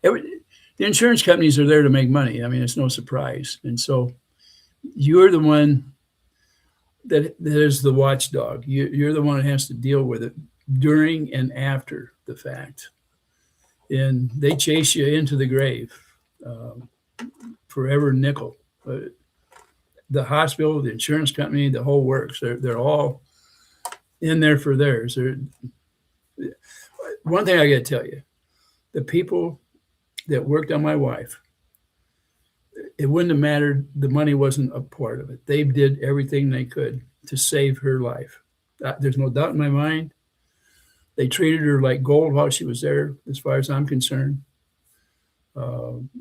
Speaker 1: The insurance companies are there to make money. I mean, it's no surprise. And so you're the one that is the watchdog. You're the one that has to deal with it during and after the fact. And they chase you into the grave for every nickel. The hospital, the insurance company, the whole works. They're all in there for theirs. One thing I got to tell you, the people that worked on my wife, it wouldn't have mattered. The money wasn't a part of it. They did everything they could to save her life. There's no doubt in my mind. They treated her like gold while she was there, as far as I'm concerned.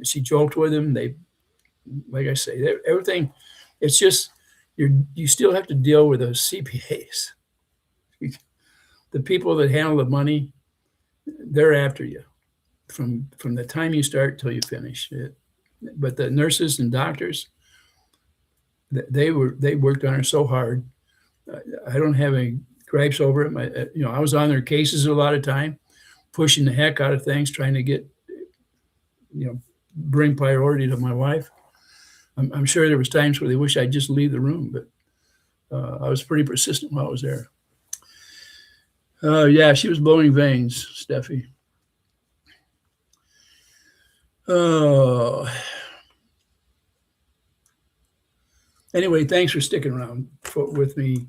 Speaker 1: She joked with them. Like I say, everything. It's just you still have to deal with those CPAs. The people that handle the money, they're after you from the time you start till you finish it. But the nurses and doctors, they worked on her so hard. I don't have any gripes over it. I was on their cases a lot of time, pushing the heck out of things, trying to get, bring priority to my wife. I'm sure there was times where they wish I'd just leave the room, but I was pretty persistent while I was there. Yeah, she was blowing veins, Steffi. Oh. Anyway, thanks for sticking around with me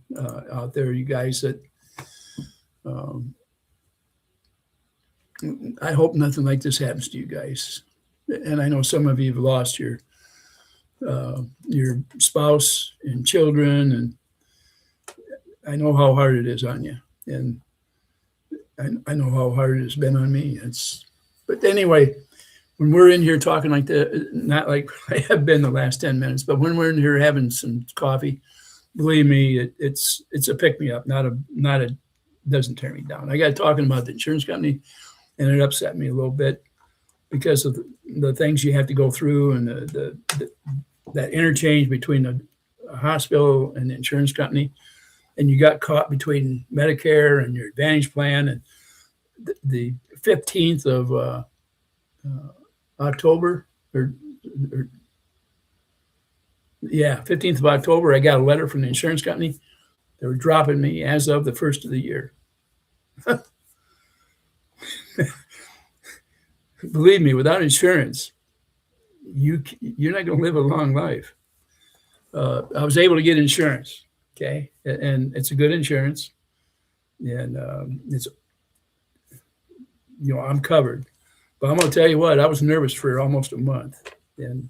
Speaker 1: out there, you guys. That I hope nothing like this happens to you guys. And I know some of you have lost your spouse and children, and I know how hard it is on you, and I know how hard it has been on me. But anyway, when we're in here talking like that, not like I have been the last 10 minutes, but when we're in here having some coffee, believe me, it's a pick me up, not a doesn't tear me down. I got talking about the insurance company, and it upset me a little bit because of the things you have to go through and that interchange between the hospital and the insurance company, and you got caught between Medicare and your Advantage plan. And the 15th of October, 15th of October, I got a letter from the insurance company. They were dropping me as of the first of the year. Believe me, without insurance, you're not going to live a long life. I was able to get insurance. Okay, and it's a good insurance, and it's I'm covered. But I'm gonna tell you what, I was nervous for almost a month, and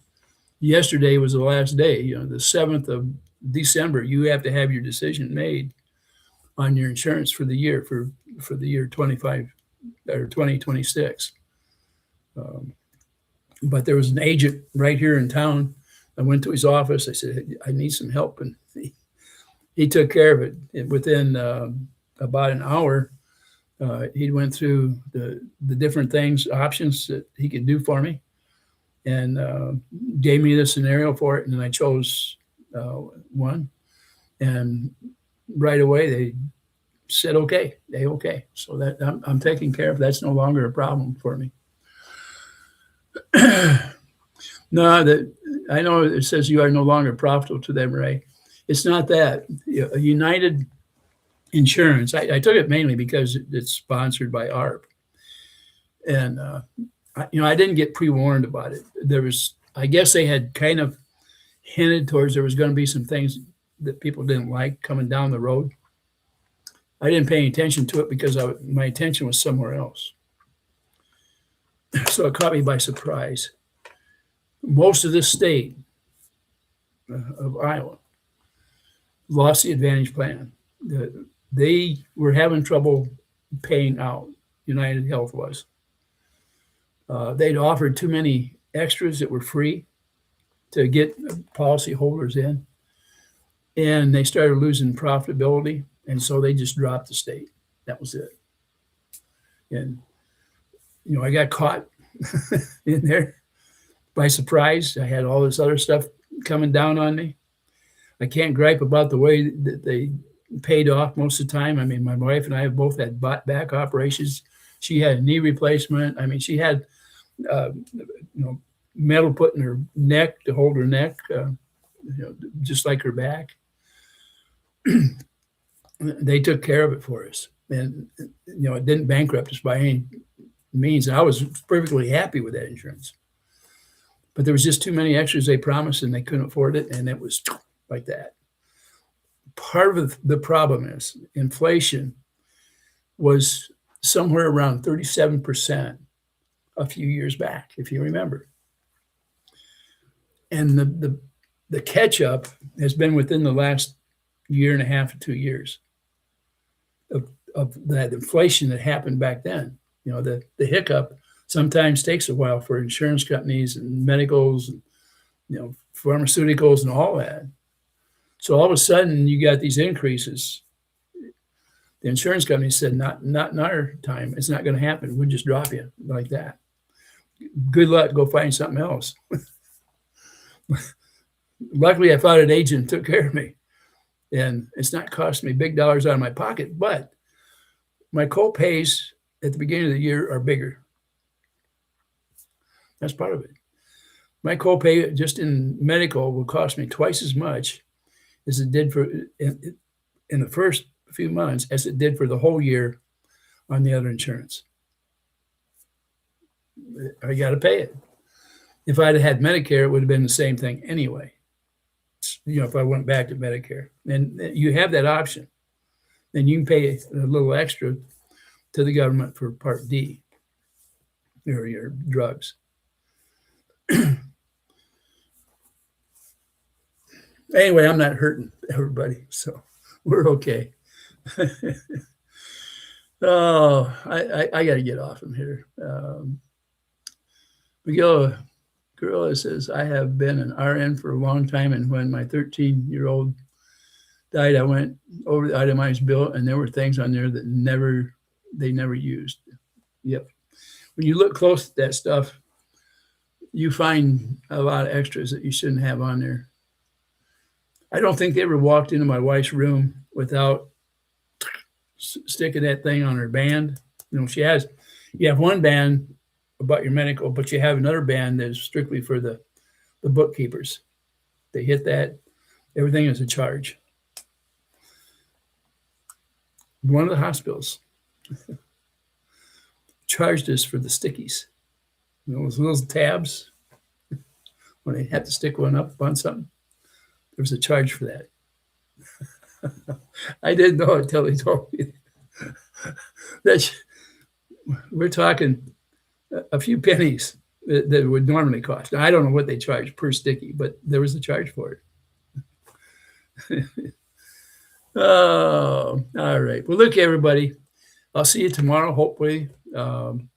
Speaker 1: yesterday was the last day. The 7th of December. You have to have your decision made on your insurance for the year for the year 25 or 2026. Um, but there was an agent right here in town. I went to his office. I said, "Hey, I need some help," and he took care of it. And within about an hour, he went through the different things, options that he could do for me, and gave me the scenario for it. And then I chose one, and right away they said okay, okay. So that I'm taken care of. That's no longer a problem for me. No, that I know it says you are no longer profitable to them, Ray. It's not that. United Insurance. I took it mainly because it's sponsored by ARP, and I didn't get pre-warned about it. I guess they had kind of hinted towards there was going to be some things that people didn't like coming down the road. I didn't pay any attention to it because my attention was somewhere else. So it caught me by surprise. Most of this state of Iowa lost the Advantage plan. They were having trouble paying out. United Health was. They'd offered too many extras that were free to get policyholders in, and they started losing profitability, and so they just dropped the state. That was it. And I got caught in there by surprise. I had all this other stuff coming down on me. I can't gripe about the way that they paid off most of the time. I mean, my wife and I have both had back operations. She had a knee replacement. I mean, she had metal put in her neck to hold her neck, just like her back. They took care of it for us, and it didn't bankrupt us by any means. And I was perfectly happy with that insurance, but there was just too many extras they promised, and they couldn't afford it, and it was like that. Part of the problem is inflation was somewhere around 37% a few years back, if you remember. And the catch up has been within the last year and a half to 2 years of that inflation that happened back then. The hiccup sometimes takes a while for insurance companies and medicals and pharmaceuticals and all that. So all of a sudden you got these increases. The insurance company said, not in our time. It's not going to happen. We'll just drop you like that. Good luck. Go find something else. Luckily, I found an agent that took care of me. And it's not costing me big dollars out of my pocket, but my co-pays at the beginning of the year are bigger. That's part of it. My co-pay just in medical will cost me twice as much as it did in the first few months as it did for the whole year on the other insurance. I got to pay it. If I'd had Medicare, it would have been the same thing anyway. If I went back to Medicare, and you have that option, then you can pay a little extra to the government for Part D or your drugs. Anyway, I'm not hurting everybody, so we're okay. Oh, I got to get off from here. Miguel Gorilla says, I have been an RN for a long time, and when my 13-year-old died, I went over the itemized bill, and there were things on there that they never used. Yep. When you look close at that stuff, you find a lot of extras that you shouldn't have on there. I don't think they ever walked into my wife's room without sticking that thing on her band. You have one band about your medical, but you have another band that is strictly for the bookkeepers. They hit that, everything is a charge. One of the hospitals charged us for the stickies. Those little tabs when they have to stick one up on something. There was a charge for that. I didn't know until he told me that we're talking a few pennies that would normally cost. Now, I don't know what they charge per sticky, but there was a charge for it. Oh, all right. Well, look, everybody, I'll see you tomorrow, hopefully.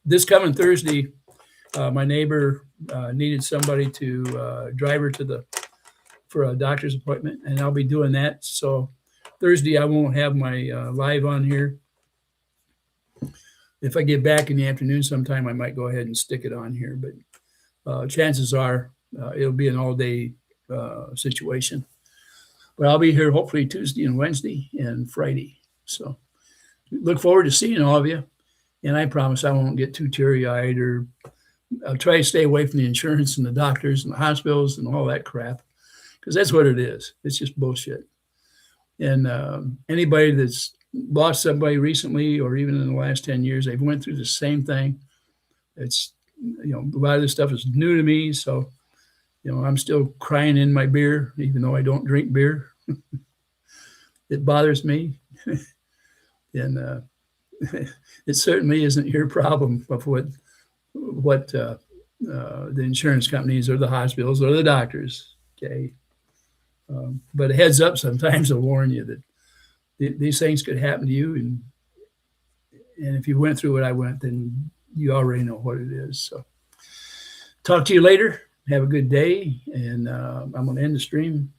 Speaker 1: This coming Thursday, my neighbor needed somebody to drive her for a doctor's appointment, and I'll be doing that. So Thursday, I won't have my live on here. If I get back in the afternoon sometime, I might go ahead and stick it on here, but chances are it'll be an all-day situation. But I'll be here hopefully Tuesday and Wednesday and Friday. So look forward to seeing all of you. And I promise I won't get too teary-eyed, or I'll try to stay away from the insurance and the doctors and the hospitals and all that crap, because that's what it is. It's just bullshit. And anybody that's lost somebody recently, or even in the last 10 years, they've went through the same thing. It's, a lot of this stuff is new to me. So, I'm still crying in my beer, even though I don't drink beer. It bothers me. And it certainly isn't your problem of what the insurance companies or the hospitals or the doctors. Okay. But a heads up, sometimes I'll warn you that these things could happen to you. And if you went through what I went, then you already know what it is. So talk to you later. Have a good day. And I'm going to end the stream